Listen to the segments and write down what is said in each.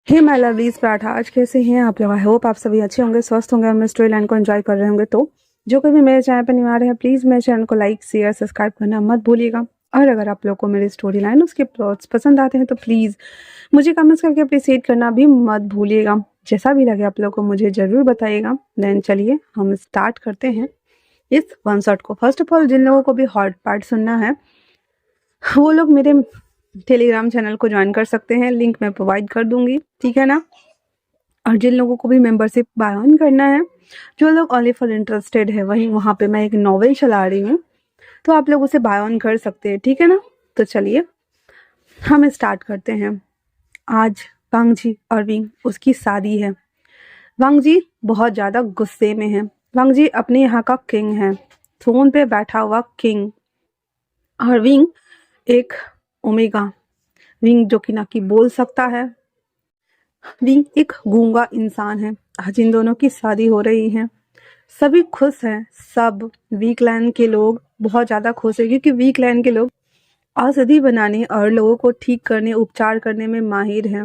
Hey my lovelies paratha, आज कैसे हैं आप लोग। आई होप आप सभी अच्छे होंगे, स्वस्थ होंगे और मेरे स्टोरी लाइन को एंजॉय कर रहे होंगे। तो जो कोई भी मेरे चैनल पर नहीं आ रहे हैं, प्लीज़ मेरे चैनल को लाइक शेयर सब्सक्राइब करना मत भूलिएगा। और अगर आप लोग को मेरी स्टोरी लाइन उसके प्लॉट्स पसंद आते हैं तो प्लीज़ मुझे कमेंट्स करके अप्रिशिएट करना भी मत भूलिएगा। जैसा भी लगे आप लोग को मुझे ज़रूर बताइएगा। देन चलिए हम स्टार्ट करते हैं इस वन शॉट को। फर्स्ट ऑफ ऑल, जिन लोगों को भी हॉट पार्ट सुनना है वो लोग मेरे टेलीग्राम चैनल को ज्वाइन कर सकते हैं, लिंक मैं प्रोवाइड कर दूंगी, ठीक है ना। और जिन लोगों को भी मेंबरशिप बाय ऑन करना है, जो लोग ओनली फॉर इंटरेस्टेड है, वहीं वहाँ पे मैं एक नॉवेल चला रही हूँ, तो आप लोग उसे बाय ऑन कर सकते हैं, ठीक है ना। तो चलिए हम स्टार्ट करते हैं। आज वांग जी और विंग उसकी शादी है। वांग जी बहुत ज़्यादा गुस्से में है। वांग जी अपने यहाँ का किंग है, थ्रोन पे बैठा हुआ किंग। और विंग एक ओमेगा, विंग जो कि ना कि बोल सकता है, विंग एक गूंगा इंसान है। आज इन दोनों की शादी हो रही है, सभी खुश हैं। सब वीक लाइन के लोग बहुत ज़्यादा खुश है, क्योंकि वीक लाइन के लोग औषधि बनाने और लोगों को ठीक करने, उपचार करने में माहिर हैं।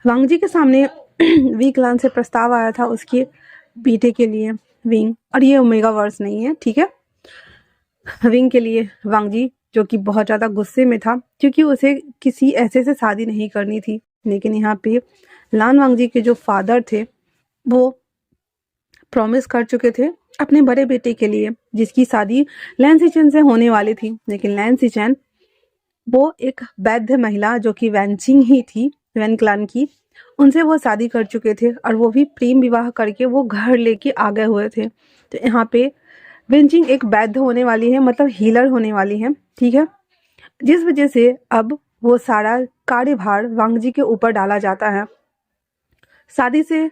वांग जी के सामने वीक लाइन से प्रस्ताव आया था उसके बेटे के लिए, विंग। और ये ओमेगा वर्स नहीं है, ठीक है। विंग के लिए वांग जी जो कि बहुत ज़्यादा गुस्से में था, क्योंकि उसे किसी ऐसे से शादी नहीं करनी थी। लेकिन यहाँ पे लान वांग जी के जो फादर थे वो प्रॉमिस कर चुके थे अपने बड़े बेटे के लिए, जिसकी शादी लैन सिचेन से होने वाली थी। लेकिन लैन सिचेन वो एक वैद्य महिला जो कि वैनचिंग ही थी, वैन क्लान की, उनसे वो शादी कर चुके थे। और वो भी प्रेम विवाह करके वो घर लेके आ गए हुए थे। तो यहाँ पे वेंचिंग एक वैद्य होने वाली है, मतलब हीलर होने वाली है, ठीक है। जिस वजह से अब वो सारा कार्यभार वांग जी के ऊपर डाला जाता है। शादी से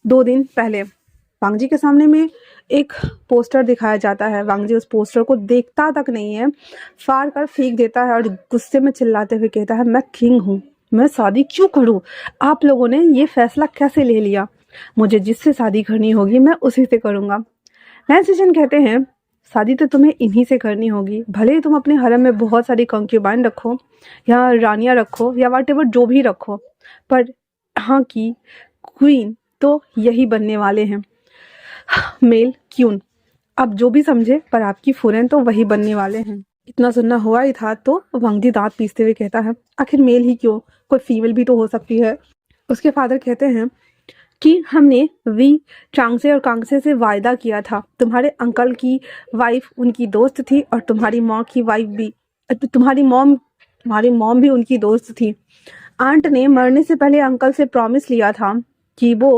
2 दिन पहले वांग जी के सामने में एक पोस्टर दिखाया जाता है। वांग जी उस पोस्टर को देखता तक नहीं है, फाड़ कर फेंक देता है और गुस्से में चिल्लाते हुए कहता है, मैं किंग हूँ, मैं शादी क्यों करूँ? आप लोगों ने ये फैसला कैसे ले लिया? मुझे जिससे शादी करनी होगी मैं उसी से करूँगा। लैन सिचेन कहते हैं, शादी तो तुम्हें इन्हीं से करनी होगी, भले ही तुम अपने हरम में बहुत सारी कंक्यूबाइन रखो या रानियां रखो या व्हाटएवर जो भी रखो, पर यहाँ की क्वीन तो यही बनने वाले हैं, मेल क्यून। आप जो भी समझे, पर आपकी फुरेन तो वही बनने वाले हैं। इतना सुनना हुआ ही था तो वांग जी दांत पीसते हुए कहता है, आखिर मेल ही क्यों, कोई फीमेल भी तो हो सकती है। उसके फादर कहते हैं कि हमने वी चांगसे और कांगसे से वायदा किया था। तुम्हारे अंकल की वाइफ उनकी दोस्त थी और तुम्हारी मॉम की वाइफ भी, तुम्हारी मॉम भी उनकी दोस्त थी। आंट ने मरने से पहले अंकल से प्रॉमिस लिया था कि वो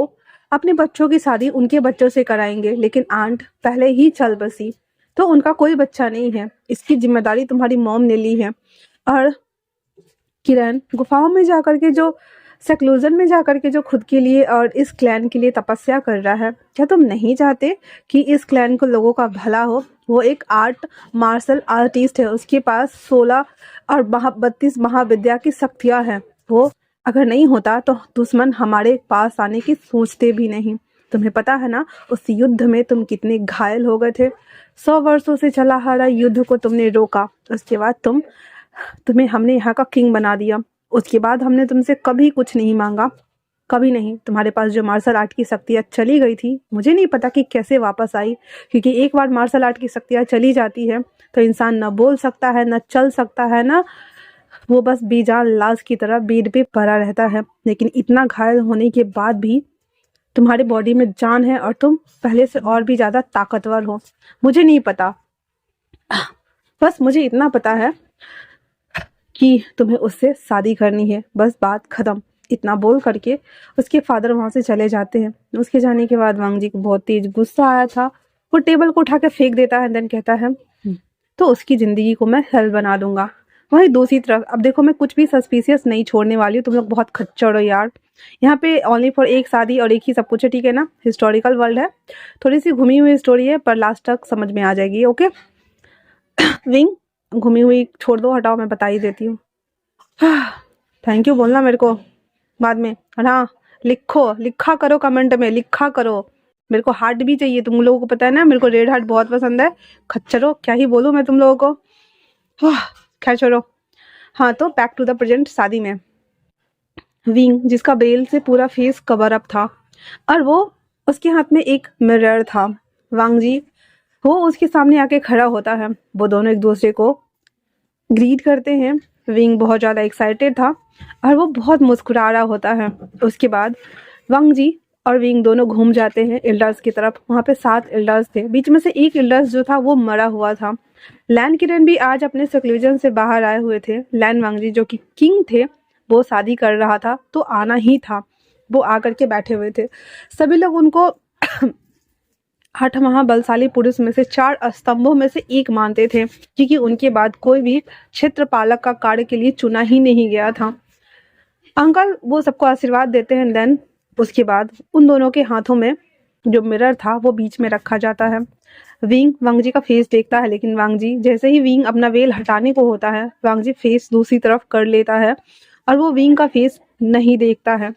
अपने बच्चों की शादी उनके बच्चों से कराएंगे, लेकिन आंट पहले ही चल बसी, तो उनका कोई बच्चा नहीं है। इसकी जिम्मेदारी तुम्हारी मॉम ने ली है। और किरण गुफाओं में जाकर के जो सेक्लूजन में जाकर के जो खुद के लिए और इस क्लैन के लिए तपस्या कर रहा है, क्या तुम नहीं चाहते कि इस क्लैन को लोगों का भला हो? वो एक मार्शल आर्टिस्ट है, उसके पास 16 और 32 महाविद्या की शक्तियां हैं। वो अगर नहीं होता तो दुश्मन हमारे पास आने की सोचते भी नहीं। तुम्हें पता है ना उस युद्ध में तुम कितने घायल हो गए थे। 100 वर्षों से चला आ रहा युद्ध को तुमने रोका, उसके बाद तुम्हें हमने यहाँ का किंग बना दिया। उसके बाद हमने तुमसे कभी कुछ नहीं मांगा, कभी नहीं। तुम्हारे पास जो मार्शल आर्ट की शक्तियाँ चली गई थी, मुझे नहीं पता कि कैसे वापस आई, क्योंकि एक बार मार्शल आर्ट की शक्तियाँ चली जाती है तो इंसान न बोल सकता है, न चल सकता है, ना वो बस बेजान लाश की तरह बेड पे पड़ा रहता है। लेकिन इतना घायल होने के बाद भी तुम्हारे बॉडी में जान है और तुम पहले से और भी ज़्यादा ताकतवर हो। मुझे नहीं पता, बस मुझे इतना पता है कि तुम्हें उससे शादी करनी है, बस बात खत्म। इतना बोल करके उसके फादर वहाँ से चले जाते हैं। उसके जाने के बाद वांग जी को बहुत तेज गुस्सा आया था। वो टेबल को उठा के फेंक देता है, देन कहता है, तो उसकी ज़िंदगी को मैं हेल बना दूंगा। वहीं दूसरी तरफ अब देखो, मैं कुछ भी सस्पिशियस नहीं छोड़ने वाली हूँ। तुम लोग बहुत खच्चर हो यार। यहाँ पे ओनली फॉर एक शादी और एक ही सब कुछ है, ठीक है ना। हिस्टोरिकल वर्ल्ड है, थोड़ी सी घूमी हुई स्टोरी है, पर लास्ट तक समझ में आ जाएगी, ओके। विंग घूमी हुई छोड़ दो, हटाओ, मैं बता ही देती हूँ। थैंक यू बोलना मेरे को बाद में। और हाँ, लिखा करो कमेंट में, लिखा करो। मेरे को हार्ट भी चाहिए, तुम लोगों को पता है ना, मेरे को रेड हार्ट बहुत पसंद है। खच्चरो क्या ही बोलूँ मैं तुम लोगों को। खैर छोड़ो। हाँ, तो बैक टू द प्रेजेंट। शादी में विंग जिसका बेल से पूरा फेस कवर अप था और वो उसके हाथ में एक मिरर था। वांग जी वो उसके सामने आके खड़ा होता है, वो दोनों एक दूसरे को ग्रीट करते हैं। विंग बहुत ज़्यादा एक्साइटेड था और वो बहुत मुस्कुरा रहा होता है। उसके बाद वांग जी और विंग दोनों घूम जाते हैं एल्डर्स की तरफ। वहाँ पे 7 एल्डर्स थे, बीच में से एक एल्डर्स जो था वो मरा हुआ था। लैन किरण भी आज अपने सक्लूजन से बाहर आए हुए थे। लैन वांग जी जो कि किंग थे, वो शादी कर रहा था तो आना ही था, वो आकर के बैठे हुए थे। सभी लोग उनको 8 महाबलशाली पुरुष में से 4 स्तंभों में से एक मानते थे, क्योंकि उनके बाद कोई भी क्षेत्रपालक का कार्य के लिए चुना ही नहीं गया था। अंकल वो सबको आशीर्वाद देते हैं। देन उसके बाद उन दोनों के हाथों में जो मिरर था वो बीच में रखा जाता है। विंग वांग जी का फेस देखता है, लेकिन वांग जी जैसे ही विंग अपना वेल हटाने को होता है, वांग जी फेस दूसरी तरफ कर लेता है और वो विंग का फेस नहीं देखता है।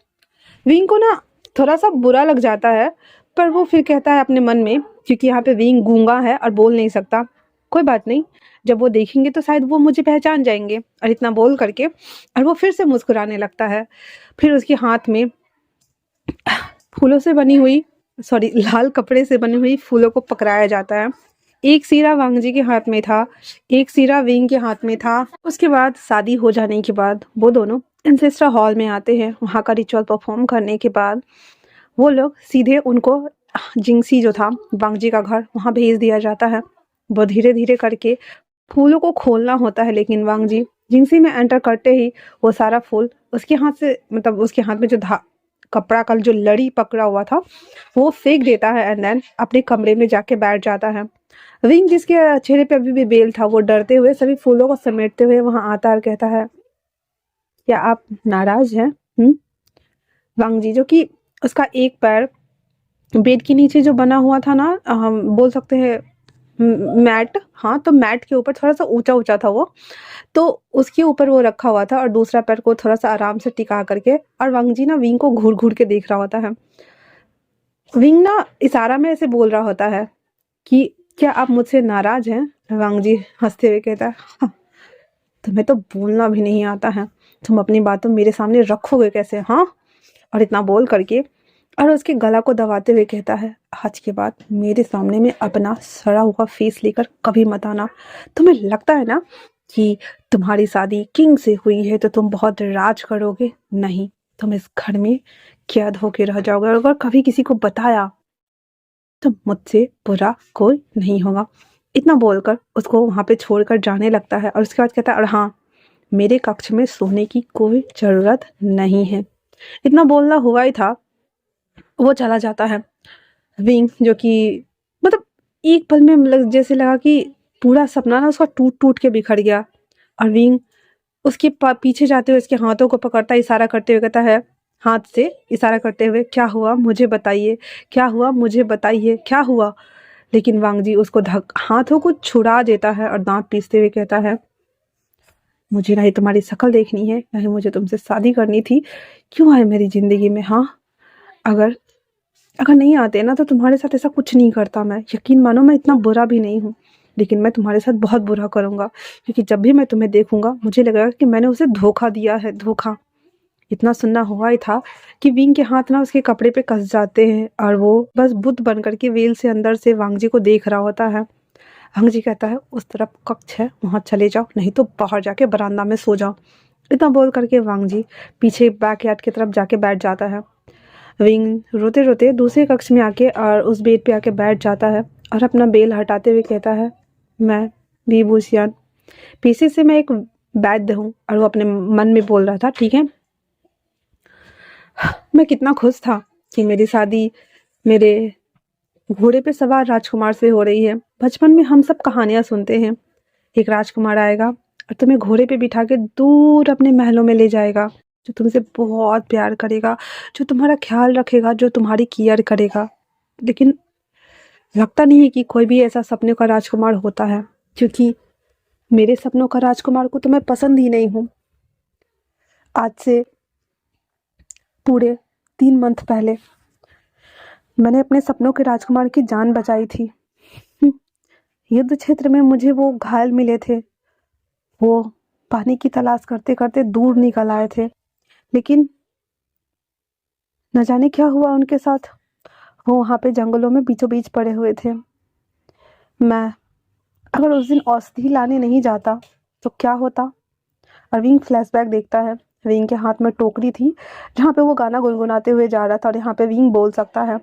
विंग को ना थोड़ा सा बुरा लग जाता है, पर वो फिर कहता है अपने मन में, क्योंकि यहाँ पे विंग गूंगा है और बोल नहीं सकता, कोई बात नहीं, जब वो देखेंगे तो शायद वो मुझे पहचान जाएंगे। और इतना बोल करके और वो फिर से मुस्कुराने लगता है। फिर उसके हाथ में फूलों से बनी हुई लाल कपड़े से बनी हुई फूलों को पकड़ाया जाता है। एक सिरा वांग जी के हाथ में था, एक सिरा विंग के हाथ में था। उसके बाद शादी हो जाने के बाद वो दोनों एंसेस्टर हॉल में आते हैं। वहाँ का रिचुअल परफॉर्म करने के बाद वो लोग सीधे उनको जिंगसी जो था वांग जी का घर, वहाँ भेज दिया जाता है। वो धीरे धीरे करके फूलों को खोलना होता है, लेकिन वांग जी जिंगसी में एंटर करते ही वो सारा फूल उसके हाथ से, मतलब उसके हाथ में जो कपड़ा का जो लड़ी पकड़ा हुआ था वो फेंक देता है एंड देन अपने कमरे में जाके बैठ जाता है। विंग जिसके चेहरे पे अभी भी बेल था, वो डरते हुए सभी फूलों को समेटते हुए वहां आता और कहता है, क्या आप नाराज हैं? वांग जी जो कि उसका एक पैर बेड के नीचे जो बना हुआ था ना, हम बोल सकते हैं मैट, हाँ तो मैट के ऊपर थोड़ा सा ऊंचा ऊंचा था वो, तो उसके ऊपर वो रखा हुआ था और दूसरा पैर को थोड़ा सा आराम से टिका करके, और वांग जी ना विंग को घूर घूर के देख रहा होता है। विंग ना इशारा में ऐसे बोल रहा होता है कि क्या आप मुझसे नाराज हैं? वांग जी हंसते हुए कहता है, "हाँ, तुम्हें तो बोलना भी नहीं आता है, तुम अपनी बातों मेरे सामने रखोगे कैसे? हाँ।" और इतना बोल करके और उसके गला को दबाते हुए कहता है, आज के बाद मेरे सामने में अपना सड़ा हुआ फेस लेकर कभी मत आना। तुम्हें लगता है ना कि तुम्हारी शादी किंग से हुई है तो तुम बहुत राज करोगे? नहीं, तुम इस घर में कैद होके रह जाओगे, और अगर कभी किसी को बताया तो मुझसे बुरा कोई नहीं होगा। इतना बोलकर उसको वहां पे छोड़कर जाने लगता है और उसके बाद कहता है, और हाँ, मेरे कक्ष में सोने की कोई जरूरत नहीं है। इतना बोलना हुआ ही था, वो चला जाता है। विंग जो कि मतलब एक पल में जैसे लगा कि पूरा सपना ना उसका टूट टूट के बिखर गया। और विंग उसके पीछे जाते हुए उसके हाथों को पकड़ता, इशारा करते हुए कहता है, हाथ से इशारा करते हुए, क्या हुआ मुझे बताइए, क्या हुआ मुझे बताइए, क्या हुआ? लेकिन वांग जी उसको हाथों को छुड़ा देता है और दांत पीसते हुए कहता है, मुझे ना ही तुम्हारी शक्ल देखनी है, ना ही मुझे तुमसे शादी करनी थी। क्यों आए मेरी जिंदगी में? हाँ, अगर अगर नहीं आते ना तो तुम्हारे साथ ऐसा कुछ नहीं करता मैं। यकीन मानो मैं इतना बुरा भी नहीं हूँ, लेकिन मैं तुम्हारे साथ बहुत बुरा करूँगा, क्योंकि जब भी मैं तुम्हें देखूंगा मुझे लगेगा कि मैंने उसे धोखा दिया है, धोखा। इतना सुनना हुआ ही था कि विंग के हाथ ना उसके कपड़े पे कस जाते हैं और वो बस बुद्ध बन करके वेल से अंदर से वांग जी को देख रहा होता है। वांग जी कहता है, उस तरफ कक्ष है, वहां चले जाओ, नहीं तो बाहर जाके बरामदा में सो जाओ। इतना बोल करके वांग जी पीछे बैकयार्ड की तरफ जाके बैठ जाता है। विंग रोते रोते दूसरे कक्ष में आके और उस बेड पे आके बैठ जाता है और अपना बेल हटाते हुए कहता है, मैं विभूषियान, पीछे से मैं एक वैद्य हूँ। और वो अपने मन में बोल रहा था, ठीक है, मैं कितना खुश था कि मेरी शादी मेरे घोड़े पे सवार राजकुमार से हो रही है। बचपन में हम सब कहानियां सुनते हैं, एक राजकुमार आएगा और तुम्हें घोड़े पे बिठा के दूर अपने महलों में ले जाएगा, जो तुमसे बहुत प्यार करेगा, जो तुम्हारा ख्याल रखेगा, जो तुम्हारी केयर करेगा। लेकिन लगता नहीं है कि कोई भी ऐसा सपने का राजकुमार होता है, क्योंकि मेरे सपनों का राजकुमार को तो मैं पसंद ही नहीं हूँ। आज से पूरे 3 मंथ पहले मैंने अपने सपनों के राजकुमार की जान बचाई थी। युद्ध क्षेत्र में मुझे वो घायल मिले थे, वो पानी की तलाश करते करते दूर निकल आए थे, लेकिन न जाने क्या हुआ उनके साथ, वो वहाँ पे जंगलों में बीचों बीच पड़े हुए थे। मैं अगर उस दिन औषधि लाने नहीं जाता तो क्या होता। और विंग फ्लैशबैक देखता है। विंग के हाथ में टोकरी थी जहाँ पे वो गाना गुनगुनाते हुए जा रहा था और यहाँ पे विंग बोल सकता है।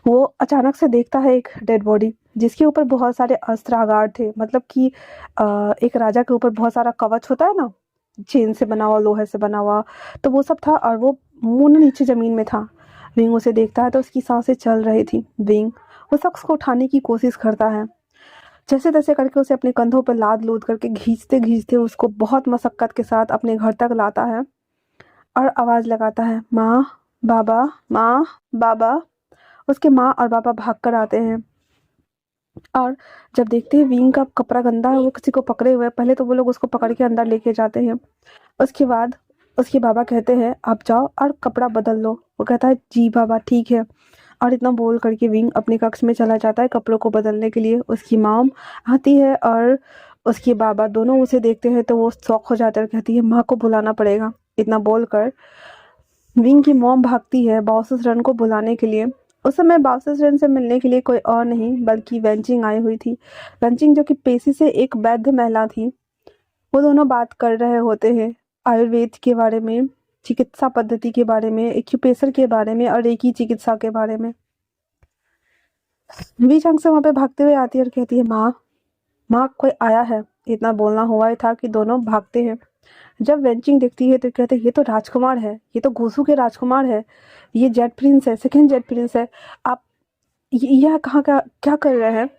वो अचानक से देखता है एक डेड बॉडी जिसके ऊपर बहुत सारे अस्त्र आगार थे, मतलब कि एक राजा के ऊपर बहुत सारा कवच होता है ना, चेन से बना हुआ, लोहे से बना हुआ, तो वो सब था और वो मुंह नीचे जमीन में था। विंग उसे देखता है तो उसकी सांसें चल रही थी। विंग उस शख्स को उठाने की कोशिश करता है, जैसे तैसे करके उसे अपने कंधों पर लाद लूद करके घींचते घींचते उसको बहुत मशक्कत के साथ अपने घर तक लाता है और आवाज लगाता है, माँ, बाबा, माँ, बाबा। उसके माँ और पापा भाग कर आते हैं और जब देखते हैं विंग का कपड़ा गंदा है, वो किसी को पकड़े हुए हैं, पहले तो वो लोग उसको पकड़ के अंदर लेके जाते हैं। उसके बाद उसके बाबा कहते हैं आप जाओ और कपड़ा बदल लो। वो कहता है जी बाबा ठीक है। और इतना बोल करके विंग अपने कक्ष में चला जाता है कपड़ों को बदलने के लिए। उसकी मॉम आती है और उसके बाबा दोनों उसे देखते हैं तो वो शौक हो जाते हैं, कहती है माँ को बुलाना पड़ेगा। इतना बोलकर विंग की मॉम भागती है बाउसेस रन को बुलाने के लिए। उस समय बाउसेस रन से मिलने के लिए कोई और नहीं बल्कि वेंचिंग आई हुई थी। वेंचिंग जो कि पेशी से एक वैद्य महिला थी। वो दोनों बात कर रहे होते हैं आयुर्वेद के बारे में, चिकित्सा पद्धति के बारे में, एक्यूप्रेशर के बारे में और एक ही चिकित्सा के बारे में। वी चंग से वहां पे भागते हुए आती है और कहती है माँ, माँ कोई आया है। इतना बोलना हुआ ही था कि दोनों भागते हैं। जब वेंचिंग देखती है तो कहते हैं ये तो राजकुमार है, ये तो गोसू के राजकुमार है, ये जेट प्रिंस है, सेकंड जेट प्रिंस है। आप यह कहाँ का क्या कर रहे हैं।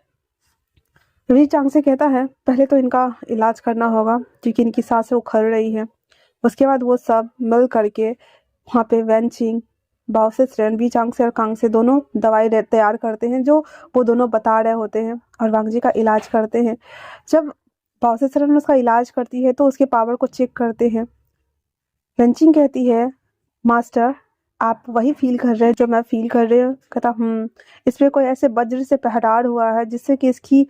वी चांग से कहता है पहले तो इनका इलाज करना होगा क्योंकि इनकी सांसें उखड़ रही है। उसके बाद वो सब मिल करके वहाँ पे वेंचिंग, बाओसेस रेन, वी चांग से और कांग से दोनों दवाई तैयार करते हैं जो वो दोनों बता रहे होते हैं और वांग जी का इलाज करते हैं। जब बाओसेस रेन उसका इलाज करती है तो उसके पावर को चेक करते हैं। वेंचिंग कहती है मास्टर आप वही फील कर रहे हैं जो मैं फील कर रही हूँ। कहता इसमें कोई ऐसे वज्र से पहरार हुआ है जिससे कि इसकी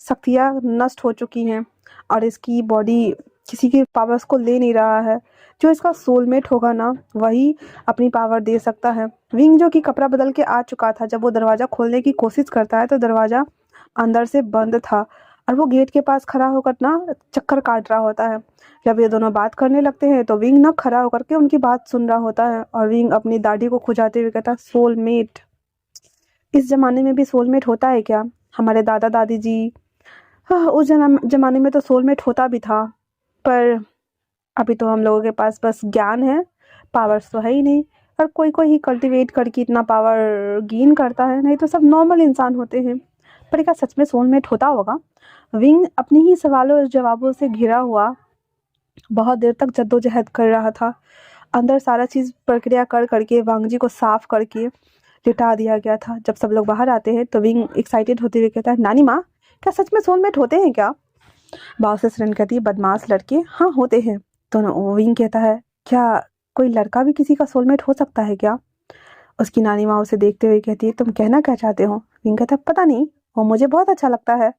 शक्तियाँ नष्ट हो चुकी हैं और इसकी बॉडी किसी की पावर्स को ले नहीं रहा है। जो इसका सोलमेट होगा ना वही अपनी पावर दे सकता है। विंग जो कि कपड़ा बदल के आ चुका था, जब वो दरवाज़ा खोलने की कोशिश करता है तो दरवाज़ा अंदर से बंद था और वो गेट के पास खड़ा होकर ना चक्कर काट रहा होता है। जब ये दोनों बात करने लगते हैं तो विंग ना खड़ा होकर के उनकी बात सुन रहा होता है और विंग अपनी दाढ़ी को खुजाते हुए कहता सोलमेट, इस जमाने में भी सोलमेट होता है क्या। हमारे दादा दादी जी, हाँ, उस जमाने में तो सोलमेट होता भी था, पर अभी तो हम लोगों के पास बस ज्ञान है, पावर्स तो है ही नहीं। और कोई कोई ही कल्टीवेट करके इतना पावर गेन करता है, नहीं तो सब नॉर्मल इंसान होते हैं। पर क्या सच में सोलमेट होता होगा। विंग अपनी ही सवालों और जवाबों से घिरा हुआ बहुत देर तक जद्दोजहद कर रहा था। अंदर सारा चीज़ प्रक्रिया कर करके वांगजी को साफ करके लिटा दिया गया था। जब सब लोग बाहर आते हैं तो विंग एक्साइटेड होते हुए कहता है नानी माँ क्या सच में सोलमेट होते हैं क्या। बाउसेस रन कहती है बदमाश लड़के, हाँ होते हैं। तो विंग कहता है क्या कोई लड़का भी किसी का सोलमेट हो सकता है क्या। उसकी नानी माँ उसे देखते हुए कहती है तुम कहना क्या चाहते हो। विंग कहता है पता नहीं, वो मुझे बहुत अच्छा लगता है।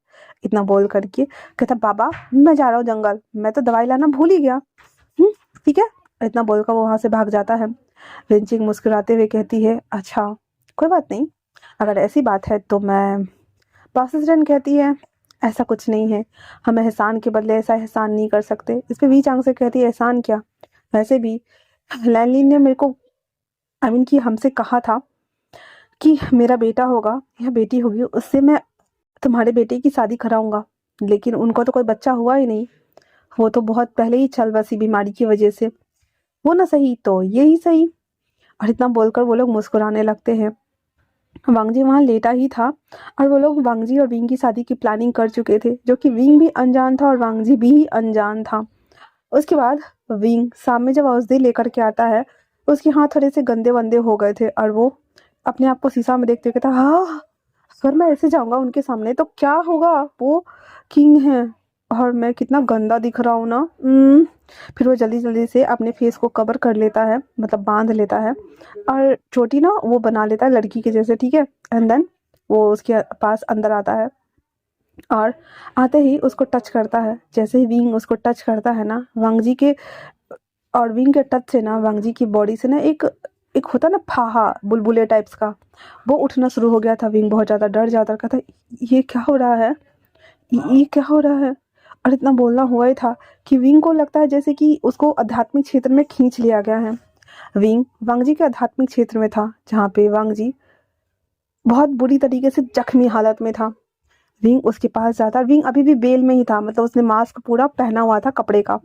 इतना बोल करके कहता बाबा मैं जा रहा हूँ जंगल, मैं तो दवाई लाना भूल ही गया। ठीक है। इतना बोलकर वो वहां से भाग जाता है। विंचिंग मुस्कुराते हुए कहती है अच्छा कोई बात नहीं, अगर ऐसी बात है तो मैं। बासिस रन कहती है ऐसा कुछ नहीं है, हम एहसान के बदले ऐसा एहसान नहीं कर सकते। इस पे वी चांग से कहती है एहसान क्या, वैसे भी लैनलिन ने मेरे को कि हमसे कहा था कि मेरा बेटा होगा या बेटी होगी उससे मैं तुम्हारे बेटे की शादी कराऊंगा, लेकिन उनको तो कोई बच्चा हुआ ही नहीं। वो तो बहुत पहले ही चल बसी बीमारी की वजह से, वो ना सही तो ये ही सही। और इतना बोलकर वो लोग मुस्कुराने लगते हैं। वांगजी वहां लेटा ही था और वो लोग वांगजी और विंग की शादी की प्लानिंग कर चुके थे, जो कि विंग भी अनजान था और वांगजी भी अनजान था। उसके बाद विंग सामने जब औषधि लेकर के आता है, उसके हाथ थोड़े से गंदे वंदे हो गए थे और वो अपने आप को शीशा में देखते हुए कहता हाँ अगर मैं ऐसे जाऊंगा उनके सामने तो क्या होगा, वो किंग है और मैं कितना गंदा दिख रहा हूँ ना। फिर वो जल्दी जल्दी से अपने फेस को कवर कर लेता है, मतलब बांध लेता है और चोटी ना वो बना लेता है लड़की के जैसे, ठीक है। एंड देन वो उसके पास अंदर आता है और आते ही उसको टच करता है। जैसे ही विंग उसको टच करता है ना, वांगजी के और विंग के टच से ना वांग जी की बॉडी से ना एक एक होता ना फाहा बुलबुले टाइप्स का, वो उठना शुरू हो गया था। विंग बहुत ज़्यादा डर जाता, कहता ये क्या हो रहा है, ये क्या हो रहा है। और इतना बोलना हुआ ही था कि विंग को लगता है जैसे कि उसको आध्यात्मिक क्षेत्र में खींच लिया गया है। विंग वांग जी के आध्यात्मिक क्षेत्र में था, जहाँ पे वांग जी बहुत बुरी तरीके से जख्मी हालत में था। विंग उसके पास जाता, विंग अभी भी बेल में ही था, मतलब उसने मास्क पूरा पहना हुआ था कपड़े का।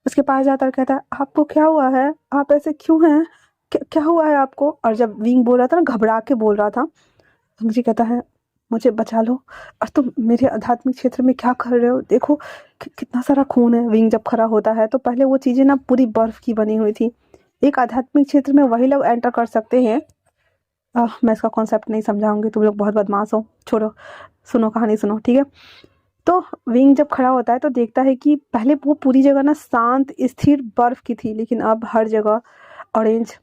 उसके पास जाता और कहता है आपको क्या हुआ है, आप ऐसे क्यों हैं, क्या हुआ है आपको। और जब विंग बोल रहा था ना, घबरा के बोल रहा था, विंग जी कहता है मुझे बचा लो, और तुम मेरे आध्यात्मिक क्षेत्र में क्या कर रहे हो, देखो कितना सारा खून है। विंग जब खड़ा होता है तो पहले वो चीज़ें ना पूरी बर्फ की बनी हुई थी। एक आध्यात्मिक क्षेत्र में वही लोग एंटर कर सकते हैं। मैं इसका कॉन्सेप्ट नहीं समझाऊंगी, तुम लोग बहुत बदमाश हो, छोड़ो, सुनो कहानी सुनो, ठीक है। तो विंग जब खड़ा होता है तो देखता है कि पहले वो पूरी जगह ना शांत स्थिर बर्फ की थी, लेकिन अब हर जगह ऑरेंज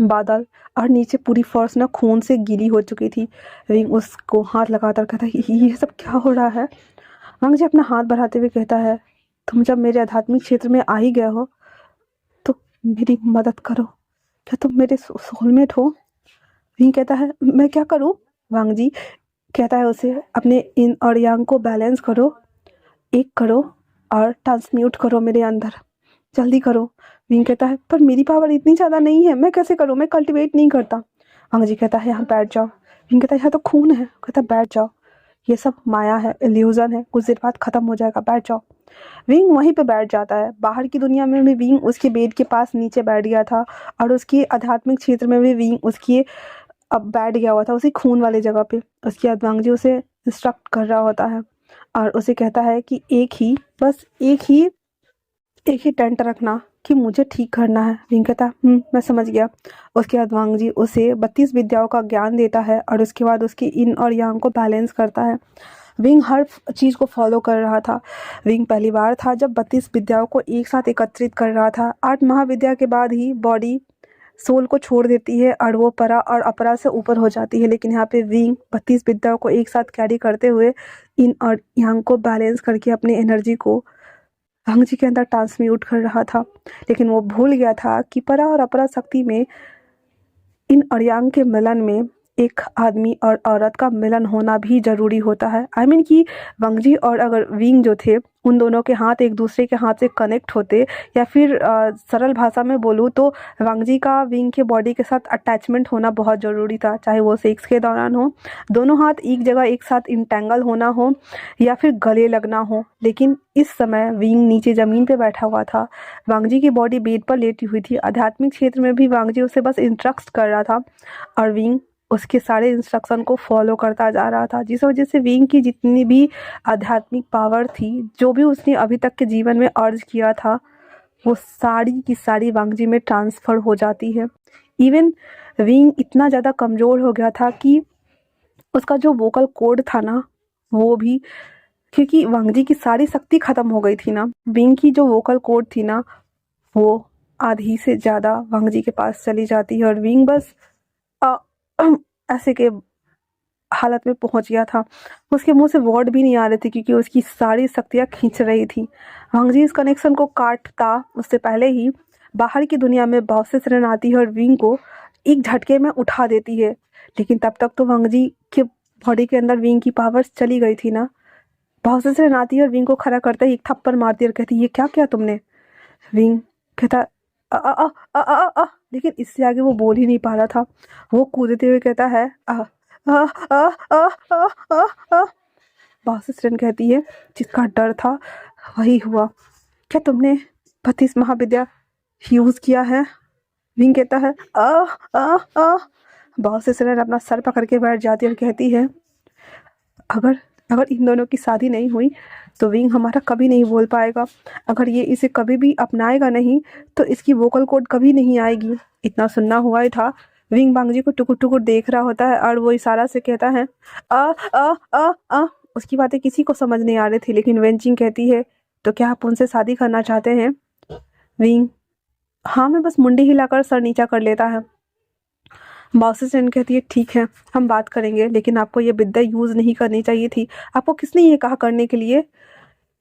बादल और नीचे पूरी फर्श ना खून से गीली हो चुकी थी। विंग उसको हाथ लगाकर कहता है ये सब क्या हो रहा है। वांग जी अपना हाथ बढ़ाते हुए कहता है तुम जब मेरे आध्यात्मिक क्षेत्र में आ ही गए हो तो मेरी मदद करो, क्या तुम मेरे सोलमेट हो। विंग कहता है मैं क्या करूं। वांग जी कहता है उसे अपने इन और यांग को बैलेंस करो, एक करो और ट्रांसम्यूट करो मेरे अंदर, जल्दी करो। विंग कहता है पर मेरी पावर इतनी ज़्यादा नहीं है, मैं कैसे करूँ, मैं कल्टीवेट नहीं करता। वांग जी कहता है यहाँ बैठ जाओ। विंग कहता है यहाँ तो खून है, कहता है बैठ जाओ, ये सब माया है, इल्यूजन है, कुछ देर बाद खत्म हो जाएगा, बैठ जाओ। विंग वहीं पे बैठ जाता है। बाहर की दुनिया में भी विंग उसके बेड के पास नीचे बैठ गया था, और उसके आध्यात्मिक क्षेत्र में भी विंग उसकी अब बैठ गया हुआ था उसी खून वाली जगह पे। उसके बाद वांग जी उसे इंस्ट्रक्ट कर रहा होता है और उसे कहता है कि बस एक ही टेंट रखना कि मुझे ठीक करना है। विंग कहता मैं समझ गया। उसके बाद वांग जी उसे 32 विद्याओं का ज्ञान देता है और उसके बाद उसकी इन और यांग को बैलेंस करता है। विंग हर चीज़ को फॉलो कर रहा था। विंग पहली बार था जब 32 विद्याओं को एक साथ एकत्रित कर रहा था। 8 महाविद्या के बाद ही बॉडी सोल को छोड़ देती है और वो परा और अपरा से ऊपर हो जाती है, लेकिन यहाँ पे विंग 32 विद्याओं को एक साथ कैरी करते हुए इन और यांग को बैलेंस करके अपनी एनर्जी को वांग जी के अंदर ट्रांसम्यूट कर रहा था। लेकिन वो भूल गया था कि परा और अपरा शक्ति में इन और यांग के मिलन में एक आदमी और औरत का मिलन होना भी ज़रूरी होता है। आई मीन कि वांग जी और अगर विंग जो थे उन दोनों के हाथ एक दूसरे के हाथ से कनेक्ट होते, या फिर सरल भाषा में बोलूँ तो वांग जी का विंग के बॉडी के साथ अटैचमेंट होना बहुत ज़रूरी था, चाहे वो सेक्स के दौरान हो, दोनों हाथ एक जगह एक साथ इंटेंगल होना हो या फिर गले लगना हो। लेकिन इस समय विंग नीचे ज़मीन पे बैठा हुआ था, वांग जी की बॉडी बेड पर लेटी हुई थी। आध्यात्मिक क्षेत्र में भी वांग जी उसे बस इंस्ट्रक्ट कर रहा था और विंग उसके सारे इंस्ट्रक्शन को फॉलो करता जा रहा था, जिस वजह से विंग की जितनी भी आध्यात्मिक पावर थी, जो भी उसने अभी तक के जीवन में अर्ज किया था, वो सारी की सारी वांग जी में ट्रांसफ़र हो जाती है। इवन विंग इतना ज़्यादा कमज़ोर हो गया था कि उसका जो वोकल कोड था ना, वो भी, क्योंकि वांग जी की सारी शक्ति ख़त्म हो गई थी ना, विंग की जो वोकल कोड थी ना, वो आधी से ज़्यादा वांग जी के पास चली जाती है और विंग बस अ, ऐसे के हालत में पहुंच गया था। उसके मुंह से वर्ड भी नहीं आ रहे थे क्योंकि उसकी सारी शक्तियां खींच रही थी। वांग जी इस कनेक्शन को काटता उससे पहले ही बाहर की दुनिया में बहुत से सिरन आती है और विंग को एक झटके में उठा देती है। लेकिन तब तक तो वांग जी के बॉडी के अंदर विंग की पावर्स चली गई थी ना। बहुत से सिरन आती है और विंग को खड़ा करते ही एक थप्पड़ मारती है और कहती है ये क्या किया तुमने। विंग कहता अ अ अ अ अ अ, लेकिन इससे आगे वो बोल ही नहीं पा रहा था। वो कूदते हुए कहता है आ, आ, आ, आ, आ, आ, आ। बासुस्रन कहती है जिसका डर था वही हुआ, क्या तुमने 32 महाविद्या यूज किया है। विंग कहता है आ आ आ। बासुस्रन अपना सर पकड़ के बैठ जाती है और कहती है अगर अगर इन दोनों की शादी नहीं हुई तो विंग हमारा कभी नहीं बोल पाएगा। अगर ये इसे कभी भी अपनाएगा नहीं तो इसकी वोकल कोड कभी नहीं आएगी। इतना सुनना हुआ ही था। विंग वांग जी को टुकुर टुकुर देख रहा होता है और वो इशारा से कहता है आ आ आ आ। उसकी बातें किसी को समझ नहीं आ रही थी, लेकिन वेंचिंग कहती है तो क्या आप उनसे शादी करना चाहते हैं। विंग हाँ, मैं बस मुंडी हिलाकर सर नीचा कर लेता है। बाउंसर्स कहती है ठीक है हम बात करेंगे, लेकिन आपको ये विद्या यूज़ नहीं करनी चाहिए थी। आपको किसने ये कहा करने के लिए।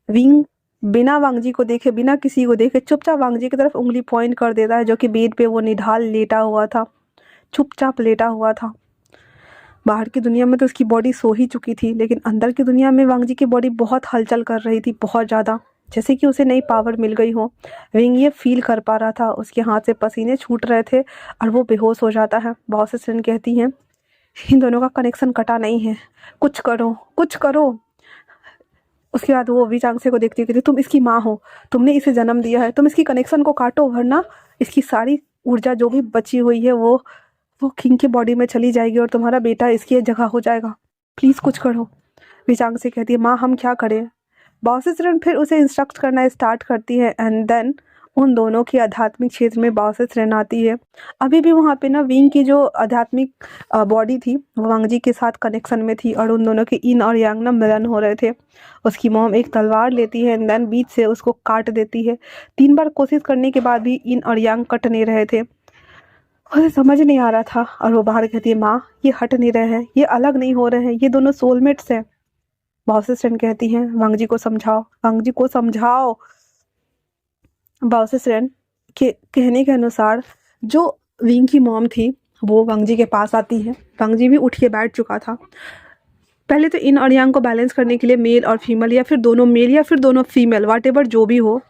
विंग बिना वांगजी को देखे, बिना किसी को देखे चुपचाप वांगजी की तरफ उंगली पॉइंट कर देता है, जो कि बेड पे वो निढाल लेटा हुआ था, चुपचाप लेटा हुआ था। बाहर की दुनिया में तो उसकी बॉडी सो ही चुकी थी, लेकिन अंदर की दुनिया में वांगजी की बॉडी बहुत हलचल कर रही थी, बहुत ज़्यादा, जैसे कि उसे नई पावर मिल गई हो। विंग ये फील कर पा रहा था, उसके हाथ से पसीने छूट रहे थे और वो बेहोश हो जाता है। बहुत से सिन कहती हैं, इन दोनों का कनेक्शन कटा नहीं है, कुछ करो, कुछ करो। उसके बाद वो विचांगसे को देखती है, कहती तुम इसकी माँ हो, तुमने इसे जन्म दिया है, तुम इसकी कनेक्शन को काटो, वरना इसकी सारी ऊर्जा जो भी बची हुई है वो किंग की बॉडी में चली जाएगी और तुम्हारा बेटा इसकी जगह हो जाएगा। प्लीज़ कुछ करो। विचांगसे कहती है, माँ हम क्या करें। बाओसेसरन फिर उसे इंस्ट्रक्ट करना स्टार्ट करती है एंड देन उन दोनों की आध्यात्मिक क्षेत्र में बाओसेसरन आती है। अभी भी वहाँ पे ना विंग की जो आध्यात्मिक बॉडी थी वो वांगजी के साथ कनेक्शन में थी और उन दोनों के इन और यांग ना मिलन हो रहे थे। उसकी मॉम एक तलवार लेती है एंड देन बीच से उसको काट देती है। 3 बार कोशिश करने के बाद भी इन और यांग कट नहीं रहे थे। उसे समझ नहीं आ रहा था और वो बाहर कहती है, माँ ये हट नहीं रहे हैं, ये अलग नहीं हो रहे हैं, ये दोनों सोलमेट्स हैं। बाओसेसरन कहती हैं, वांगजी को समझाओ, वांगजी को समझाओ। बाओसेसरन के कहने के अनुसार जो विंग की मॉम थी वो वांगजी के पास आती है। वांगजी भी उठ के बैठ चुका था। पहले तो इन और यांग को बैलेंस करने के लिए मेल और फीमेल या फिर दोनों मेल या फिर दोनों फीमेल वाटेवर जो भी हो,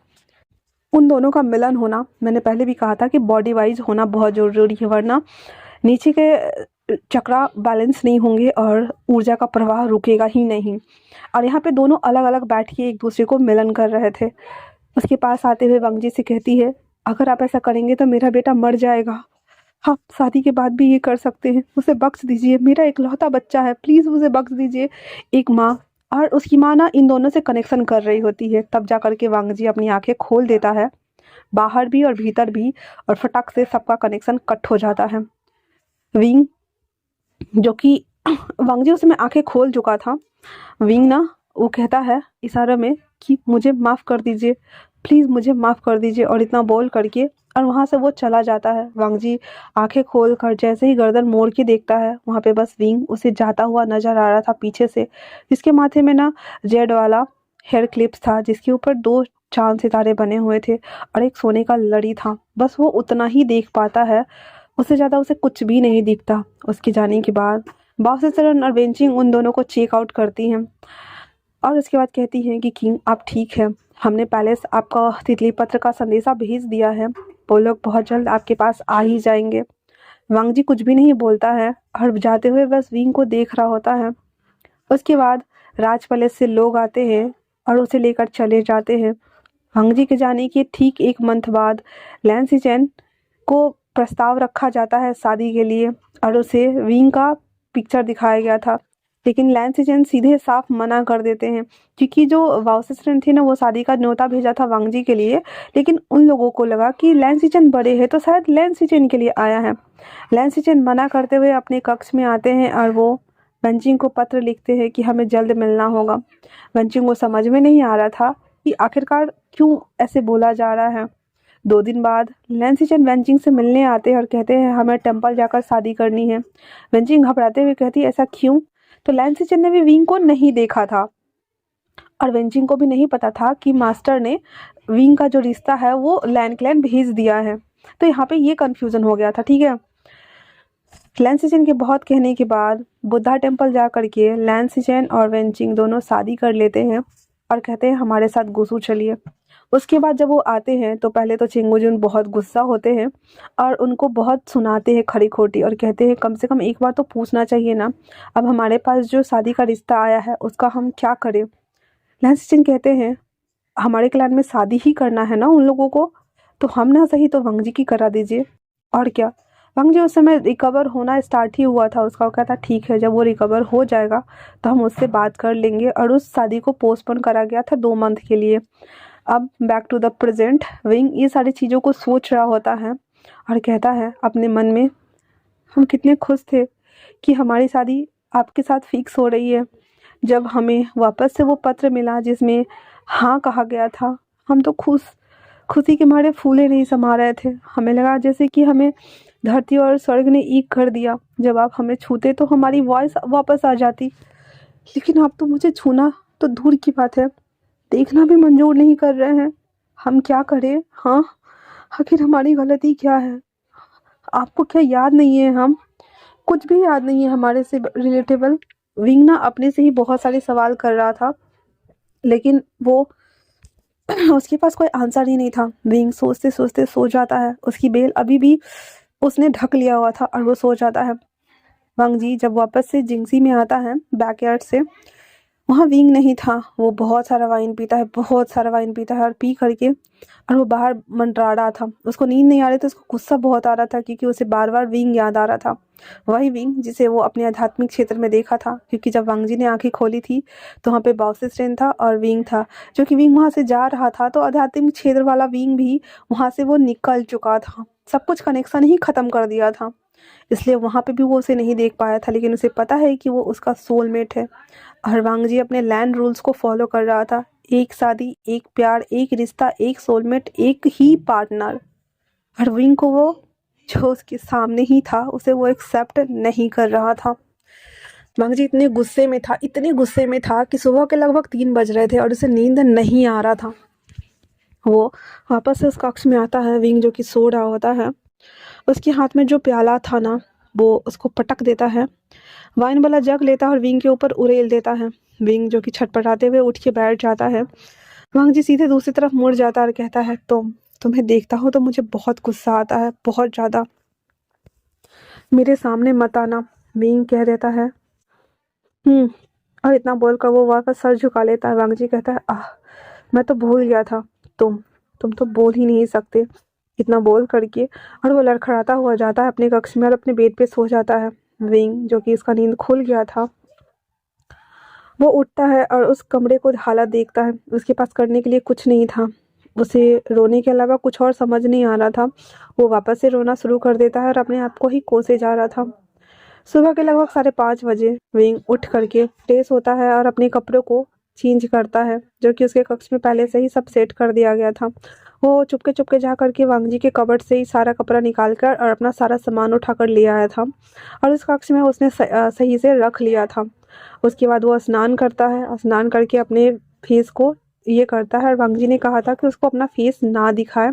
उन दोनों का मिलन होना, मैंने पहले भी कहा था कि बॉडी वाइज होना बहुत ज़रूरी है, वरना नीचे के चक्रा बैलेंस नहीं होंगे और ऊर्जा का प्रवाह रुकेगा ही नहीं। और यहाँ पे दोनों अलग अलग बैठ के एक दूसरे को मिलन कर रहे थे। उसके पास आते हुए वांगजी से कहती है, अगर आप ऐसा करेंगे तो मेरा बेटा मर जाएगा। आप शादी के बाद भी ये कर सकते हैं, उसे बख्श दीजिए, मेरा इकलौता बच्चा है, प्लीज़ उसे बख्श दीजिए। एक माँ और उसकी माँ ना इन दोनों से कनेक्शन कर रही होती है, तब जा करके वांगजी अपनी आंखें खोल देता है, बाहर भी और भीतर भी, और फटाक से सबका कनेक्शन कट हो जाता है। विंग जो कि वांगजी उसमें आंखें खोल चुका था, विंग ना वो कहता है इशारों में कि मुझे माफ़ कर दीजिए, प्लीज़ मुझे माफ़ कर दीजिए, और इतना बोल करके और वहाँ से वो चला जाता है। वांगजी आंखें खोल कर जैसे ही गर्दन मोड़ के देखता है, वहाँ पे बस विंग उसे जाता हुआ नज़र आ रहा था पीछे से, जिसके माथे में ना जेड वाला हेयर क्लिप्स था, जिसके ऊपर 2 चांद सितारे बने हुए थे और एक सोने का लड़ी था। बस वो उतना ही देख पाता है, उससे ज़्यादा उसे कुछ भी नहीं दिखता। उसके जाने के बाद बाओसेसरन और वेंचिंग उन दोनों को चेक आउट करती हैं और उसके बाद कहती हैं कि किंग आप ठीक है, हमने पहले से आपका तितली पत्र का संदेशा भेज दिया है, वो लोग बहुत जल्द आपके पास आ ही जाएंगे। वांगजी कुछ भी नहीं बोलता है और जाते हुए बस विंग को देख रहा होता है। उसके बाद राज पैलेस से लोग आते हैं और उसे लेकर चले जाते हैं। वांगजी के जाने के ठीक 1 मंथ बाद लैन सिचेन को प्रस्ताव रखा जाता है शादी के लिए और उसे विंग का पिक्चर दिखाया गया था, लेकिन लैन सिचेन सीधे साफ मना कर देते हैं, क्योंकि जो बाओसेसरन थे ना वो शादी का न्योता भेजा था वांगजी के लिए, लेकिन उन लोगों को लगा कि लैन सिचेन बड़े हैं तो शायद लैन सिचेन के लिए आया है। लैन सिचेन मना करते हुए अपने कक्ष में आते हैं और वो वेंचिंग को पत्र लिखते हैं कि हमें जल्द मिलना होगा। वेंचिंग को समझ में नहीं आ रहा था कि आखिरकार क्यों ऐसे बोला जा रहा है। 2 दिन बाद लैन सिचेन वेंचिंग से मिलने आते हैं और कहते हैं हमें टेंपल जाकर शादी करनी है। वेंचिंग घबराते हुए कहती है ऐसा क्यों। तो लैन सिचेन ने भी विंग को नहीं देखा था और वेंचिंग को भी नहीं पता था कि मास्टर ने विंग का जो रिश्ता है वो लैन क्लैन भेज दिया है। तो यहाँ पे ये कन्फ्यूज़न हो गया था, ठीक है। लैन सिचेन के बहुत कहने के बाद बुद्धा टेम्पल जा करके लैन सिचेन और वेंचिंग दोनों शादी कर लेते हैं और कहते हैं हमारे साथ गुसू चलिए। उसके बाद जब वो आते हैं तो पहले तो चिंगुजुन बहुत गुस्सा होते हैं और उनको बहुत सुनाते हैं खरी खोटी और कहते हैं कम से कम एक बार तो पूछना चाहिए ना, अब हमारे पास जो शादी का रिश्ता आया है उसका हम क्या करें। लैन सिचेन कहते हैं हमारे क्लैन में शादी ही करना है ना उन लोगों को, तो हम ना सही तो वांगजी की करा दीजिए। और क्या, वांगजी उस समय रिकवर होना स्टार्ट ही हुआ था, उसका कहता ठीक है जब वो रिकवर हो जाएगा तो हम उससे बात कर लेंगे, और उस शादी को पोस्टपोन करा गया था 2 मंथ के लिए। अब बैक टू द प्रेजेंट, विंग ये सारी चीज़ों को सोच रहा होता है और कहता है अपने मन में हम कितने खुश थे कि हमारी शादी आपके साथ फिक्स हो रही है। जब हमें वापस से वो पत्र मिला जिसमें हाँ कहा गया था, हम तो खुशी के मारे फूले नहीं समा रहे थे। हमें लगा जैसे कि हमें धरती और स्वर्ग ने एक कर दिया, जब आप हमें छूते तो हमारी वॉइस वापस आ जाती, लेकिन आप तो मुझे छूना तो दूर की बात है, देखना भी मंजूर नहीं कर रहे हैं। हम क्या करें? हाँ, आखिर हमारी गलती क्या है? आपको क्या याद नहीं है? हम कुछ भी याद नहीं है हमारे से रिलेटेबल। विंग ना अपने से ही बहुत सारे सवाल कर रहा था, लेकिन वो उसके पास कोई आंसर ही नहीं था। विंग सोचते सोचते सो जाता है। उसकी बेल अभी भी उसने ढक लिया हुआ था और वो सो जाता है। वांग जी जब वापस से जिंगसी में आता है बैकयार्ड से, वहाँ विंग नहीं था। वो बहुत सारा वाइन पीता है, बहुत सारा वाइन पीता है और पी करके और वो बाहर मंडरा रहा था। उसको नींद नहीं आ रही थी, उसको गुस्सा बहुत आ रहा था क्योंकि उसे बार बार विंग याद आ रहा था। वही विंग जिसे वो अपने आध्यात्मिक क्षेत्र में देखा था, क्योंकि जब वांग जी ने आंखें खोली थी तो वहाँ पे बाउसिस्टेन था और विंग था। जो कि विंग वहाँ से जा रहा था तो आध्यात्मिक क्षेत्र वाला विंग भी वहाँ से वो निकल चुका था। सब कुछ कनेक्शन ही खत्म कर दिया था, इसलिए वहाँ पे भी वो उसे नहीं देख पाया था। लेकिन उसे पता है कि वो उसका सोलमेट है। और वांग जी अपने लैंड रूल्स को फॉलो कर रहा था। एक शादी, एक प्यार, एक रिश्ता, एक सोलमेट, एक ही पार्टनर। और विंग को वो जो उसके सामने ही था उसे वो एक्सेप्ट नहीं कर रहा था। वांग जी इतने गुस्से में था, इतने गुस्से में था कि सुबह के लगभग 3 बज रहे थे और उसे नींद नहीं आ रहा था। वो वापस से उस कक्ष में आता है। विंग जो कि सो रहा होता है, उसके हाथ में जो प्याला था ना वो उसको पटक देता है। वाइन वाला जग लेता है और विंग के ऊपर उड़ेल देता है। विंग जो कि छटपटाते हुए उठ के बैठ जाता है। वांग जी सीधे दूसरी तरफ मुड़ जाता है और कहता है, तुम्हें देखता हूँ तो मुझे बहुत गुस्सा आता है, बहुत ज़्यादा। मेरे सामने मत आना, विंग कह देता है। और इतना बोलकर वो वापस सर झुका लेता है। वांग जी कहता है, मैं तो भूल गया था, तुम तो बोल ही नहीं सकते। इतना बोल करके और वो लड़खड़ाता हुआ जाता है अपने कक्ष में और अपने बेड पे सो जाता है। विंग जो कि इसका नींद खुल गया था, वो उठता है और उस कमरे को हालत देखता है। उसके पास करने के लिए कुछ नहीं था। उसे रोने के अलावा कुछ और समझ नहीं आ रहा था। वो वापस से रोना शुरू कर देता है और अपने आप को ही कोसे जा रहा था। सुबह के लगभग 5:30 विंग उठ करके फ्रेश होता है और अपने कपड़ों को चेंज करता है, जो कि उसके कक्ष में पहले से ही सब सेट कर दिया गया था। वो चुपके चुपके जा करके वांग जी के कबर्ड से ही सारा कपड़ा निकाल कर और अपना सारा सामान उठा कर ले आया था और उस कक्ष में उसने सही से रख लिया था। उसके बाद वो स्नान करता है। स्नान करके अपने फेस को ये करता है और वांग जी ने कहा था कि उसको अपना फेस ना दिखाए,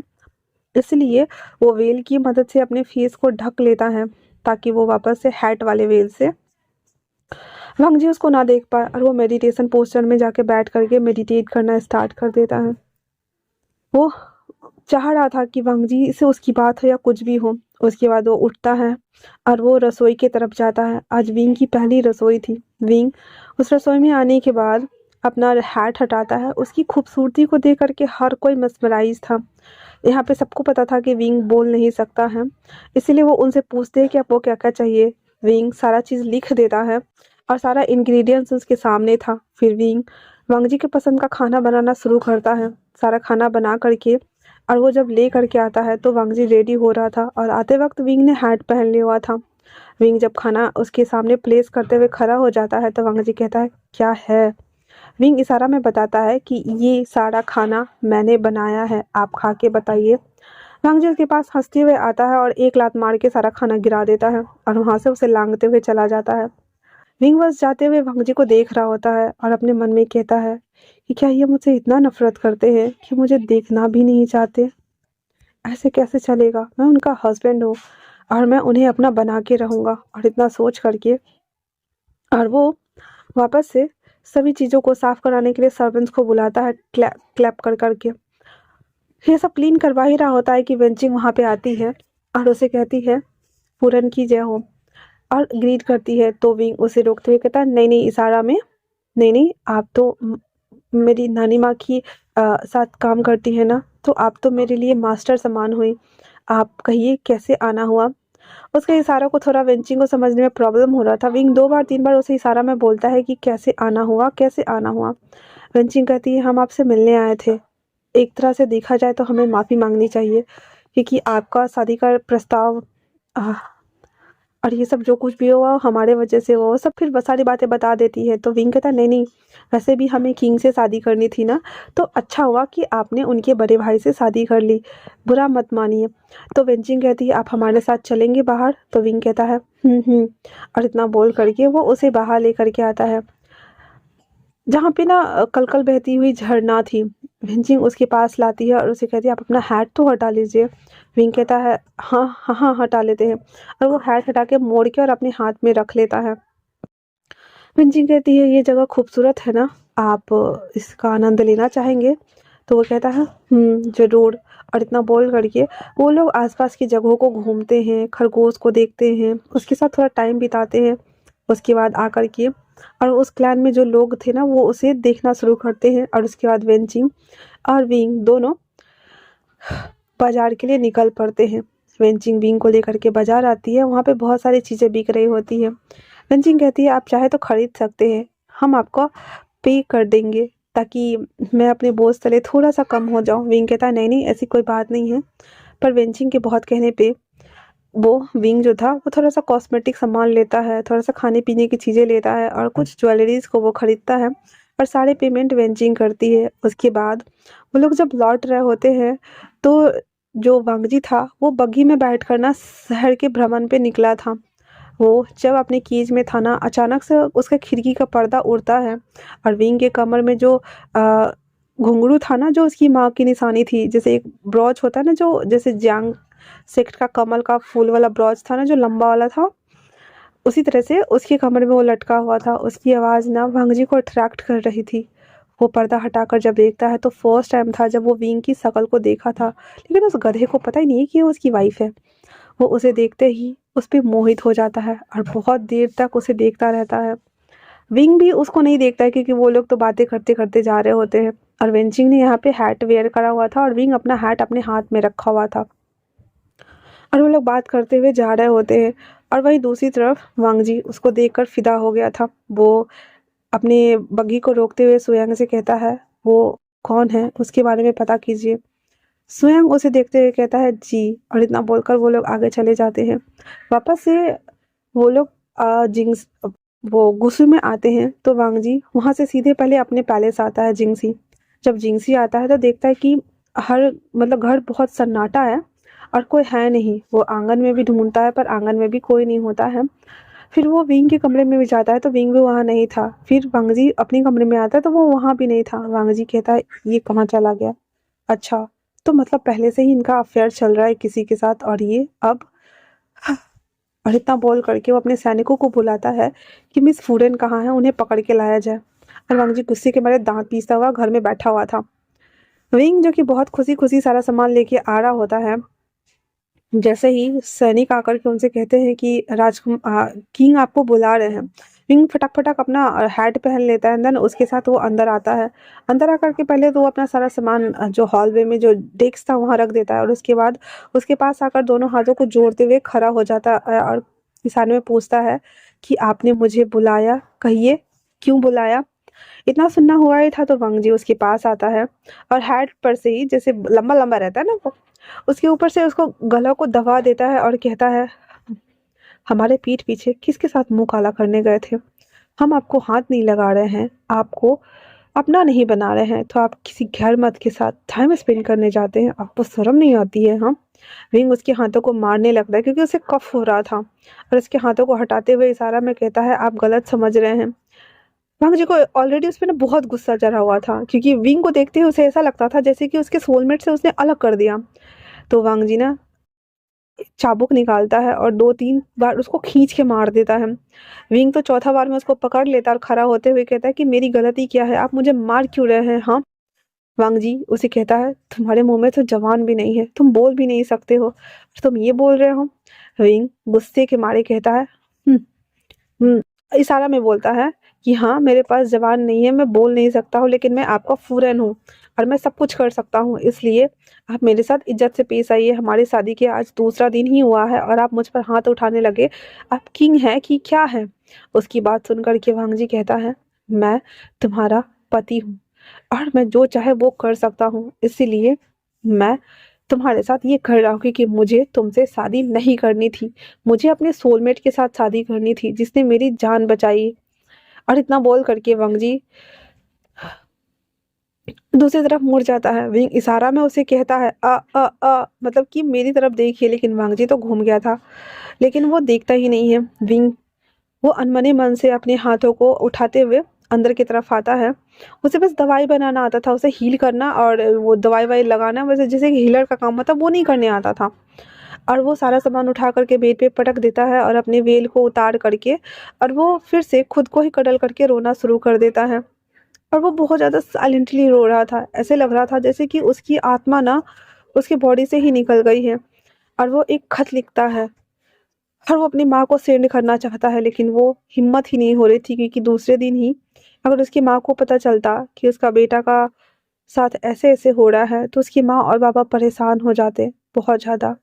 इसलिए वो वेल की मदद से अपने फेस को ढक लेता है ताकि वो वापस से हैट वाले वेल से वांग जी उसको ना देख पाए। और वो मेडिटेशन पोस्चर में जाके बैठ करके मेडिटेट करना स्टार्ट कर देता है। वो चाह रहा था कि वांग जी से उसकी बात हो या कुछ भी हो। उसके बाद वो उठता है और वो रसोई की तरफ जाता है। आज विंग की पहली रसोई थी। विंग उस रसोई में आने के बाद अपना हैट हटाता है। उसकी खूबसूरती को देख करके हर कोई mesmerized था। यहाँ पे सबको पता था कि विंग बोल नहीं सकता है, इसीलिए वो उनसे पूछते हैं कि आपको क्या क्या चाहिए। विंग सारा चीज़ लिख देता है और सारा इंग्रेडिएंट्स उसके सामने था। फिर विंग वांग जी के पसंद का खाना बनाना शुरू करता है। सारा खाना बना करके और वो जब ले करके आता है तो वांग जी रेडी हो रहा था और आते वक्त विंग ने हैट पहन लिया हुआ था। विंग जब खाना उसके सामने प्लेस करते हुए खड़ा हो जाता है तो वांग जी कहता है, क्या है? विंग इशारा में बताता है कि ये सारा खाना मैंने बनाया है, आप खा के बताइए। वांग जी उसके पास हंसते हुए आता है और एक लात मार के सारा खाना गिरा देता है और वहां से उसे लांघते हुए चला जाता है। विंग बस जाते हुए वांग जी को देख रहा होता है और अपने मन में कहता है कि क्या ये मुझसे इतना नफरत करते हैं कि मुझे देखना भी नहीं चाहते? ऐसे कैसे चलेगा? मैं उनका हस्बैंड हूँ और मैं उन्हें अपना बना के रहूंगा। और इतना सोच करके और वो वापस से सभी चीज़ों को साफ कराने के लिए सर्वेंट्स को बुलाता है, क्लैप क्लैप कर करके। ये सब क्लीन करवा ही रहा होता है कि वेंचिंग वहाँ पे आती है और उसे कहती है, पूरन की जय हो, और ग्रीट करती है। तो विंग उसे रोकते हुए कहता है, नहीं नहीं इशारा में, नहीं नहीं, आप तो मेरी नानी माँ की साथ काम करती है ना, तो आप तो मेरे लिए मास्टर समान हुई। आप कहिए कैसे आना हुआ? उसके इशारों को थोड़ा वेंचिंग को समझने में प्रॉब्लम हो रहा था। विंग 2 बार 3 बार उसे इशारा में बोलता है कि कैसे आना हुआ, कैसे आना हुआ। वेंचिंग कहती है, हम आपसे मिलने आए थे। एक तरह से देखा जाए तो हमें माफ़ी मांगनी चाहिए क्योंकि आपका शादी का प्रस्ताव और ये सब जो कुछ भी हुआ हमारे वजह से हुआ, वो सब फिर सारी बातें बता देती है। तो विंग कहता है, नहीं नहीं, वैसे भी हमें किंग से शादी करनी थी ना, तो अच्छा हुआ कि आपने उनके बड़े भाई से शादी कर ली, बुरा मत मानिए। तो वेंचिंग कहती है, आप हमारे साथ चलेंगे बाहर? तो विंग कहता है, और इतना बोल करके वो उसे बाहर ले करके आता है। जहाँ पे ना कलकल बहती हुई झरना थी। विंचिंग उसके पास लाती है और उसे कहती है आप अपना हैट तो हटा लीजिए। विंग कहता है हाँ हाँ हाँ हटा लेते हैं, और वो हैट हटा के मोड़ के और अपने हाथ में रख लेता है। विंचिंग कहती है ये जगह खूबसूरत है ना, आप इसका आनंद लेना चाहेंगे? तो वो कहता है जरूर। और इतना बोल करके वो लोग आसपास की जगहों को घूमते हैं, खरगोश को देखते हैं, उसके साथ थोड़ा टाइम बिताते हैं। उसके बाद आकर के और उस क्लैन में जो लोग थे ना वो उसे देखना शुरू करते हैं, और उसके बाद वेंचिंग और विंग दोनों बाजार के लिए निकल पड़ते हैं। वेंचिंग विंग को लेकर के बाजार आती है, वहाँ पे बहुत सारी चीज़ें बिक रही होती है। वेंचिंग कहती है आप चाहे तो खरीद सकते हैं, हम आपको पे कर देंगे ताकि मैं अपने बोझ तले थोड़ा सा कम हो जाऊं। विंग कहता है नहीं नहीं ऐसी कोई बात नहीं है। पर वेंचिंग के बहुत कहने पे वो विंग जो था वो थोड़ा सा कॉस्मेटिक सामान लेता है, थोड़ा सा खाने पीने की चीज़ें लेता है और कुछ ज्वेलरीज को वो खरीदता है, और सारे पेमेंट वेंचिंग करती है। उसके बाद वो लोग जब लौट रहे होते हैं तो जो वांगजी था वो बग्घी में बैठ कर ना शहर के भ्रमण पे निकला था। वो जब अपने कीज में था ना अचानक से उसका खिड़की का पर्दा उड़ता है, और विंग के कमर में जो घुंघरू था ना जो उसकी माँ की निशानी थी, जैसे एक ब्रॉच होता है ना जो जैसे जांग सेक्ट का कमल का फूल वाला ब्रॉच था ना जो लंबा वाला था, उसी तरह से उसके कमर में वो लटका हुआ था। उसकी आवाज़ ना वांगजी को अट्रैक्ट कर रही थी। वो पर्दा हटाकर जब देखता है तो फर्स्ट टाइम था जब वो विंग की शक्ल को देखा था, लेकिन उस गधे को पता ही नहीं कि वो उसकी वाइफ है। वो उसे देखते ही उस पे मोहित हो जाता है और बहुत देर तक उसे देखता रहता है। विंग भी उसको नहीं देखता है क्योंकि वो लोग तो बातें करते करते जा रहे होते हैं, और वेंचिंग ने यहाँ पे हैट वेयर करा हुआ था और विंग अपना हैट अपने हाथ में रखा हुआ था, और वो लोग बात करते हुए जा रहे होते हैं। और वहीं दूसरी तरफ वांगजी उसको देखकर फिदा हो गया था। वो अपने बग्घी को रोकते हुए सुयांग से कहता है वो कौन है, उसके बारे में पता कीजिए। स्वयं उसे देखते हुए कहता है जी, और इतना बोलकर वो लोग आगे चले जाते हैं। वापस से वो लोग जिंग्स वो गुस्सू में आते हैं तो वांगजी वहां से सीधे पहले अपने पैलेस आता है जिंगसी। जब जिंगसी आता है तो देखता है कि हर मतलब घर बहुत सन्नाटा है और कोई है नहीं। वो आंगन में भी ढूंढता है पर आंगन में भी कोई नहीं होता है। फिर वो विंग के कमरे में भी जाता है तो विंग भी वहाँ नहीं था। फिर वांगजी अपने कमरे में आता है तो वो वहाँ भी नहीं था। वांगजी कहता है ये कहाँ चला गया? अच्छा, तो मतलब पहले से ही इनका अफेयर चल रहा है किसी के साथ, और ये अब और इतना बोल करके वो अपने सैनिकों को बुलाता है कि मिस फूरेन कहाँ है, उन्हें पकड़ के लाया जाए। और वांगजी गुस्से के मारे दांत पीसता हुआ घर में बैठा हुआ था। विंग जो कि बहुत खुशी खुशी सारा सामान लेके आ रहा होता है, जैसे ही सैनिक आकर के उनसे कहते हैं कि किंग आपको बुला रहे हैं, विंग फटाक फटाक अपना हैट पहन लेता है। देन उसके साथ वो अंदर आता है। अंदर आकर के पहले तो वो अपना सारा सामान जो हॉलवे में जो डेस्क था वहाँ रख देता है, और उसके बाद उसके पास आकर दोनों हाथों को जोड़ते हुए खड़ा हो जाता है और किसानों में पूछता है कि आपने मुझे बुलाया, कहिए क्यों बुलाया? इतना सुनना हुआ ही था तो वांग जी उसके पास आता है, और हैट पर से ही जैसे लंबा लंबा रहता है ना वो, उसके ऊपर से उसको गला को दबा देता है और कहता है हमारे पीठ पीछे किसके साथ मुंह काला करने गए थे? हम आपको हाथ नहीं लगा रहे हैं, आपको अपना नहीं बना रहे हैं, तो आप किसी गैर मर्द के साथ टाइम स्पेंड करने जाते हैं, आपको शर्म नहीं आती है? हाँ। विंग उसके हाथों को मारने लगता है क्योंकि उसे कफ हो रहा था, और उसके हाथों को हटाते हुए इशारा में कहता है आप गलत समझ रहे हैं। वांग जी को ऑलरेडी उस पे ना बहुत गुस्सा चढ़ा हुआ था क्योंकि विंग को देखते ही उसे ऐसा लगता था जैसे कि उसके सोलमेट से उसने अलग कर दिया। तो वांग जी ना चाबुक निकालता है और 2-3 बार उसको खींच के मार देता है। विंग तो चौथा बार में उसको पकड़ लेता है और खड़ा होते हुए कहता है कि मेरी गलती क्या है, आप मुझे मार क्यों रहे हैं? हाँ। वांग जी उसे कहता है तुम्हारे मुंह में तो जबान भी नहीं है, तुम बोल भी नहीं सकते हो, तुम ये बोल रहे हो? विंग गुस्से के मारे कहता है "हम्म, इशारा में बोलता है कि हाँ मेरे पास जबान नहीं है, मैं बोल नहीं सकता हूँ, लेकिन मैं आपका फूरन हूँ और मैं सब कुछ कर सकता हूँ, इसलिए आप मेरे साथ इज्जत से पेश आइए। हमारी शादी के आज दूसरा दिन ही हुआ है और आप मुझ पर हाथ उठाने लगे। आप किंग है कि क्या है? उसकी बात सुनकर के वांगजी कहता है मैं तुम्हारा पति हूँ और मैं जो चाहे वो कर सकता हूँ, इसीलिए मैं तुम्हारे साथ ये कर रहा हूँ क्योंकि मुझे तुमसे शादी नहीं करनी थी। मुझे अपने सोलमेट के साथ शादी करनी थी जिसने मेरी जान बचाई। और इतना बोल करके वांगजी दूसरी तरफ मुड़ जाता है। विंग इशारा में उसे कहता है मतलब कि मेरी तरफ देखिए, लेकिन वांगजी तो घूम गया था, लेकिन वो देखता ही नहीं है। विंग वो अनमने मन से अपने हाथों को उठाते हुए अंदर की तरफ आता है। उसे बस दवाई बनाना आता था, उसे हील करना और वो दवाई वाई लगाना, वैसे जैसे हीलर का काम होता वो नहीं करने आता था। और वो सारा सामान उठा करके बेड पे पटक देता है और अपने वेल को उतार करके और वो फिर से खुद को ही कडल करके रोना शुरू कर देता है। और वो बहुत ज़्यादा साइलेंटली रो रहा था, ऐसे लग रहा था जैसे कि उसकी आत्मा ना उसकी बॉडी से ही निकल गई है। और वो एक खत लिखता है और वो अपनी माँ को सेंड करना चाहता है, लेकिन वो हिम्मत ही नहीं हो रही थी, क्योंकि दूसरे दिन ही अगर उसकी माँ को पता चलता कि उसका बेटा का साथ ऐसे ऐसे हो रहा है तो उसकी माँ और पापा परेशान हो जाते बहुत ज़्यादा।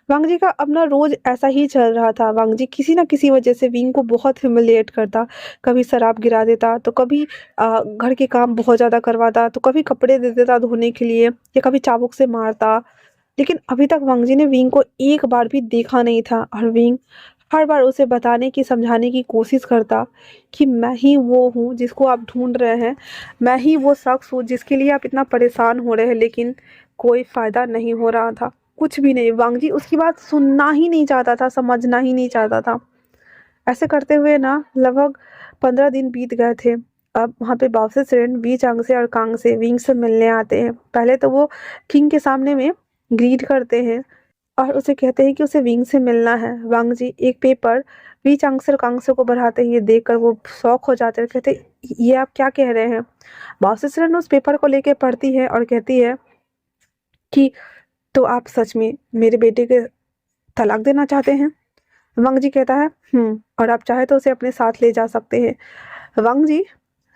वांग जी का अपना रोज ऐसा ही चल रहा था। वांग जी किसी ना किसी वजह से विंग को बहुत ह्यूमिलिएट करता, कभी शराब गिरा देता तो कभी घर के काम बहुत ज़्यादा करवाता तो कभी कपड़े दे देता धोने के लिए या कभी चाबुक से मारता। लेकिन अभी तक वांग जी ने विंग को एक बार भी देखा नहीं था और विंग हर बार उसे बताने की समझाने की कोशिश करता कि मैं ही वो हूँ जिसको आप ढूंढ रहे हैं, मैं ही वो शख्स हूँ जिसके लिए आप इतना परेशान हो रहे हैं। लेकिन कोई फायदा नहीं हो रहा था, कुछ भी नहीं। वांग जी उसकी बात सुनना ही नहीं चाहता था, समझना ही नहीं चाहता था। ऐसे करते हुए ना लगभग 15 दिन बीत गए थे। अब वहाँ पे बाउंसर फ्रेंड वी चांग से और कांग से विंग से मिलने आते हैं। पहले तो वो किंग के सामने में ग्रीट करते हैं और उसे कहते हैं कि उसे विंग से मिलना है। वांग जी एक पेपर वी चांग से और कांग से को बढ़ाते हैं, ये देखकर वो शौक हो जाते हैं, कहते हैं ये आप क्या कह रहे हैं। बाउंसर फ्रेंड उस पेपर को लेके पढ़ती है और कहती है कि तो आप सच में मेरे बेटे के तलाक देना चाहते हैं। वांग जी कहता है और आप चाहे तो उसे अपने साथ ले जा सकते हैं। वांग जी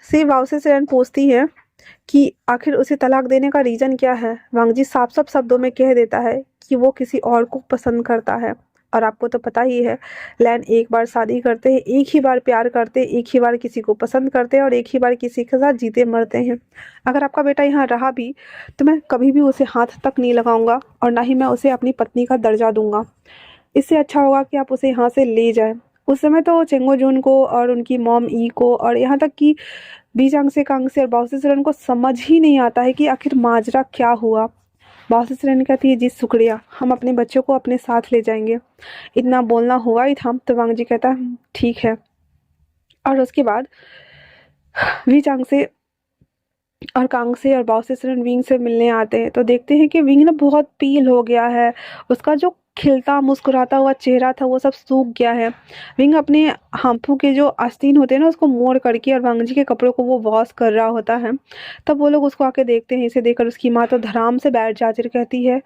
से वाव से सेरन पूछती है कि आखिर उसे तलाक देने का रीजन क्या है। वांग जी साफ साफ शब्दों में कह देता है कि वो किसी और को पसंद करता है। और आपको तो पता ही है, लैन एक बार शादी करते हैं, एक ही बार प्यार करते हैं, एक ही बार किसी को पसंद करते हैं और एक ही बार किसी के साथ जीते मरते हैं। अगर आपका बेटा यहाँ रहा भी तो मैं कभी भी उसे हाथ तक नहीं लगाऊंगा और ना ही मैं उसे अपनी पत्नी का दर्जा दूंगा। इससे अच्छा होगा कि आप उसे यहाँ से ले जाएं। उस समय तो चेंगो जून को और उनकी मॉम ई को और यहाँ तक कि बीजांग से कांग से और बाउसेसरन को समझ ही नहीं आता है कि आखिर माजरा क्या हुआ। बाउसेसरन कहती है जी शुक्रिया, हम अपने बच्चों को अपने साथ ले जाएंगे, इतना बोलना हुआ ही था। तो वांग जी कहता है ठीक है। और उसके बाद वी चांग से और कांग से और बाउसेसरन विंग से मिलने आते हैं तो देखते हैं कि विंग ना बहुत पील हो गया है। उसका जो खिलता मुस्कुराता हुआ चेहरा था वो सब सूख गया है। विंग अपने हाथों के जो आस्तीन होते हैं ना उसको मोड़ करके और वांग जी के कपड़ों को वो वॉश कर रहा होता है। तब वो लोग उसको आके देखते हैं। इसे देखकर उसकी माँ तो धड़ाम से बैठ जाती है, कहती है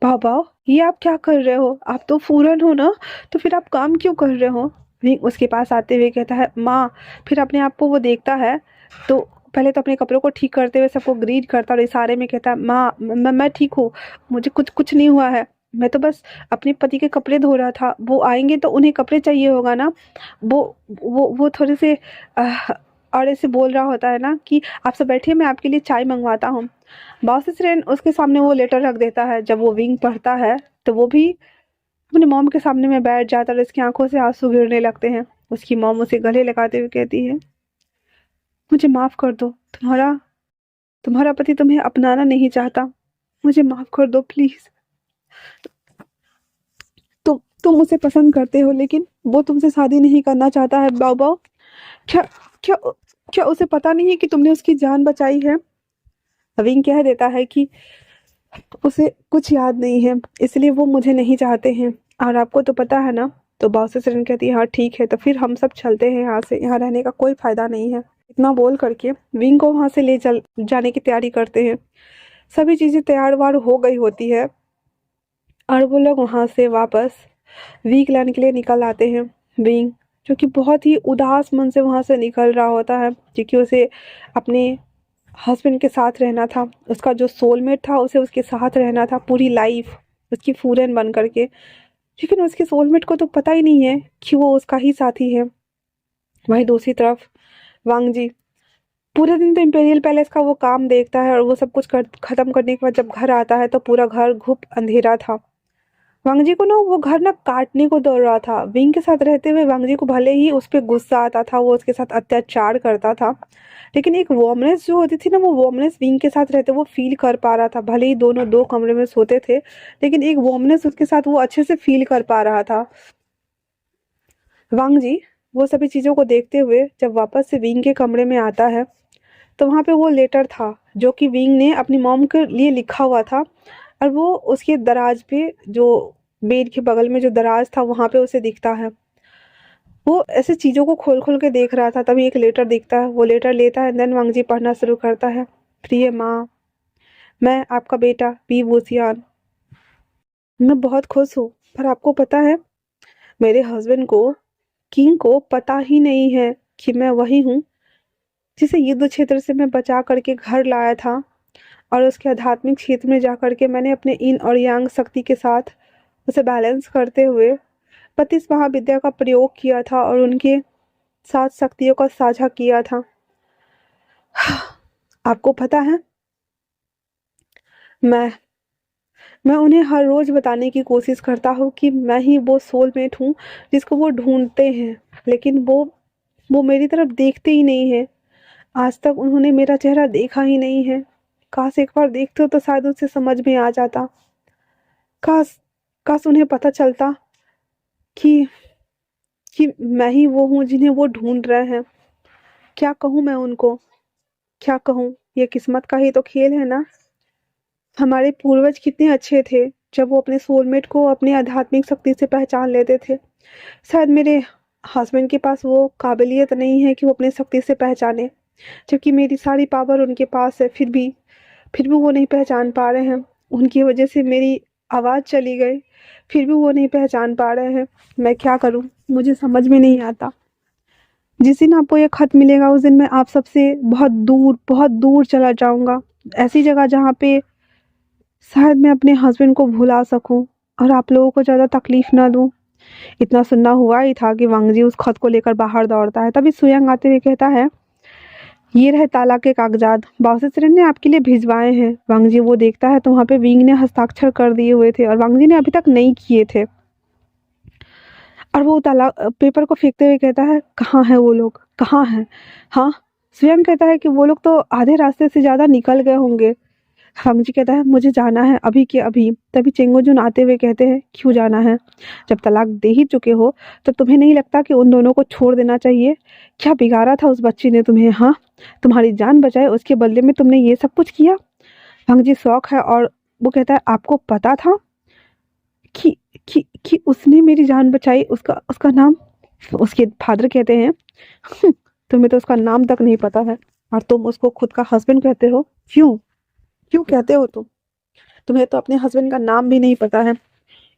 पापा ये आप क्या कर रहे हो, आप तो फूरन हो ना, तो फिर आप काम क्यों कर रहे हो। विंग उसके पास आते हुए कहता है माँ। फिर अपने आप को वो देखता है तो पहले तो अपने कपड़ों को ठीक करते हुए सबको ग्रीट करता और इशारे में कहता है माँ मैं ठीक हूँ, मुझे कुछ कुछ नहीं हुआ है, मैं तो बस अपने पति के कपड़े धो रहा था, वो आएंगे तो उन्हें कपड़े चाहिए होगा ना। वो थोड़े से और ऐसे बोल रहा होता है ना कि आप सब बैठिए मैं आपके लिए चाय मंगवाता हूँ। बॉसेस उसके सामने वो लेटर रख देता है। जब वो विंग पढ़ता है तो वो भी अपने मॉम के सामने में बैठ जाता है और इसकी आंखों से आंसू गिरने लगते हैं। उसकी मॉम उसे गले लगाते हुए कहती है मुझे माफ कर दो, तुम्हारा तुम्हारा पति तुम्हें अपनाना नहीं चाहता, मुझे माफ कर दो प्लीज। तुम उसे पसंद करते हो लेकिन वो तुमसे शादी नहीं करना चाहता है। बाओ बाओ क्या क्या क्या उसे पता नहीं है कि तुमने उसकी जान बचाई है। विंग कह देता है कि उसे कुछ याद नहीं है इसलिए वो मुझे नहीं चाहते हैं और आपको तो पता है ना। तो बॉस से सिरन कहती है हाँ ठीक है, तो फिर हम सब चलते हैं यहाँ से, यहाँ रहने का कोई फायदा नहीं है। इतना बोल करके विंग को वहां से ले चल जाने की तैयारी करते हैं। सभी चीजें तैयार वार हो गई होती है और वो लोग वहां से वापस वीक लाने के लिए निकल आते हैं। विंग जो कि बहुत ही उदास मन से वहां से निकल रहा होता है, क्योंकि उसे अपने हस्बैंड के साथ रहना था, उसका जो सोलमेट था उसे उसके साथ रहना था पूरी लाइफ उसकी फूरन बन करके। लेकिन उसके सोलमेट को तो पता ही नहीं है कि वो उसका ही साथी है। वहीं दूसरी तरफ वांग जी पूरे दिन तो इम्पेरियल पैलेस का वो काम देखता है और वो सब कुछ खत्म करने के बाद जब घर आता है तो पूरा घर घुप अंधेरा था। वांग जी को ना वो घर ना काटने को दौड़ रहा था। विंग के साथ रहते हुए वांग जी को भले ही उस पर गुस्सा आता था, वो उसके साथ अत्याचार करता था, लेकिन एक वार्मनेस जो होती थी ना वो वार्मनेस विंग के साथ रहते वो फील कर पा रहा था। भले ही दोनों दो कमरे में सोते थे लेकिन एक वार्मनेस उसके साथ वो अच्छे से फील कर पा रहा था। वांग जी वो सभी चीज़ों को देखते हुए जब वापस से विंग के कमरे में आता है तो वहाँ पे वो लेटर था जो कि विंग ने अपनी मॉम के लिए लिखा हुआ था, और वो उसके दराज पे जो बेड के बगल में जो दराज था वहाँ पे उसे दिखता है। वो ऐसे चीज़ों को खोल-खोल के देख रहा था, तभी एक लेटर दिखता है, वो लेटर लेता है, देन वांगजी पढ़ना शुरू करता है। प्रिय माँ, मैं आपका बेटा पी वूसियान, मैं बहुत खुश हूँ, पर आपको पता है मेरे हस्बैंड को, किंग को पता ही नहीं है कि मैं वही हूँ जिसे युद्ध क्षेत्र से मैं बचा करके घर लाया था, और उसके आध्यात्मिक क्षेत्र में जा करके मैंने अपने yin और yang शक्ति के साथ उसे बैलेंस करते हुए 32 महाविद्या का प्रयोग किया था और उनके साथ शक्तियों का साझा किया था। आपको पता है, मैं मैं उन्हें हर रोज बताने की कोशिश करता हूँ कि मैं ही वो सोलमेट हूँ जिसको वो ढूंढते हैं, लेकिन वो मेरी तरफ देखते ही नहीं है। आज तक उन्होंने मेरा चेहरा देखा ही नहीं है। काश एक बार देखते तो शायद उसे समझ में आ जाता। काश काश उन्हें पता चलता कि मैं ही वो हूँ जिन्हें वो ढूंढ रहे हैं। क्या कहूँ मैं उनको, क्या कहूँ? ये किस्मत का ही तो खेल है ना। हमारे पूर्वज कितने अच्छे थे जब वो अपने सोलमेट को अपनी आध्यात्मिक शक्ति से पहचान लेते थे। शायद मेरे हस्बैंड के पास वो काबिलियत नहीं है कि वो अपनी शक्ति से पहचाने, जबकि मेरी सारी पावर उनके पास है, फिर भी वो नहीं पहचान पा रहे हैं। उनकी वजह से मेरी आवाज़ चली गई, फिर भी वो नहीं पहचान पा रहे हैं। मैं क्या करूं, मुझे समझ में नहीं आता। जिस दिन आपको ये खत मिलेगा उस दिन मैं आप सबसे बहुत दूर चला जाऊंगा, ऐसी जगह जहाँ पे शायद मैं अपने हस्बैंड को भुला सकूं और आप लोगों को ज़्यादा तकलीफ ना दूं। इतना सुनना हुआ ही था कि वांगजी उस खत को लेकर बाहर दौड़ता है। तभी सुयंग आते हुए कहता है, ये रहे ताला के कागजात, बाउसेसरन ने आपके लिए भिजवाए हैं। वांगजी वो देखता है तो वहाँ पे विंग ने हस्ताक्षर कर दिए हुए थे और वांगजी ने अभी तक नहीं किए थे। और वो ताला पेपर को फेंकते हुए कहता है, कहाँ है वो लोग, कहाँ हैं? हाँ, स्वयं कहता है कि वो लोग तो आधे रास्ते से ज़्यादा निकल गए होंगे। वांगजी कहता है, मुझे जाना है अभी के अभी। तभी चेंगोजुन आते हुए कहते हैं, क्यों जाना है? जब तलाक दे ही चुके हो तो तुम्हें नहीं लगता कि उन दोनों को छोड़ देना चाहिए? क्या बिगाड़ा था उस बच्ची ने तुम्हें? हाँ, तुम्हारी जान बचाए उसके बदले में तुमने ये सब कुछ किया। वांगजी शौक है और वो कहता है, आपको पता था कि उसने मेरी जान बचाई? उसका उसका नाम? उसके फादर कहते हैं, तुम्हें तो उसका नाम तक नहीं पता है और तुम उसको खुद का हस्बैंड कहते हो। क्यों क्यों कहते हो तुम? तुम्हें तो अपने हस्बैंड का नाम भी नहीं पता है।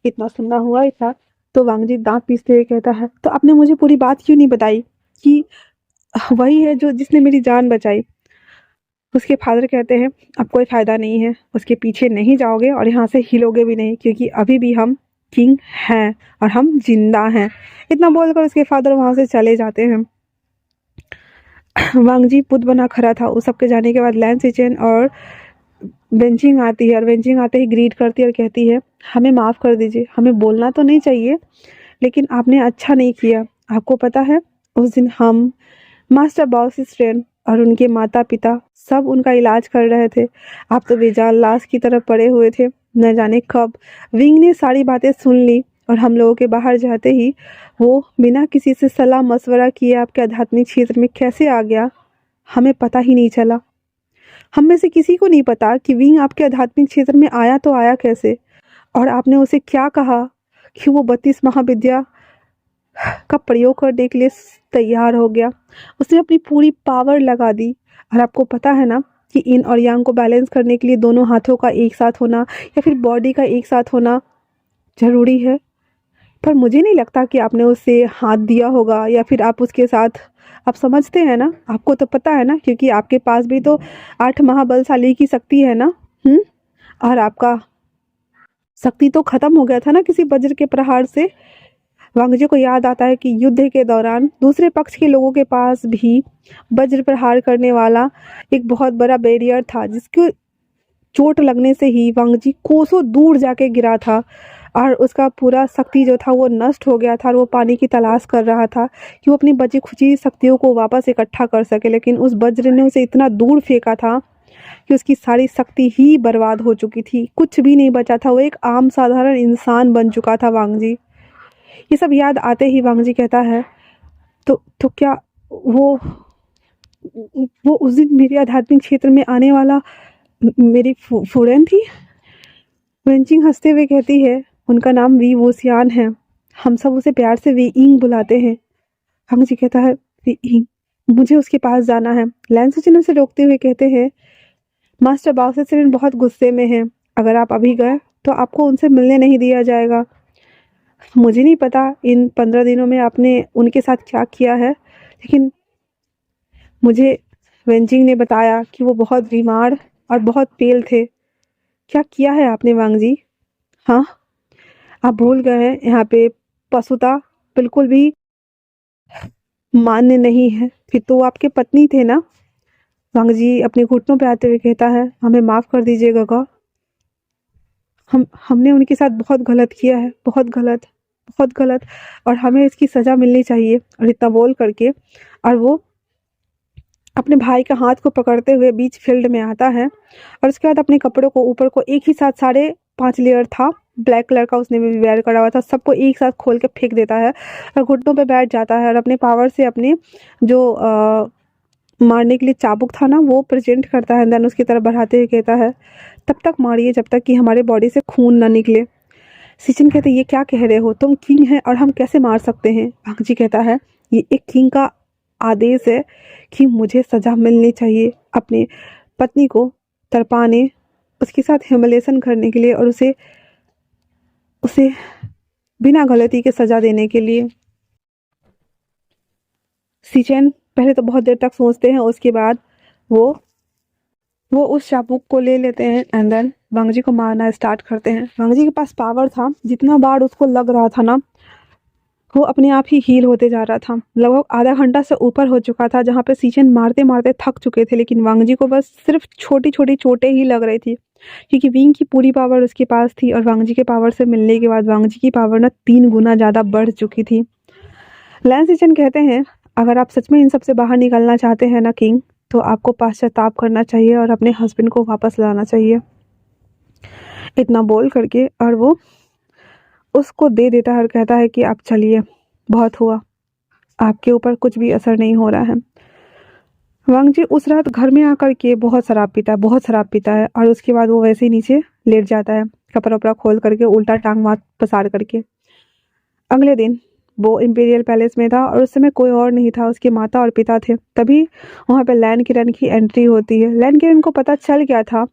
इतना सुनना हुआ ही था तो वांगजी दांत पीसते हुए कहता है, तो आपने मुझे पूरी बात क्यों नहीं बताई कि वही है जो जिसने मेरी जान बचाई? उसके फादर कहते हैं, अब कोई फायदा नहीं है, उसके पीछे नहीं जाओगे और यहाँ से हिलोगे भी नहीं, क्योंकि अभी भी हम किंग हैं और हम जिंदा हैं। इतना बोलकर उसके फादर वहां से चले जाते हैं। वांगजी पुत बना खड़ा था। उस सबके जाने के बाद लैन सिचेन और बेंचिंग आती है और बेंचिंग आते ही ग्रीट करती है और कहती है, हमें माफ़ कर दीजिए, हमें बोलना तो नहीं चाहिए लेकिन आपने अच्छा नहीं किया। आपको पता है उस दिन हम, मास्टर बाउसिस्ट्रेन और उनके माता पिता सब उनका इलाज कर रहे थे। आप तो बेजान लाश की तरह पड़े हुए थे। न जाने कब विंग ने सारी बातें सुन ली और हम लोगों के बाहर जाते ही वो बिना किसी से सलाह मशवरा किए आपके आध्यात्मिक क्षेत्र में कैसे आ गया, हमें पता ही नहीं चला। हम में से किसी को नहीं पता कि विंग आपके आध्यात्मिक क्षेत्र में आया तो आया कैसे, और आपने उसे क्या कहा कि वो 32 महाविद्या का प्रयोग करने के लिए तैयार हो गया। उसने अपनी पूरी पावर लगा दी। और आपको पता है ना कि इन और यांग को बैलेंस करने के लिए दोनों हाथों का एक साथ होना या फिर बॉडी का एक साथ होना ज़रूरी है। पर मुझे नहीं लगता कि आपने उसे हाथ दिया होगा या फिर आप उसके साथ, आप समझते हैं ना, आपको तो पता है ना, क्योंकि आपके पास भी तो 8 महाबलशाली की शक्ति है ना। और आपका शक्ति तो खत्म हो गया था ना किसी वज्र के प्रहार से। वांगजी को याद आता है कि युद्ध के दौरान दूसरे पक्ष के लोगों के पास भी वज्र प्रहार करने वाला एक बहुत बड़ा बैरियर था, जिसके चोट लगने से ही वांगजी कोसों दूर जाके गिरा था और उसका पूरा शक्ति जो था वो नष्ट हो गया था और वो पानी की तलाश कर रहा था कि वो अपनी बची खुची शक्तियों को वापस इकट्ठा कर सके। लेकिन उस वज्र ने उसे इतना दूर फेंका था कि उसकी सारी शक्ति ही बर्बाद हो चुकी थी, कुछ भी नहीं बचा था। वो एक आम साधारण इंसान बन चुका था वांगजी। ये सब याद आते ही वांगजी कहता है, तो क्या वो वो उस दिन मेरे आध्यात्मिक क्षेत्र में आने वाला मेरी फूरन थी? वेंचिंग हंसते हुए कहती है, उनका नाम वी वोसियान है। हम सब उसे प्यार से वी इंग बुलाते हैं। हंग जी कहता है, वी इंग, मुझे उसके पास जाना है। लैन सचिन उसे रोकते हुए कहते हैं, मास्टर बाउसे सिरिन बहुत गुस्से में है। अगर आप अभी गए तो आपको उनसे मिलने नहीं दिया जाएगा। मुझे नहीं पता इन 15 दिनों में आपने उनके साथ क्या किया है, लेकिन मुझे वेंजिंग ने बताया कि वो बहुत बीमार और बहुत पेल थे। क्या किया है आपने वांग जी? हाँ, आप भूल गए हैं, यहाँ पे पशुता बिल्कुल भी मान्य नहीं है। फिर तो वो आपके पत्नी थे ना? वांग जी अपने घुटनों पे आते हुए कहता है, हमें माफ़ कर दीजिएगा गगा। हमने उनके साथ बहुत गलत किया है, बहुत गलत, बहुत गलत, और हमें इसकी सज़ा मिलनी चाहिए। और इतना बोल करके और वो अपने भाई का हाथ को पकड़ते हुए बीच फील्ड में आता है और उसके बाद अपने कपड़ों को ऊपर को एक ही साथ 5.5 लेयर था, ब्लैक कलर का उसने भी वेयर करा हुआ था, सबको एक साथ खोल के फेंक देता है और घुटनों पे बैठ जाता है और अपने पावर से अपने जो मारने के लिए चाबुक था ना वो प्रेजेंट करता है। देन उसकी तरफ बढ़ाते हुए कहता है, तब तक मारिए जब तक कि हमारे बॉडी से खून ना निकले। सिचिन कहते, ये क्या कह रहे हो, तुम किंग हैं और हम कैसे मार सकते हैं? भांगजी कहता है, ये एक किंग का आदेश है कि मुझे सजा मिलनी चाहिए अपने पत्नी को तरपाने, उसके साथ ह्यूमिलेशन करने के लिए और उसे उसे बिना गलती के सजा देने के लिए। सिचेन पहले तो बहुत देर तक सोचते हैं, उसके बाद वो उस चाबुक को ले लेते हैं एंड देन वांगजी को मारना स्टार्ट करते हैं। वांगजी के पास पावर था, जितना बार उसको लग रहा था ना वो अपने आप ही हील होते जा रहा था। लगभग आधा घंटा से ऊपर हो चुका था जहाँ पे सीचन मारते मारते थक चुके थे, लेकिन वांगजी को बस सिर्फ छोटी छोटी चोटें ही लग रही थी क्योंकि विंग की पूरी पावर उसके पास थी और वांगजी के पावर से मिलने के बाद वांगजी की पावर ना 3 गुना ज़्यादा बढ़ चुकी थी। लैन सीचन कहते हैं, अगर आप सच में इन सब से बाहर निकलना चाहते हैं ना किंग, तो आपको पश्चाताप करना चाहिए और अपने हस्बैंड को वापस लाना चाहिए। इतना बोल करके और वो उसको दे देता है और कहता है कि आप चलिए, बहुत हुआ, आपके ऊपर कुछ भी असर नहीं हो रहा है। वांग जी उस रात घर में आकर के बहुत शराब पीता है, बहुत शराब पीता है और उसके बाद वो वैसे ही नीचे लेट जाता है, कपड़ा वपड़ा खोल करके उल्टा टांग माथ पसार करके। अगले दिन वो इंपीरियल पैलेस में था और उस समय कोई और नहीं था, उसके माता और पिता थे। तभी वहाँ पे लैन किरण की एंट्री होती है। लैन किरण को पता चल गया था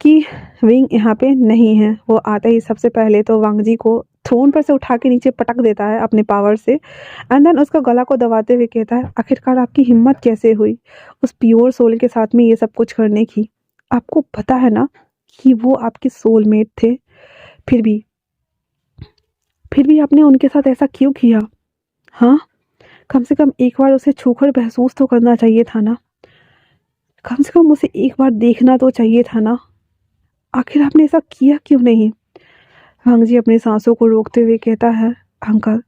कि विंग यहाँ पे नहीं है। वो आते ही सबसे पहले तो वांग जी को थ्रोन पर से उठा के नीचे पटक देता है अपने पावर से एंड देन उसका गला को दबाते हुए कहता है, आखिरकार आपकी हिम्मत कैसे हुई उस प्योर सोल के साथ में ये सब कुछ करने की? आपको पता है ना कि वो आपके सोलमेट थे, फिर भी आपने उनके साथ ऐसा क्यों किया? हाँ, कम से कम एक बार उसे छूकर महसूस तो करना चाहिए था ना, कम से कम उसे एक बार देखना तो चाहिए था ना, आखिर आपने ऐसा किया क्यों नहीं? वांग जी अपनी सांसों को रोकते हुए कहता है, अंकल,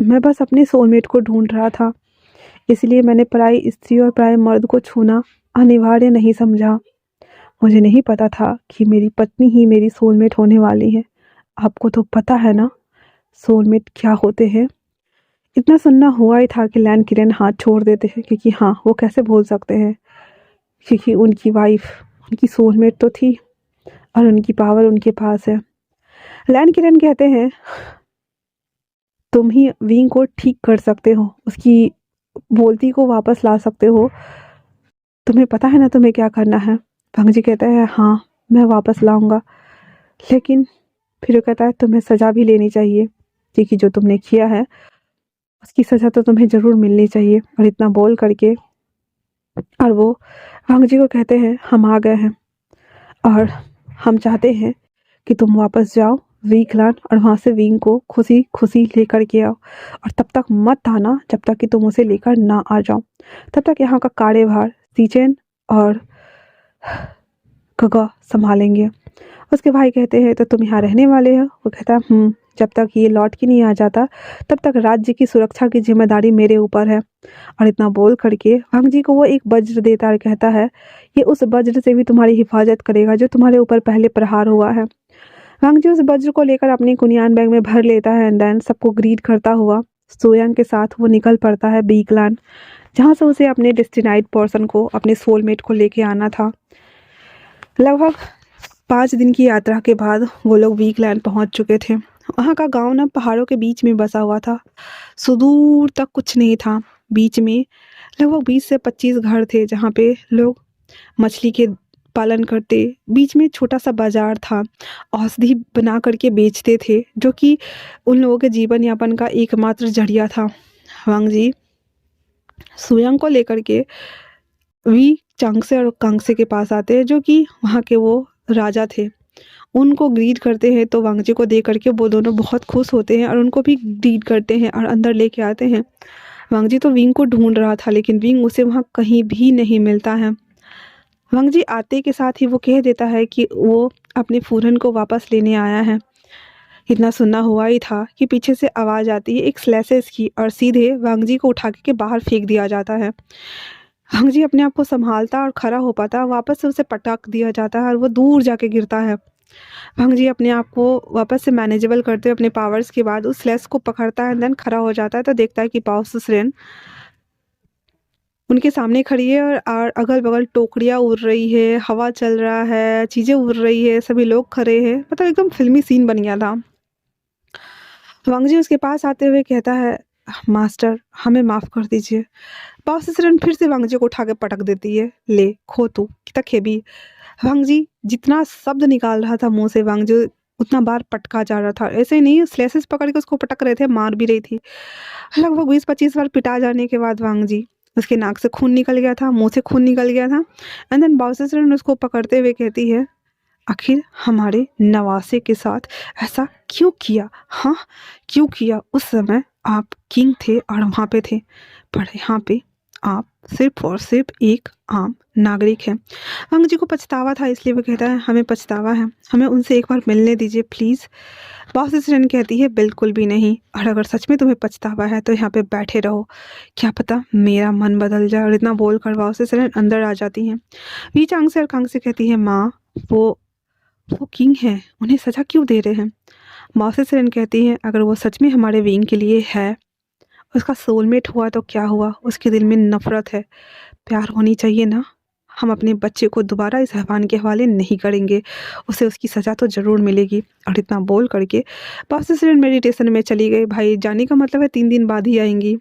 मैं बस अपने सोलमेट को ढूंढ रहा था, इसलिए मैंने पराई स्त्री और पराये मर्द को छूना अनिवार्य नहीं समझा। मुझे नहीं पता था कि मेरी पत्नी ही मेरी सोलमेट होने वाली है। आपको तो पता है ना सोलमेट क्या होते हैं? इतना सुनना हुआ ही था कि लैन किरण हाथ छोड़ देते हैं, क्योंकि हाँ, वो कैसे भूल सकते हैं, क्योंकि उनकी वाइफ उनकी सोलमेट तो थी और उनकी पावर उनके पास है। लैन किरण कहते हैं, तुम ही विंग को ठीक कर सकते हो, उसकी बोलती को वापस ला सकते हो, तुम्हें पता है ना तुम्हें क्या करना है? भंग जी कहता है, हाँ मैं वापस लाऊंगा, लेकिन फिर वो कहता है तुम्हें सज़ा भी लेनी चाहिए, क्योंकि जो तुमने किया है उसकी सज़ा तो तुम्हें ज़रूर मिलनी चाहिए। और इतना बोल करके और वो भंग जी को कहते हैं, हम आ गए हैं और हम चाहते हैं कि तुम वापस जाओ वीकलैंड और वहाँ से विंग को खुशी खुशी लेकर के आओ, और तब तक मत आना जब तक कि तुम उसे लेकर ना आ जाओ। तब तक यहाँ का कार्यभार सीचेन और गगा संभालेंगे। उसके भाई कहते हैं, तो तुम यहाँ रहने वाले हो? वो कहता है, जब तक ये लौट के नहीं आ जाता तब तक राज्य की सुरक्षा की जिम्मेदारी मेरे ऊपर है। और इतना बोल करके वांग जी को वो एक वज्र देता और कहता है, ये उस वज्र से भी तुम्हारी हिफाजत करेगा जो तुम्हारे ऊपर पहले प्रहार हुआ है। वांग जी उस वज्र को लेकर अपनी कुनियान बैग में भर लेता है एंड देन सबको ग्रीट करता हुआ सोयांग के साथ वो निकल पड़ता है वीकलैंड, जहाँ से उसे अपने डेस्टिनाइड पर्सन को, अपने सोलमेट को लेके आना था। लगभग 5 दिन की यात्रा के बाद वो लोग वीकलैंड पहुंच चुके थे। वहाँ का गांव ना पहाड़ों के बीच में बसा हुआ था, सुदूर तक कुछ नहीं था। बीच में लगभग 20 से 25 घर थे जहाँ पे लोग मछली के पालन करते। बीच में छोटा सा बाजार था, औषधि बना करके बेचते थे, जो कि उन लोगों के जीवन यापन का एकमात्र जरिया था। वांग जी सुयंग को लेकर के वी चांगसे और कांगसे के पास आते हैं, जो कि वहाँ के वो राजा थे। उनको ग्रीट करते हैं तो वांगजी को देख करके वो दोनों बहुत खुश होते हैं और उनको भी ग्रीट करते हैं और अंदर लेके आते हैं। वांगजी तो विंग को ढूंढ रहा था, लेकिन विंग उसे वहाँ कहीं भी नहीं मिलता है। वांगजी आते के साथ ही वो कह देता है कि वो अपने फूरन को वापस लेने आया है। इतना सुनना हुआ ही था कि पीछे से आवाज़ आती है एक स्लैसेस की, और सीधे वांगजी को उठा के बाहर फेंक दिया जाता है। वांगजी अपने आप को संभालता और खड़ा हो पाता, वापस से उसे पटक दिया जाता है और वो दूर जाके गिरता है। भंग जी अपने आप को वापस से मैनेजेबल करते हुए अपने पावर्स के बाद उस स्लेस को पकड़ता है, देन खड़ा हो जाता है तो देखता है कि पाओ सुसरेन उनके सामने खड़ी है और अगल बगल टोकरियाँ उड़ रही है, हवा चल रहा है, चीज़ें उड़ रही है, सभी लोग खड़े हैं। मतलब एकदम फिल्मी सीन बन गया था। वांग जी उसके पास आते हुए कहता है, मास्टर हमें माफ़ कर दीजिए। पाओ सुसरेन फिर से वांग जी को उठा के पटक देती है, ले खो तू कितना खेबी। वांग जी जितना शब्द निकाल रहा था मुंह से, वांग जी उतना बार पटका जा रहा था। ऐसे ही नहीं, स्लेसेस पकड़ के उसको पटक रहे थे, मार भी रही थी। लगभग 20-25 बार पिटा जाने के बाद वांग जी उसके नाक से खून निकल गया था, मुंह से खून निकल गया था। एंड देन बाउसेसरन उसको पकड़ते हुए कहती है, आखिर हमारे नवासे के साथ ऐसा क्यों किया? हाँ क्यों किया? उस समय आप किंग थे और वहाँ पे थे, पर यहाँ पे आप सिर्फ और सिर्फ एक आम नागरिक हैं। वांग जी को पछतावा था, इसलिए वो कहता है हमें पछतावा है, हमें उनसे एक बार मिलने दीजिए प्लीज़। बॉस सिस्टरन कहती है बिल्कुल भी नहीं, और अगर सच में तुम्हें पछतावा है तो यहाँ पे बैठे रहो, क्या पता मेरा मन बदल जाए। और इतना बोल कर बॉस सिस्टरन अंदर आ जाती हैं। वी चांग से और कांग से कहती है, माँ वो किंग है, उन्हें सजा क्यों दे रहे हैं? बॉस सिस्टरन कहती है, अगर वो सच में हमारे विंग के लिए है, उसका सोलमेट हुआ तो क्या हुआ, उसके दिल में नफरत है, प्यार होनी चाहिए ना। हम अपने बच्चे को दोबारा इस हैवान के हवाले नहीं करेंगे, उसे उसकी सज़ा तो ज़रूर मिलेगी। और इतना बोल करके बाउसेसरन मेडिटेशन में चली गई। भाई जाने का मतलब है 3 दिन बाद ही आएंगी।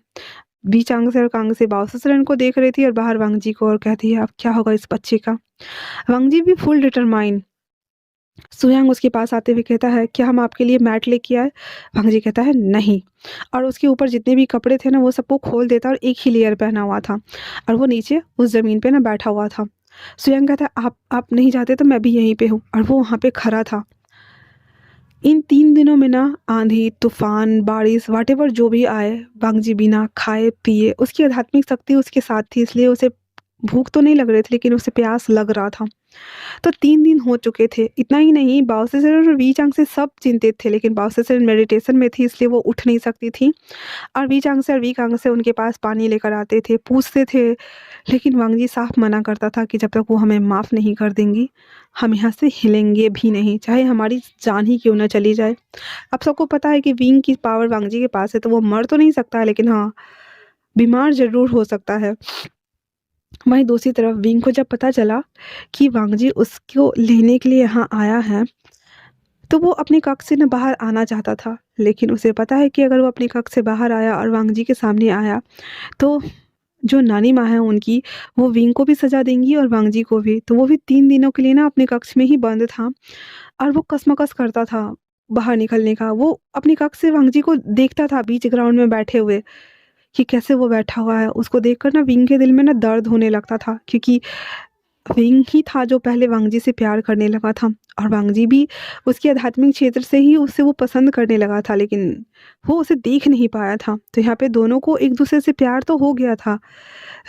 बी चांग से और कांग से बाउसेसरन को देख रही थी और बाहर वांगजी को, और कहती है अब क्या होगा इस बच्चे का। वांगजी भी फुल डिटरमाइन। सुयांग उसके पास आते हुए कहता है, क्या हम आपके लिए मैट लेके आए? वांगजी कहता है नहीं, और उसके ऊपर जितने भी कपड़े थे ना वो सबको खोल देता और एक ही लेयर पहना हुआ था, और वो नीचे उस ज़मीन पे ना बैठा हुआ था। सुयांग कहता है आप नहीं जाते तो मैं भी यहीं पे हूँ, और वो वहाँ पे खड़ा था। इन 3 दिनों में ना आंधी तूफान बारिश वाटेवर जो भी आए, वांगजी बिना खाए पिए, उसकी आध्यात्मिक शक्ति उसके साथ थी, इसलिए उसे भूख तो नहीं लग रही थी लेकिन उसे प्यास लग रहा था। तो 3 दिन हो चुके थे। इतना ही नहीं, बाओसेसर और वी चांग से सब चिंतित थे, लेकिन बाओसेसर मेडिटेशन में थी इसलिए वो उठ नहीं सकती थी। और वी चांग से और वी कांग से उनके पास पानी लेकर आते थे, पूछते थे, लेकिन वांगजी साफ मना करता था कि जब तक वो हमें माफ़ नहीं कर देंगी हम यहाँ से हिलेंगे भी नहीं, चाहे हमारी जान ही क्यों ना चली जाए। अब सबको पता है कि विंग की पावर वांगजी के पास है, तो वो मर तो नहीं सकता है, लेकिन हाँ बीमार ज़रूर हो सकता है। वहीं दूसरी तरफ विंग को जब पता चला कि वांगजी उसको लेने के लिए यहाँ आया है, तो वो अपने कक्ष से न बाहर आना चाहता था, लेकिन उसे पता है कि अगर वो अपने कक्ष से बाहर आया और वांगजी के सामने आया तो जो नानी माँ है उनकी, वो विंग को भी सजा देंगी और वांगजी को भी। तो वो भी 3 दिनों के लिए ना अपने कक्ष में ही बंद था, और वो कसमकस करता था बाहर निकलने का। वो अपने कक्ष से वांगजी को देखता था बीच ग्राउंड में बैठे हुए, कि कैसे वो बैठा हुआ है। उसको देखकर ना विंग के दिल में ना दर्द होने लगता था, क्योंकि विंग ही था जो पहले वांगजी से प्यार करने लगा था, और वांगजी भी उसके आध्यात्मिक क्षेत्र से ही उससे वो पसंद करने लगा था, लेकिन वो उसे देख नहीं पाया था। तो यहाँ पे दोनों को एक दूसरे से प्यार तो हो गया था।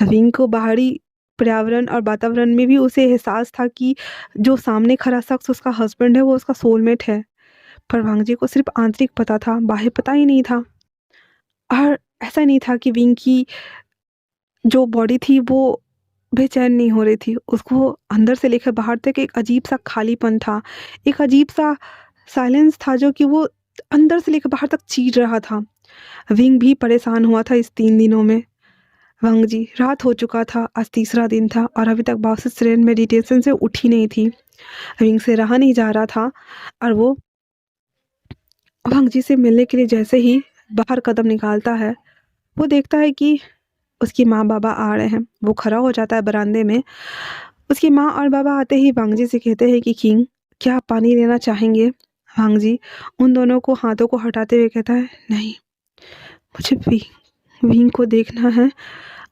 विंग को बाहरी पर्यावरण और वातावरण में भी उसे एहसास था कि जो सामने खड़ा शख्स उसका हस्बैंड है वो उसका सोलमेट है, पर वांगजी को सिर्फ आंतरिक पता था, बाह्य पता ही नहीं था। और ऐसा नहीं था कि विंग की जो बॉडी थी वो बेचैन नहीं हो रही थी, उसको अंदर से लेकर बाहर तक एक अजीब-सा खालीपन था, एक अजीब-सा साइलेंस था जो कि वो अंदर से लेकर बाहर तक चीर रहा था। विंग भी परेशान हुआ था इस 3 दिनों में। वांग जी, रात हो चुका था, आज तीसरा दिन था और अभी तक बॉस सिरेन मेडिटेशन से उठी नहीं थी। विंग से रहा नहीं जा रहा था और वो वांग जी से मिलने के लिए जैसे ही बाहर कदम निकालता है, वो देखता है कि उसकी माँ बाबा आ रहे हैं। वो खड़ा हो जाता है बरामदे में। उसकी माँ और बाबा आते ही वांग जी से कहते हैं कि किंग, क्या आप पानी लेना चाहेंगे? वांग जी उन दोनों को हाथों को हटाते हुए कहता है, नहीं, मुझे विंग को देखना है।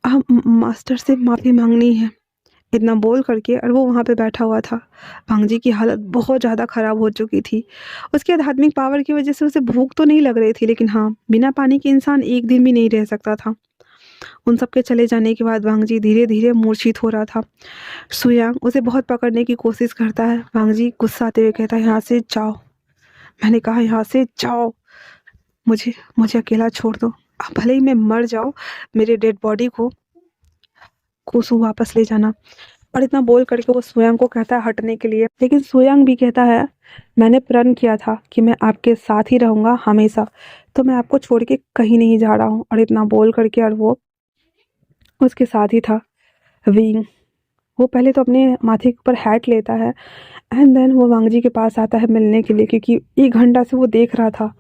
अब मास्टर से माफ़ी मांगनी है। इतना बोल करके और वो वहाँ पे बैठा हुआ था। वांग जी की हालत बहुत ज़्यादा ख़राब हो चुकी थी। उसके आध्यात्मिक पावर की वजह से उसे भूख तो नहीं लग रही थी, लेकिन हाँ, बिना पानी के इंसान एक दिन भी नहीं रह सकता था। उन सबके चले जाने के बाद वांग जी धीरे धीरे मूर्छित हो रहा था। सुयांग उसे बहुत पकड़ने की कोशिश करता है। वांग जी गुस्सा आते हुए कहता है, यहाँ से जाओ, मैंने कहा यहाँ से जाओ, मुझे मुझे अकेला छोड़ दो। अब भले ही मैं मर जाऊँ, मेरे डेड बॉडी को कोसू वापस ले जाना। और इतना बोल करके वो सुयांग को कहता है हटने के लिए, लेकिन सुयांग भी कहता है, मैंने प्रण किया था कि मैं आपके साथ ही रहूँगा हमेशा, तो मैं आपको छोड़ के कहीं नहीं जा रहा हूँ। और इतना बोल करके और वो उसके साथ ही था। विंग, वो पहले तो अपने माथे के ऊपर हैट लेता है एंड देन वो वांग जी के पास आता है मिलने के लिए, क्योंकि 1 घंटा से वो देख रहा था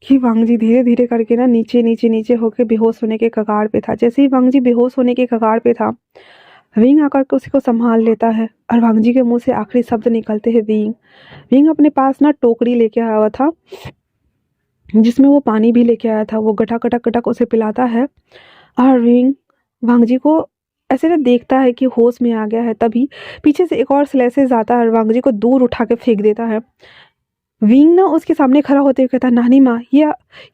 कि वांग जी धीरे धीरे करके ना नीचे नीचे नीचे होकर बेहोश होने के कगार पे था। जैसे ही वांग जी बेहोश होने के कगार पे था, विंग आकर के उसी को संभाल लेता है और वांग जी के मुंह से आखिरी शब्द निकलते हैं, विंग। विंग अपने पास ना टोकरी लेके आया हुआ था जिसमें वो पानी भी लेके आया था। वो गटक गटक गटक उसे पिलाता है और विंग वांग जी को ऐसे ना देखता है कि होश में आ गया है। तभी पीछे से एक और स्लेसेस आता है और वांग जी को दूर उठा के फेंक देता है। विंग ना उसके सामने खड़ा होते हुए कहता है, नानी माँ, ये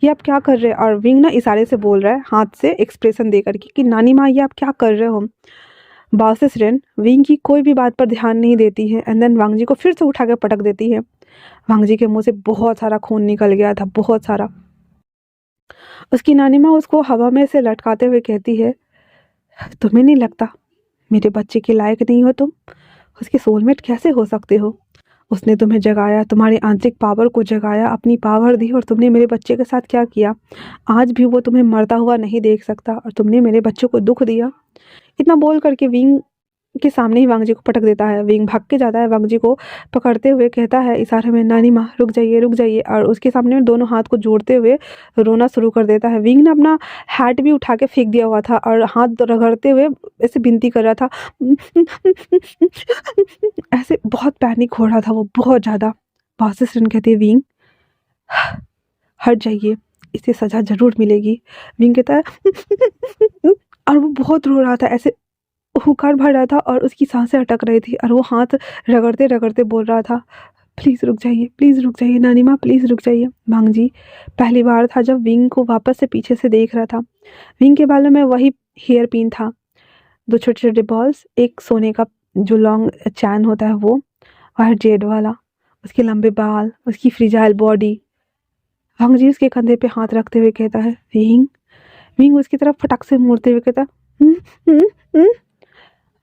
आप क्या कर रहे हैं? और विंग ना इशारे से बोल रहा है, हाथ से एक्सप्रेशन दे करके कि नानी माँ, ये आप क्या कर रहे हो? बाओसेसरेन विंग की कोई भी बात पर ध्यान नहीं देती है एंड देन वांग जी को फिर से उठा के पटक देती है। वांग जी के मुंह से बहुत सारा खून निकल गया था, बहुत सारा। उसकी नानी माँ उसको हवा में से लटकाते हुए कहती है, तुम्हें नहीं लगता मेरे बच्चे के लायक नहीं हो तुम? उसके सोलमेट कैसे हो सकते हो? उसने तुम्हें जगाया, तुम्हारे आंतरिक पावर को जगाया, अपनी पावर दी, और तुमने मेरे बच्चे के साथ क्या किया? आज भी वो तुम्हें मरता हुआ नहीं देख सकता और तुमने मेरे बच्चे को दुख दिया। इतना बोल करके विंग के सामने ही वांग जी को पटक देता है। विंग भाग के जाता है, वांग जी को पकड़ते हुए कहता है इशारे में, नानी माँ रुक जाइए, रुक जाइए। और उसके सामने में दोनों हाथ को जोड़ते हुए रोना शुरू कर देता है। विंग ने अपना हैट भी उठा के फेंक दिया हुआ था और हाथ रगड़ते हुए ऐसे विनती कर रहा था ऐसे बहुत पैनिक हो रहा था वो, बहुत ज़्यादा। बासिस्टन कहते हैं, विंग हट जाइए, इसे सजा जरूर मिलेगी। विंग कहता है और वो बहुत रो रहा था, ऐसे हुंकार भर रहा था और उसकी सांसें अटक रही थी और वो हाथ रगड़ते रगड़ते बोल रहा था, प्लीज़ रुक जाइए, प्लीज़ रुक जाइए नानी माँ, प्लीज़ रुक जाइए। वांग जी पहली बार था जब विंग को वापस से पीछे से देख रहा था। विंग के बालों में वही हेयर पिन था, 2 छोटे-छोटे बॉल्स, एक सोने का जो लॉन्ग चैन होता है वो, और जेड वाला, उसके लंबे बाल, उसकी फ्रिजाइल बॉडी। वांग जी उसके कंधे पे हाथ रखते हुए कहता है, विंग। विंग उसकी तरफ फटक से मुड़ते हुए कहता, "हम्म, हम्म, हम्म।"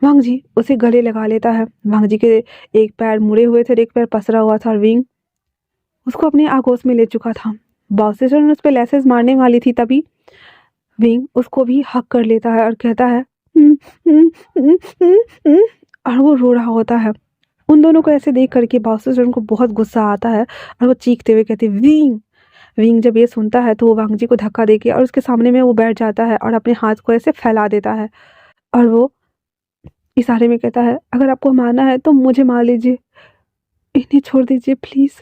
वांग जी उसे गले लगा लेता है। वांग जी के एक पैर मुड़े हुए थे और एक पैर पसरा हुआ था और विंग उसको अपने आगोश में ले चुका था। बाउंसर उस पर लैसेस मारने वाली थी, तभी विंग उसको भी हक कर लेता है और कहता है, "हम्म, हम्म, हम्म, हम्म, हम्म," और वो रो रहा होता है। उन दोनों को ऐसे देख करके बाउंसर को बहुत गुस्सा आता है और वो चीखते हुए कहते, विंग। विंग जब ये सुनता है तो वो वांग जी को धक्का देके और उसके सामने में वो बैठ जाता है और अपने हाथ को ऐसे फैला देता है और वो इशारे में कहता है, अगर आपको मारना है तो मुझे मार लीजिए, इन्हें छोड़ दीजिए प्लीज़,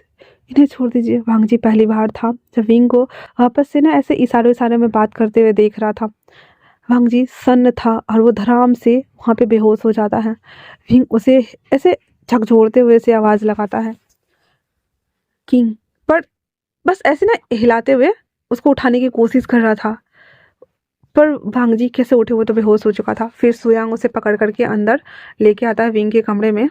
इन्हें छोड़ दीजिए। वांग जी पहली बार था जब विंग को वापस से ना ऐसे इशारे इशारे में बात करते हुए देख रहा था। वांग जी सन्न था और वो धड़ाम से वहाँ पे बेहोश हो जाता है। विंग उसे ऐसे झकझोरते हुए से आवाज़ लगाता है, किंग। पर बस ऐसे ना हिलाते हुए उसको उठाने की कोशिश कर रहा था, पर वांग जी कैसे उठे, वो तो बेहोश हो चुका था। फिर सुयांग उसे पकड़ करके अंदर लेके आता है विंग के कमरे में।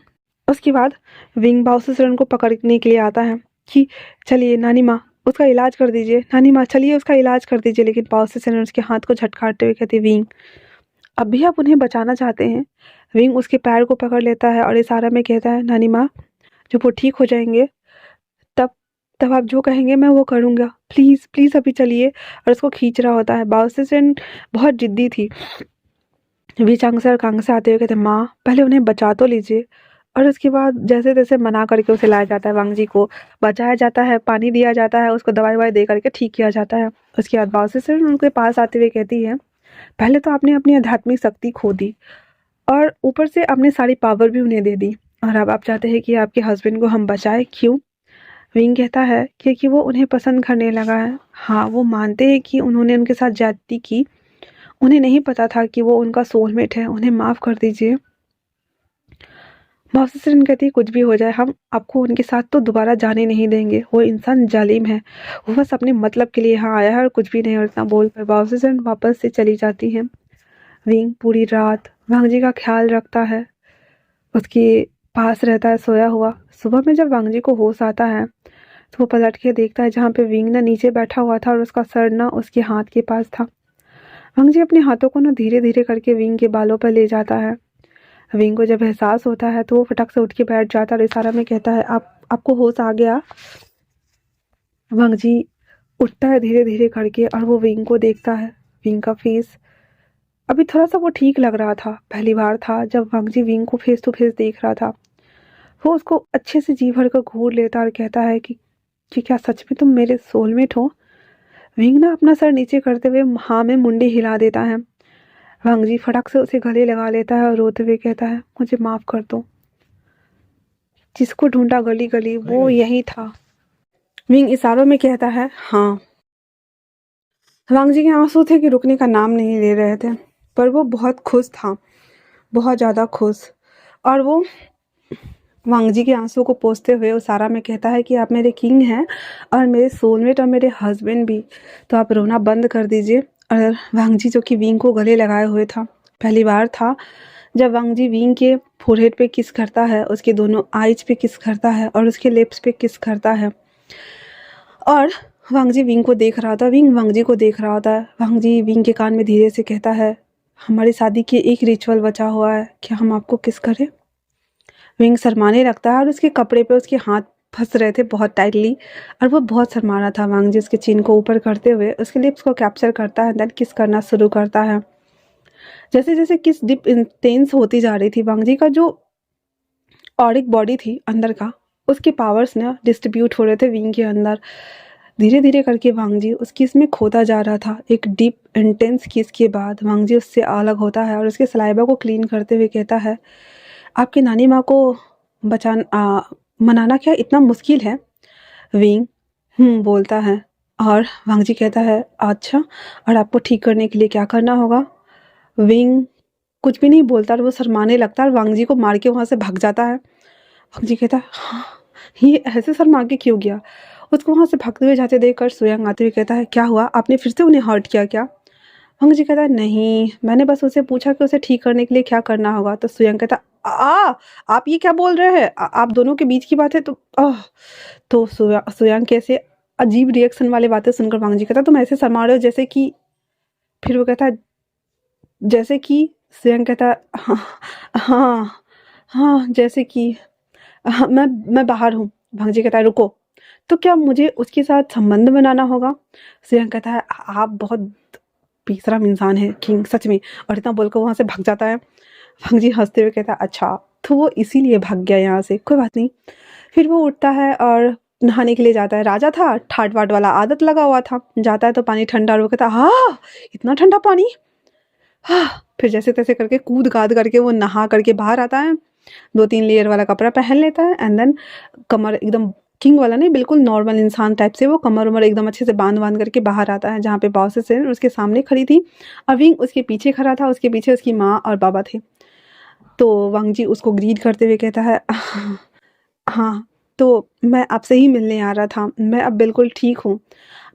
उसके बाद विंग बाउंसर को पकड़ने के लिए आता है कि चलिए नानी माँ उसका इलाज कर दीजिए, नानी माँ चलिए उसका इलाज कर दीजिए। लेकिन बाउंसर उसके हाथ को झटकारते हुए कहती, विंग अब भी आप उन्हें बचाना चाहते हैं? विंग उसके पैर को पकड़ लेता है और इशारा में कहता है, नानी माँ जब वो ठीक हो जाएंगे तब तब आप जो कहेंगे मैं वो करूँगा, प्लीज़ प्लीज़ अभी चलिए। और उसको खींच रहा होता है। बाउंसर बहुत ज़िद्दी थी। वीचांग सर कांग से आते हुए कहते, माँ पहले उन्हें बचा तो लीजिए। और उसके बाद जैसे तैसे मना करके उसे लाया जाता है। वांग जी को बचाया जाता है, पानी दिया जाता है, उसको दवाई ववाई दे करके ठीक किया जाता है। उसके बाद बाउंसर उनके पास आते हुए कहती है, पहले तो आपने अपनी आध्यात्मिक शक्ति खो दी और ऊपर से अपने सारी पावर भी उन्हें दे दी, और अब आप चाहते हैं कि आपके हस्बैंड को हम बचाएं, क्यों? विंग कहता है क्योंकि वो उन्हें पसंद करने लगा है। हाँ, वो मानते हैं कि उन्होंने उनके साथ ज्यादती की, उन्हें नहीं पता था कि वो उनका सोलमेट है, उन्हें माफ़ कर दीजिए। मौसम कहती है कुछ भी हो जाए हम आपको उनके साथ तो दोबारा जाने नहीं देंगे, वो इंसान जालिम है, वो बस अपने मतलब के लिए यहाँ आया है और कुछ भी नहीं। और इतना बोल कर मौसम वापस से चली जाती है। विंग पूरी रात वांग जी का ख्याल रखता है, उसके पास रहता है सोया हुआ। सुबह में जब वांग जी को होश आता है तो वो पलट के देखता है जहाँ पे विंग ना नीचे बैठा हुआ था और उसका सर ना उसके हाथ के पास था। वांग जी अपने हाथों को ना धीरे धीरे करके विंग के बालों पर ले जाता है। विंग को जब एहसास होता है तो वो फटक से उठ के बैठ जाता है और इशारा में कहता है आपको होश आ गया। वांग जी उठता है धीरे धीरे करके और वो विंग को देखता है। विंग का फेस अभी थोड़ा सा वो ठीक लग रहा था, पहली बार था जब वांग जी विंग को फेस टू फेस देख रहा था। वो उसको अच्छे से जी भर कर घूर लेता और कहता है कि क्या सच में तुम मेरे सोलमेट हो? विंग ना अपना सर नीचे करते हुए हाँ में मुंडी हिला देता है। वांग जी फटक से उसे गले लगा लेता है और रोते हुए कहता है, मुझे माफ कर दो, जिसको ढूंढा गली गली वो यही था। विंग इशारों में कहता है हाँ। वांग जी के आंसू थे कि रुकने का नाम नहीं ले रहे थे, पर वो बहुत खुश था, बहुत ज़्यादा खुश। और वो वांग जी के आंसू को पोंछते हुए उसारा में कहता है कि आप मेरे किंग हैं और मेरे सोलमेट और मेरे हस्बैंड भी, तो आप रोना बंद कर दीजिए। और वांग जी जो कि विंग को गले लगाए हुए था, पहली बार था जब वांग जी विंग के फोरहेड पे किस करता है, उसके दोनों आइज पे किस करता है और उसके लिप्स पे किस करता है। और वांग जी विंग को देख रहा था, विंग वांग जी को देख रहा होता है। वांग जी विंग के कान में धीरे से कहता है, हमारी शादी की एक रिचुअल बचा हुआ है, क्या हम आपको किस करें? विंग शर्माने लगता है और उसके कपड़े पे उसके हाथ फंस रहे थे बहुत टाइटली, और वो बहुत शर्मा रहा था। वांग जी उसके चिन को ऊपर करते हुए उसके लिप्स को कैप्चर करता है, देन किस करना शुरू करता है। जैसे जैसे किस डीप इंटेंस होती जा रही थी, वांग जी का जो ऑरिक बॉडी थी अंदर का, उसके पावर्स ना डिस्ट्रीब्यूट हो रहे थे विंग के अंदर। धीरे धीरे करके वांग जी उस किस में खोता जा रहा था। एक डीप इंटेंस किस के बाद वांग जी उससे अलग होता है और उसके सलाइवा को क्लीन करते हुए कहता है, आपकी नानी माँ को मनाना क्या इतना मुश्किल है? विंग बोलता है। और वांग जी कहता है, अच्छा, और आपको ठीक करने के लिए क्या करना होगा? विंग कुछ भी नहीं बोलता और वो शर्माने लगता है और वांग जी को मार के वहाँ से भाग जाता है। वांग जी कहता है, हाँ, ये ऐसे शर्मा के क्यों गया? उसको वहाँ से भागते हुए जाते देख कर सुयांग आते हुए कहता है, क्या हुआ, आपने फिर से उन्हें हर्ट किया क्या? वांग जी कहता है, नहीं, मैंने बस उसे पूछा कि उसे ठीक करने के लिए क्या करना होगा। तो सुयांग कहता, आप ये क्या बोल रहे हैं? आप दोनों के बीच की बात है तो तो सुयांग कैसे अजीब रिएक्शन वाली बातें सुनकर वांग जी कहता, तुम ऐसे शर्मा रहे हो जैसे कि, फिर वो कहता है जैसे कि, सुयांग कहता है, हाँ हाँ हाँ जैसे कि, मैं बाहर हूँ। वांग जी कहता है, रुको, तो क्या मुझे उसके साथ संबंध बनाना होगा? सुयांग कहता है, आप बहुत बेशरम इंसान है किंग, सच में। और इतना बोलकर वहाँ से भाग जाता है। वांग जी हंसते हुए कहता है, अच्छा, तो वो इसीलिए भाग गया यहाँ से, कोई बात नहीं। फिर वो उठता है और नहाने के लिए जाता है। राजा था, ठाट बाट वाला आदत लगा हुआ था, जाता है तो पानी ठंडा, और वो कहता है, हाँ, इतना ठंडा पानी, हाँ। फिर जैसे तैसे करके कूद काद करके वो नहा करके बाहर आता है। 2-3 लेयर वाला कपड़ा पहन लेता है एंड देन कमर एकदम किंग वाला नहीं, बिल्कुल नॉर्मल इंसान टाइप से वो कमर उमर एकदम अच्छे से बांध करके बाहर आता है, जहाँ पे बॉसेस हैं उसके सामने खड़ी थी। विंग उसके पीछे खड़ा था, उसके पीछे उसकी माँ और बाबा थे। तो वांग जी उसको ग्रीट करते हुए कहता है, हाँ, तो मैं आपसे ही मिलने आ रहा था, मैं अब बिल्कुल ठीक हूँ।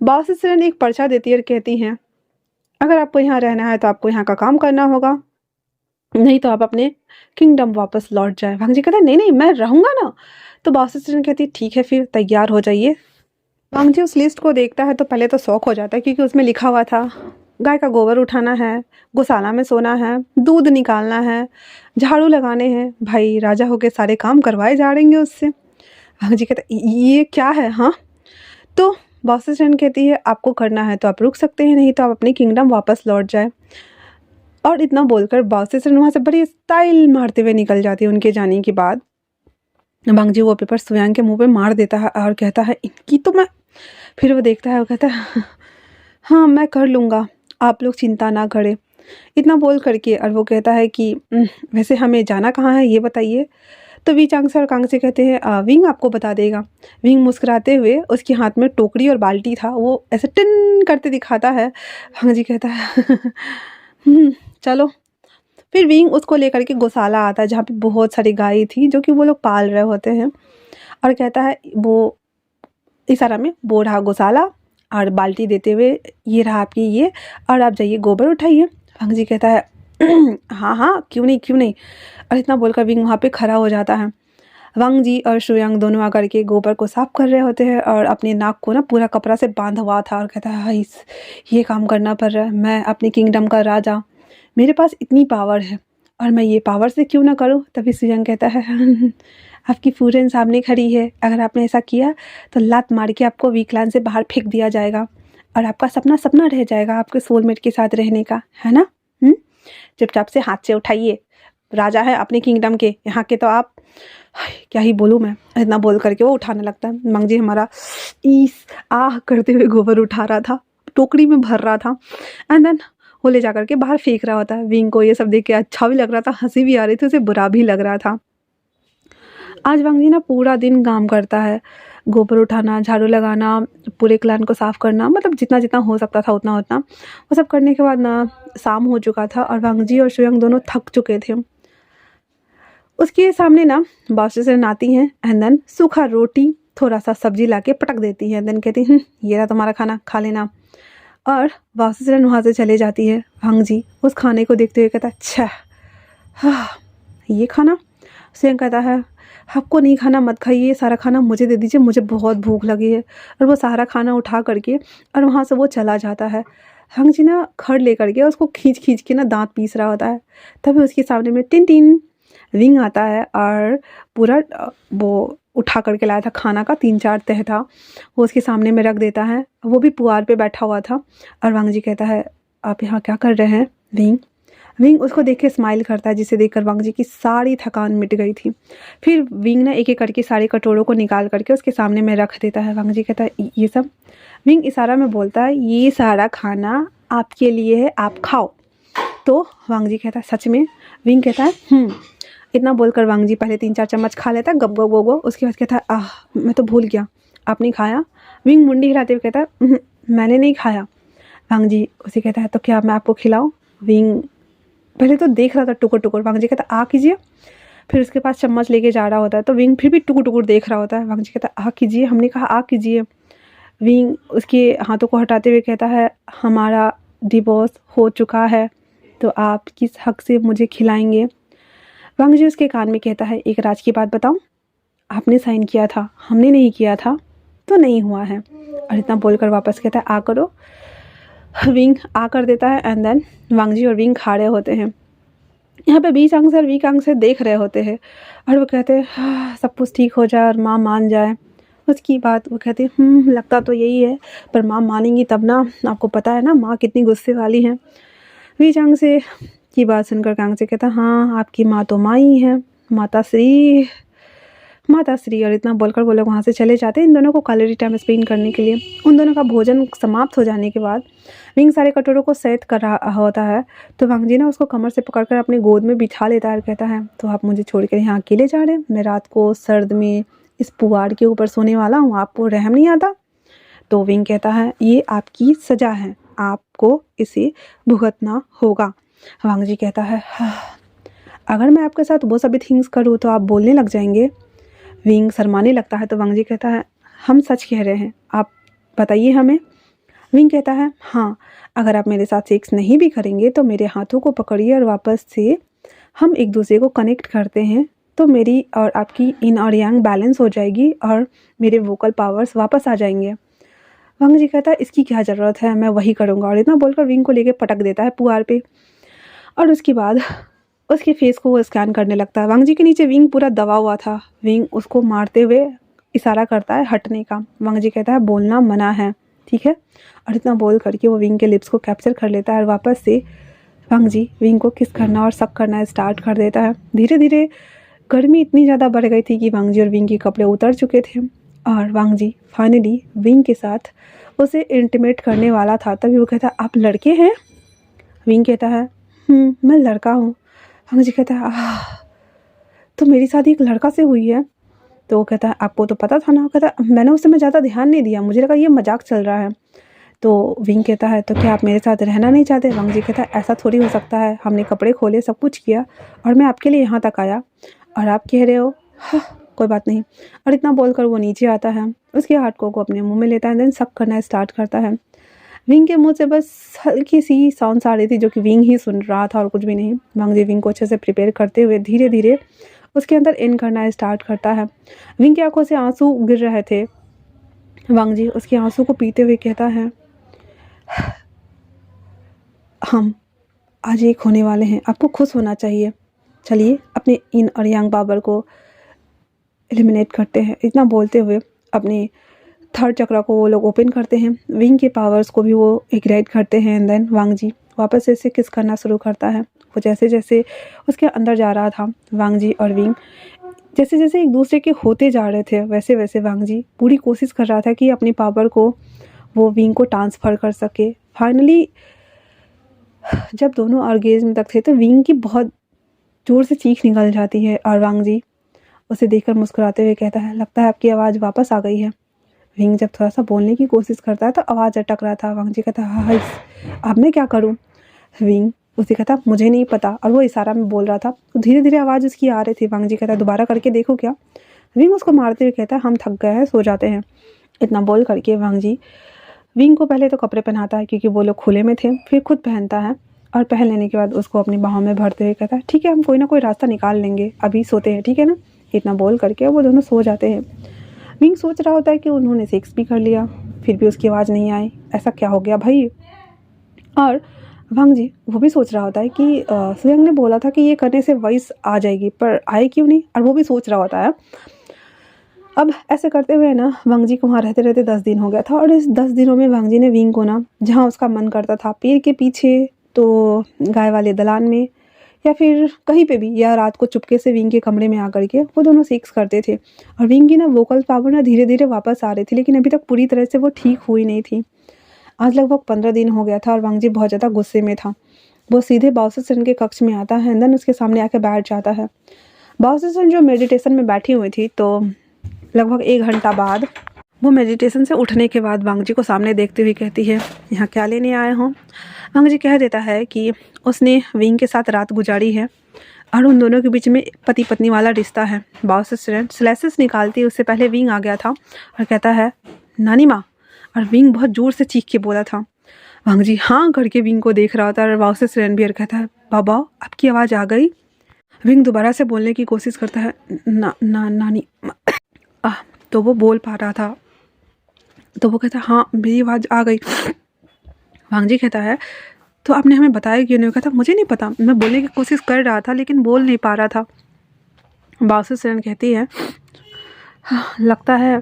बॉसेस एक पर्चा देती है और कहती हैं, अगर आपको यहाँ रहना है तो आपको यहाँ का काम करना होगा, नहीं तो आप अपने किंगडम वापस लौट जाए। वांग जी कहता है, नहीं नहीं, मैं रहूँगा ना। तो बॉस असिस्टेंट कहती है, ठीक है, फिर तैयार हो जाइए। वांग जी उस लिस्ट को देखता है तो पहले तो शौक हो जाता है, क्योंकि उसमें लिखा हुआ था गाय का गोबर उठाना है, गौशाला में सोना है, दूध निकालना है, झाड़ू लगाने हैं। भाई राजा होके सारे काम करवाए जा रहेंगे उससे। वांग जी कहता है, ये क्या है? हाँ, तो बॉस असिस्टेंट कहती है आपको करना है तो आप रुक सकते हैं, नहीं तो आप अपनी किंगडम वापस लौट जाए। और इतना बोलकर बॉस असिस्टेंट वहाँ से बड़ी स्टाइल मारते हुए निकल जाती है। उनके जाने के बाद वांग जी वो पेपर सुयांग के मुंह पे मार देता है और कहता है इनकी तो मैं। फिर वो देखता है, वो कहता है हाँ मैं कर लूँगा, आप लोग चिंता ना करें, इतना बोल करके। और वो कहता है कि वैसे हमें जाना कहाँ है ये बताइए। तो वी चांग से और कांग से कहते हैं विंग आपको बता देगा। विंग मुस्कुराते हुए उसके हाथ में टोकरी और बाल्टी था, वो ऐसे टिन करते दिखाता है। वांग जी कहता है चलो। फिर विंग उसको लेकर के गौशाला आता है जहाँ पे बहुत सारी गाय थी जो कि वो लोग पाल रहे होते हैं। और कहता है वो इशारा में, वो रहा गौशाला, और बाल्टी देते हुए ये रहा आपकी ये, और आप जाइए गोबर उठाइए। वांग जी कहता है हाँ हाँ क्यों नहीं क्यों नहीं। और इतना बोलकर विंग वहाँ पे खड़ा हो जाता है। वांग जी और शुयांग दोनों आकर के गोबर को साफ कर रहे होते हैं और अपने नाक को ना पूरा कपड़ा से बांधा हुआ था। और कहता है इस ये काम करना पड़ रहा है, मैं अपनी किंगडम का राजा, मेरे पास इतनी पावर है और मैं ये पावर से क्यों ना करूँ। तभी शुयांग कहता है आपकी फूरन सामने खड़ी है, अगर आपने ऐसा किया तो लात मार के आपको वीकलैंड से बाहर फेंक दिया जाएगा और आपका सपना सपना रह जाएगा आपके सोलमेट के साथ रहने का, है ना। चुपचाप से हाथ से उठाइए, राजा है अपने किंगडम के, यहाँ के तो आप। क्या ही बोलूँ मैं, इतना बोल करके वो उठाने लगता है। वांग जी हमारा ईस आह करते हुए गोबर उठा रहा था, टोकरी में भर रहा था, एंड देन वो ले जा करके बाहर फेंक रहा होता है। विंग को ये सब देख के अच्छा भी लग रहा था, हंसी भी आ रही थी, उसे बुरा भी लग रहा था। आज वांग जी ना पूरा दिन काम करता है, गोबर उठाना, झाड़ू लगाना, पूरे क्लान को साफ़ करना, मतलब जितना जितना हो सकता था उतना उतना। वो सब करने के बाद ना शाम हो चुका था और वांग जी और शुयांग दोनों थक चुके थे। उसके सामने ना बॉसेस आती हैं एंड देन सूखा रोटी थोड़ा सा सब्जी लाके पटक देती है, देन कहती हैं ये रहा तुम्हारा खाना, खा लेना। और बॉसेस वहाँ से चले जाती है। वांग जी उस खाने को देखते हुए कहता है अच्छा हाँ ये खाना। शुयांग कहता है आपको नहीं खाना मत खाइए, सारा खाना मुझे दे दीजिए, मुझे बहुत भूख लगी है। और वो सारा खाना उठा करके और वहाँ से वो चला जाता है। वांग जी ना खड़ ले करके उसको खींच खींच के ना दांत पीस रहा होता है। तभी उसके सामने में टिन टिन विंग आता है और पूरा वो उठा करके लाया था खाना का 3-4 तह था, वो उसके सामने में रख देता है। वो भी पुआल पे बैठा हुआ था। और वांग जी कहता है आप यहाँ क्या कर रहे हैं विंग। विंग उसको देख के स्माइल करता है, जिसे देखकर वांग जी की सारी थकान मिट गई थी। फिर विंग ने एक एक करके सारे कटोरों को निकाल करके उसके सामने में रख देता है। वांग जी कहता है ये सब। विंग इशारा में बोलता है ये सारा खाना आपके लिए है, आप खाओ। तो वांग जी कहता है सच में। विंग कहता है इतना बोलकर वांग जी पहले 3-4 चम्मच खा लेता है, गप गप गप गप। उसके बाद कहता है आह मैं तो भूल गया, आपने खाया। विंग मुंडी हिलाते हुए कहता है मैंने नहीं खाया। वांग जी उसे कहता है तो क्या मैं आपको खिलाऊं। विंग पहले तो देख रहा था टुकुर टुकुर। वांग जी कहता है आ कीजिए। फिर उसके पास चम्मच लेके जा रहा होता है तो विंग फिर भी टुकुर टुकुर देख रहा होता है। वांग जी कहता है आ कीजिए, हमने कहा आ कीजिए। विंग उसके हाथों को हटाते हुए कहता है हमारा डिवोर्स हो चुका है तो आप किस हक से मुझे खिलाएंगे। वांग जी उसके कान में कहता है एक राज की बात बताऊं, आपने साइन किया था, हमने नहीं किया था तो नहीं हुआ है। और इतना बोलकर वापस कहता है आ करो। विंग आ कर देता है एंड देन वांग जी और विंग खा रहे होते हैं। यहाँ पे बी चांग से और वी कांग से देख रहे होते हैं और वो कहते हैं सब कुछ ठीक हो जाए और माँ मान जाए। उसकी बात वो कहते हैं लगता तो यही है, पर माँ मानेंगी तब ना, आपको पता है ना माँ कितनी गुस्से वाली हैं। वी चांग से की बात सुनकर कांग से कहता हाँ आपकी माँ तो माँ ही है, माता श्री माता श्री। और इतना बोलकर वो लोग वहाँ से चले जाते हैं इन दोनों को क्वालिटी टाइम स्पेंड करने के लिए। उन दोनों का भोजन समाप्त हो जाने के बाद विंग सारे कटोरों को सेट कर रहा होता है तो वांग जी ना उसको कमर से पकड़कर अपने गोद में बिठा लेता है। कहता है तो आप मुझे छोड़ कर यहाँ अकेले जा रहे हैं, मैं रात को सर्द में इस पुआर के ऊपर सोने वाला हूँ, आपको रहम नहीं आता। तो विंग कहता है ये आपकी सज़ा है, आपको इसे भुगतना होगा। वांग जी कहता है अगर मैं आपके साथ वो सभी थिंग्स करूँ तो आप बोलने लग जाएंगे। विंग शर्माने लगता है तो वांग जी कहता है हम सच कह रहे हैं, आप बताइए हमें। विंग कहता है हाँ अगर आप मेरे साथ सेक्स नहीं भी करेंगे तो मेरे हाथों को पकड़िए और वापस से हम एक दूसरे को कनेक्ट करते हैं तो मेरी और आपकी इन और यांग बैलेंस हो जाएगी और मेरे वोकल पावर्स वापस आ जाएंगे। वांग जी कहता है इसकी क्या ज़रूरत है, मैं वही करूँगा। और इतना बोलकर विंग को लेके पटक देता है पुआर पे और उसके बाद उसके फेस को वो स्कैन करने लगता है। वांग जी के नीचे विंग पूरा दबा हुआ था। विंग उसको मारते हुए इशारा करता है हटने का। वांग जी कहता है बोलना मना है, ठीक है। और इतना बोल करके वो विंग के लिप्स को कैप्चर कर लेता है और वापस से वांग जी विंग को किस करना और सक करना स्टार्ट कर देता है। धीरे धीरे गर्मी इतनी ज़्यादा बढ़ गई थी कि वांग जी और विंग के कपड़े उतर चुके थे और वांग जी फाइनली विंग के साथ उसे इंटीमेट करने वाला था। तभी वो कहता है आप लड़के हैं? विंग कहता है मैं लड़का हूँ। वांग जी कहता है तो मेरी शादी एक लड़का से हुई है। तो वो कहता है आपको तो पता था ना? कहता है मैंने उस समय ज़्यादा ध्यान नहीं दिया, मुझे लगा ये मजाक चल रहा है। तो विंग कहता है तो क्या आप मेरे साथ रहना नहीं चाहते? वांग जी कहता है ऐसा थोड़ी हो सकता है, हमने कपड़े खोले, सब कुछ किया और मैं आपके लिए यहाँ तक आया और आप कह रहे हो हाँ कोई बात नहीं। और इतना बोलकर वो नीचे आता है, उसके हाथ को अपने मुंह में लेता है, देन सक करना स्टार्ट करता है। विंग के मुंह से बस हल्की सी साउंड्स आ रही थी जो कि विंग ही सुन रहा था और कुछ भी नहीं। वांग जी विंग को अच्छे से प्रिपेयर करते हुए धीरे धीरे उसके अंदर इन करना स्टार्ट करता है। विंग की आंखों से आंसू गिर रहे थे। वांग जी उसके आंसू को पीते हुए कहता है हम आज एक होने वाले हैं, आपको खुश होना चाहिए। चलिए अपने इन और यांग बाबर को एलिमिनेट करते हैं। इतना बोलते हुए अपने थर्ड चक्र को वो लोग ओपन करते हैं, विंग के पावर्स को भी वो इग्नाइट करते हैं। एंड देन वांग जी वापस से किस करना शुरू करता है। वो जैसे जैसे उसके अंदर जा रहा था, वांग जी और विंग जैसे जैसे एक दूसरे के होते जा रहे थे, वैसे वैसे वांग जी पूरी कोशिश कर रहा था कि अपनी पावर को वो विंग को ट्रांसफ़र कर सके। फाइनली जब दोनों ऑर्गेज़्म तक थे तो विंग की बहुत ज़ोर से चीख निकल जाती है और वांग जी उसे देखकर मुस्कुराते हुए कहता है लगता है आपकी आवाज़ वापस आ गई है। विंग जब थोड़ा सा बोलने की कोशिश करता है तो आवाज़ अटक रहा था। वांग जी कहता है हाँ अब मैं क्या करूँ? विंग उसे कहता मुझे नहीं पता, और वो इशारा में बोल रहा था। तो धीरे धीरे आवाज़ उसकी आ रही थी। वांग जी कहता है दोबारा करके देखो क्या? विंग उसको मारते हुए कहता है हम थक गए हैं, सो जाते हैं। इतना बोल करके वांग जी विंग को पहले तो कपड़े पहनाता है क्योंकि वो लोग खुले में थे, फिर खुद पहनता है और पहन लेने के बाद उसको अपनी बाहों में भरते हुए कहता है ठीक है हम कोई ना कोई रास्ता निकाल लेंगे, अभी सोते हैं, ठीक है ना? इतना बोल करके वो दोनों सो जाते हैं। विंग सोच रहा होता है कि उन्होंने सेक्स भी कर लिया, फिर भी उसकी आवाज़ नहीं आई, ऐसा क्या हो गया भाई? और वांग जी वो भी सोच रहा होता है कि सुयंग ने बोला था कि ये करने से वॉइस आ जाएगी, पर आए क्यों नहीं? और वो भी सोच रहा होता है। अब ऐसे करते हुए ना वांग जी को वहाँ रहते रहते 10 दिन हो गया था और इस 10 दिनों में वांग जी ने विंग को ना जहाँ उसका मन करता था, पेड़ के पीछे, तो गाय वाले दलान में, या फिर कहीं पे भी, या रात को चुपके से विंग के कमरे में आकर के वो दोनों सेक्स करते थे। और विंग की ना वोकल पावर ना धीरे धीरे वापस आ रही थी, लेकिन अभी तक पूरी तरह से वो ठीक हुई नहीं थी। आज लगभग 15 दिन हो गया था और वांग जी बहुत ज़्यादा गुस्से में था। वो सीधे बाओसेसन के कक्ष में आता है, देन उसके सामने आके बैठ जाता है। बाओसेसन जो मेडिटेशन में बैठी हुई थी, तो लगभग 1 घंटा बाद वो मेडिटेशन से उठने के बाद वांग जी को सामने देखते हुए कहती है यहाँ क्या लेने आए हो? वांग जी कह देता है कि उसने विंग के साथ रात गुजारी है और उन दोनों के बीच में पति पत्नी वाला रिश्ता है। बाओसेसन स्लेसेस निकालती उससे पहले विंग आ गया था और कहता है नानी माँ, और विंग बहुत ज़ोर से चीख के बोला था। वांग जी हाँ करके विंग को देख रहा होता है और बाओसेसन भी कहता है बाबा आपकी आवाज़ आ गई। विंग दोबारा से बोलने की कोशिश करता है नानी तो वो बोल पा रहा था, तो वो कहता हाँ मेरी आवाज़ आ गई। वांग जी कहता है तो आपने हमें बताया क्यों नहीं? कहता मुझे नहीं पता, मैं बोलने की कोशिश कर रहा था लेकिन बोल नहीं पा रहा था। बाओसेसन कहती है हाँ, लगता है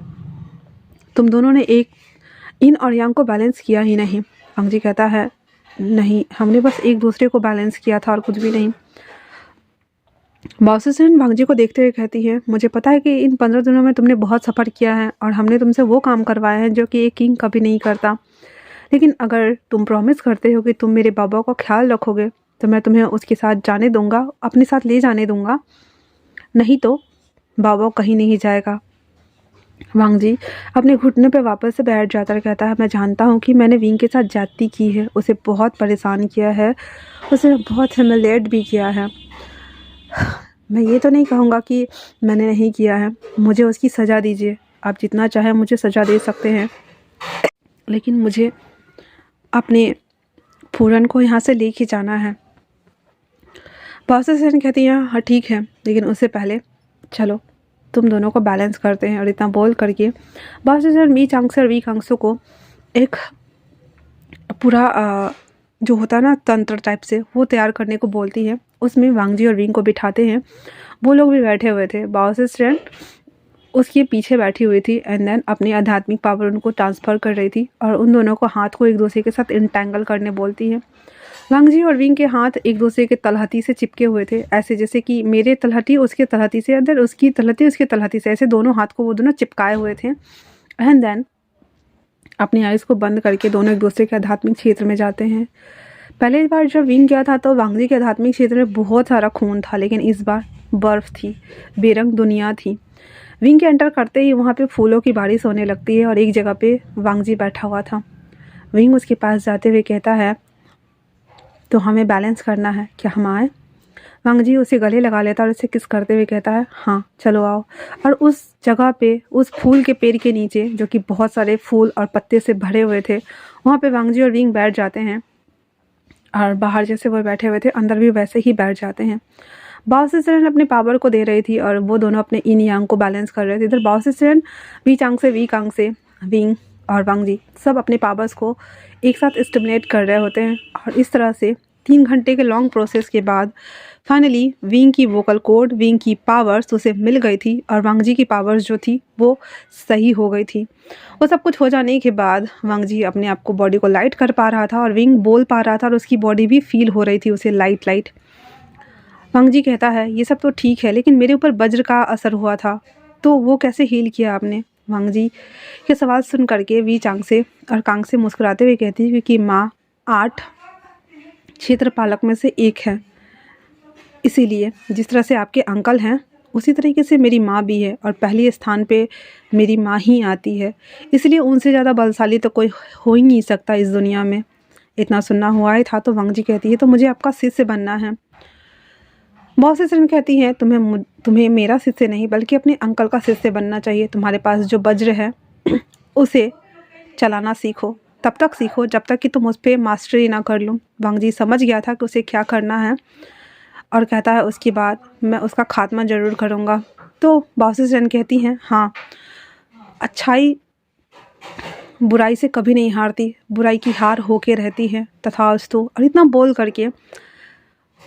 तुम दोनों ने एक इन और यांग को बैलेंस किया ही नहीं। वांग जी कहता है नहीं, हमने बस एक दूसरे को बैलेंस किया था और कुछ भी नहीं। बाओसेसन वांग जी को देखते हुए कहती है मुझे पता है कि इन 15 दिनों में तुमने बहुत सफ़र किया है और हमने तुमसे वो काम करवाए हैं जो कि एक किंग कभी नहीं करता, लेकिन अगर तुम प्रॉमिस करते हो कि तुम मेरे बाबा का ख्याल रखोगे तो मैं तुम्हें उसके साथ जाने दूंगा, अपने साथ ले जाने दूंगा, नहीं तो बाबा कहीं नहीं जाएगा। वांग जी अपने घुटने पे वापस से बैठ जाता है, कहता है मैं जानता हूँ कि मैंने विंग के साथ ज्यादती की है, उसे बहुत परेशान किया है, उसे बहुत ह्यूमिलिएट भी किया है। मैं ये तो नहीं कहूँगा कि मैंने नहीं किया है, मुझे उसकी सज़ा दीजिए, आप जितना चाहें मुझे सज़ा दे सकते हैं, लेकिन मुझे अपने पूरन को यहाँ से लेके जाना है। बाओसेसन कहती है हाँ ठीक है, लेकिन उससे पहले चलो तुम दोनों को बैलेंस करते हैं। और इतना बोल करके बाओसेसन वीक अंश और वीक अंशों को एक पूरा जो होता है ना तंत्र टाइप से वो तैयार करने को बोलती है। उसमें वांग जी और विंग को बिठाते हैं, वो लोग भी बैठे हुए थे। बाओसेसन उसके पीछे बैठी हुई थी एंड देन अपनी आध्यात्मिक पावर उनको ट्रांसफ़र कर रही थी और उन दोनों को हाथ को एक दूसरे के साथ इंटैंगल करने बोलती है। वांग जी और विंग के हाथ एक दूसरे के तलहटी से चिपके हुए थे, ऐसे जैसे कि मेरे तलहटी उसके तलहटी से, अंदर उसकी तलहटी उसके तलहटी से, ऐसे दोनों हाथ को वो दोनों चिपकाए हुए थे। एंड देन अपनी आइज़ को बंद करके दोनों एक दूसरे के आध्यात्मिक क्षेत्र में जाते हैं। पहले बार जब विंग गया था तो वांग जी के आध्यात्मिक क्षेत्र में बहुत सारा खून था, लेकिन इस बार बर्फ़ थी, बेरंग दुनिया थी। विंग के एंटर करते ही वहाँ पे फूलों की बारिश होने लगती है और एक जगह पे वांग जी बैठा हुआ था। विंग उसके पास जाते हुए कहता है, तो हमें बैलेंस करना है, क्या हम आए? वांग जी उसे गले लगा लेता और उसे किस करते हुए कहता है, हाँ चलो आओ। और उस जगह पे, उस फूल के पेड़ के नीचे, जो कि बहुत सारे फूल और पत्ते से भरे हुए थे, वहाँ पे वांग जी और विंग बैठ जाते हैं। और बाहर जैसे वो बैठे हुए थे, अंदर भी वैसे ही बैठ जाते हैं। बाओ सिस्टर अपने पावर को दे रही थी और वो दोनों अपने इन यांग को बैलेंस कर रहे थे। इधर बाओ सिस्टर वी चांग से विंग और वांग जी सब अपने पावर्स को एक साथ स्टिमुलेट कर रहे होते हैं। और इस तरह से 3 घंटे के लॉन्ग प्रोसेस के बाद फाइनली विंग की वोकल कोड, विंग की पावर्स उसे मिल गई थी और वांग जी की पावर्स जो थी वो सही हो गई थी। वो सब कुछ हो जाने के बाद वांग जी अपने आप को, बॉडी को लाइट कर पा रहा था और विंग बोल पा रहा था और उसकी बॉडी भी फील हो रही थी उसे लाइट लाइट। वांग जी कहता है, ये सब तो ठीक है, लेकिन मेरे ऊपर वज्र का असर हुआ था, तो वो कैसे हील किया आपने? वांग जी के सवाल सुन करके वी चांग से और कांग से मुस्कुराते हुए कहती है, क्योंकि माँ 8 क्षेत्रपालक में से एक है, इसीलिए जिस तरह से आपके अंकल हैं उसी तरीके से मेरी माँ भी है और पहले स्थान पे मेरी माँ ही आती है, इसलिए उनसे ज़्यादा बलशाली तो कोई हो ही नहीं सकता इस दुनिया में। इतना सुनना हुआ ही था तो वांग जी कहती है, तो मुझे आपका शिष्य बनना है। बहुत से सिर्फ कहती हैं, तुम्हें मेरा शिष्य नहीं बल्कि अपने अंकल का शिष्य बनना चाहिए। तुम्हारे पास जो वज्र है उसे चलाना सीखो, तब तक सीखो जब तक कि तुम उस पर मास्टरी ना कर लो। वांग जी समझ गया था कि उसे क्या करना है और कहता है, उसके बाद मैं उसका खात्मा ज़रूर करूँगा। तो बाउसिसन कहती हैं, हाँ, अच्छाई बुराई से कभी नहीं हारती, बुराई की हार होके रहती है, तथास्तु। और इतना बोल करके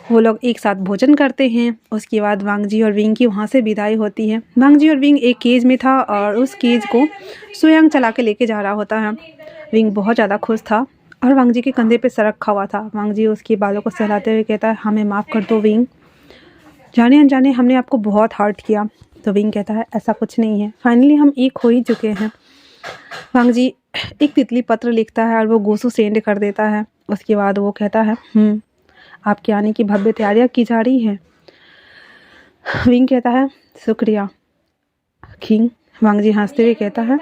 वो लोग एक साथ भोजन करते हैं। उसके बाद वांग जी और विंग की वहाँ से विदाई होती है। वांग जी और विंग एक केज में था और उस केज को सुयांग चला के लेके जा रहा होता है। विंग बहुत ज़्यादा खुश था और वांग जी के कंधे पे सर रखा हुआ था। वांग जी उसके बालों को सहलाते हुए कहता है, हमें माफ़ कर दो विंग, जाने अनजाने हमने आपको बहुत हर्ट किया। तो विंग कहता है, ऐसा कुछ नहीं है, फाइनली हम एक हो ही चुके हैं। वांग जी एक तितली पत्र लिखता है और वो गोसू सेंड कर देता है। उसके बाद वो कहता है, आपके आने की भव्य तैयारियां की जा रही हैं। विंग कहता है, शुक्रिया किंग। वांग जी हंसते हुए कहता है,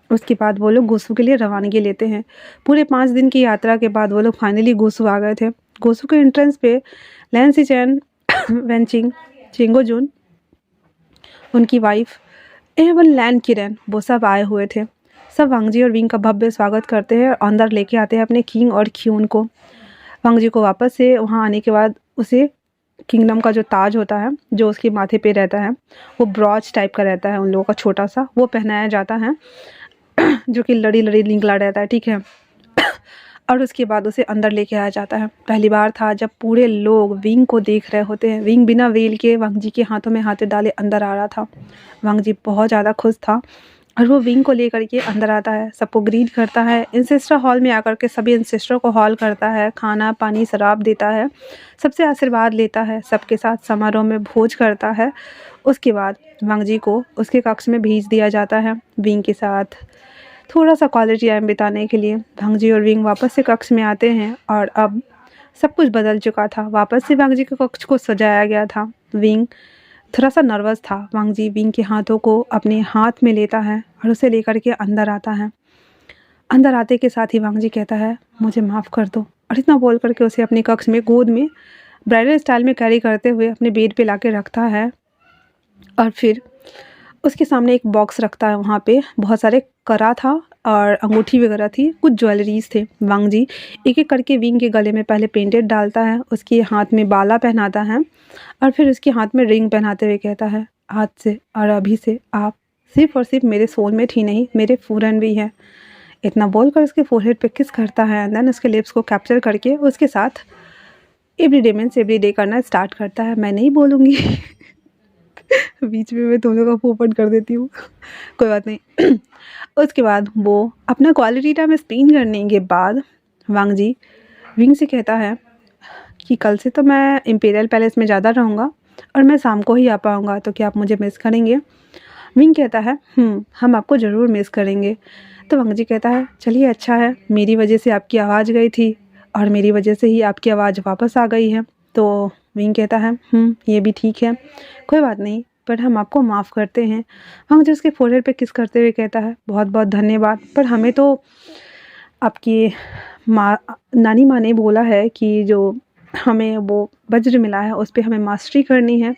उसके बाद वो लोग गोसू के लिए रवानगी लेते हैं। पूरे 5 दिन की यात्रा के बाद वो लोग फाइनली गोसू आ गए थे। गोसू के एंट्रेंस पे लैन सिचैन, वेंचिंग, चिंगोजुन, उनकी वाइफ एवं लैन किरण, वो सब आए हुए थे। सब वांग जी और विंग का भव्य स्वागत करते हैं और अंदर लेके आते हैं अपने किंग और क्यून को। वांग जी को वापस से वहाँ आने के बाद उसे किंगडम का जो ताज होता है, जो उसके माथे पे रहता है, वो ब्रॉच टाइप का रहता है उन लोगों का, छोटा सा, वो पहनाया जाता है जो कि लड़ी लड़ी निकला रहता है, ठीक है। और उसके बाद उसे अंदर लेके आया जाता है। पहली बार था जब पूरे लोग विंग को देख रहे होते हैं। विंग बिना वेल के वांग जी के हाथों में हाथ डाले अंदर आ रहा था। वांग जी बहुत ज़्यादा खुश था और वो विंग को लेकर के अंदर आता है, सबको ग्रीट करता है। इंसेस्टर हॉल में आकर के सभी इंसेस्टरों को हॉल करता है, खाना पानी शराब देता है, सबसे आशीर्वाद लेता है, सबके साथ समारोह में भोज करता है। उसके बाद वांग जी को उसके कक्ष में भेज दिया जाता है विंग के साथ थोड़ा सा क्वालिटी टाइम बिताने के लिए। वांग जी और विंग वापस से कक्ष में आते हैं और अब सब कुछ बदल चुका था। वापस से वांग जी के कक्ष को सजाया गया था। विंग थोड़ा सा नर्वस था। वांग जी विंग के हाथों को अपने हाथ में लेता है और उसे लेकर के अंदर आता है। अंदर आते के साथ ही वांग जी कहता है, मुझे माफ़ कर दो, और इतना बोल करके उसे अपने कक्ष में गोद में ब्राइडल स्टाइल में कैरी करते हुए अपने बेड पे लाके रखता है। और फिर उसके सामने एक बॉक्स रखता है, वहाँ पे बहुत सारे करा था और अंगूठी वगैरह थी, कुछ ज्वेलरीज थे। वांग जी एक एक करके विंग के गले में पहले पेंडेंट डालता है, उसके हाथ में बाला पहनाता है और फिर उसके हाथ में रिंग पहनाते हुए कहता है, आज से और अभी से आप सिर्फ और सिर्फ मेरे सोलमेट ही नहीं, मेरे फूरन भी हैं। इतना बोलकर उसके फोरहेड पे किस करता है एंड देन उसके लिप्स को कैप्चर करके उसके साथ एवरीडे मीन्स एवरीडे करना स्टार्ट करता है। मैं नहीं बोलूँगी बीच में मैं तुम लोग का पोपट कर देती हूँ। कोई बात नहीं। उसके बाद वो अपना क्वालिटी टाइम स्पेंड करने के बाद वांग जी विंग से कहता है कि कल से तो मैं इम्पीरियल पैलेस में ज़्यादा रहूँगा और मैं शाम को ही आ पाऊँगा, तो क्या आप मुझे मिस करेंगे? विंग कहता है हम आपको ज़रूर मिस करेंगे। तो वांग जी कहता है चलिए अच्छा है, मेरी वजह से आपकी आवाज़ गई थी और मेरी वजह से ही आपकी आवाज़ वापस आ गई है। तो विंग कहता है ये भी ठीक है, कोई बात नहीं, पर हम आपको माफ़ करते हैं। वांग जी उसके फोrehead पे किस करते हुए कहता है बहुत बहुत धन्यवाद, पर हमें तो आपकी माँ नानी माँ ने बोला है कि जो हमें वो वज्र मिला है उस पे हमें मास्टरी करनी है।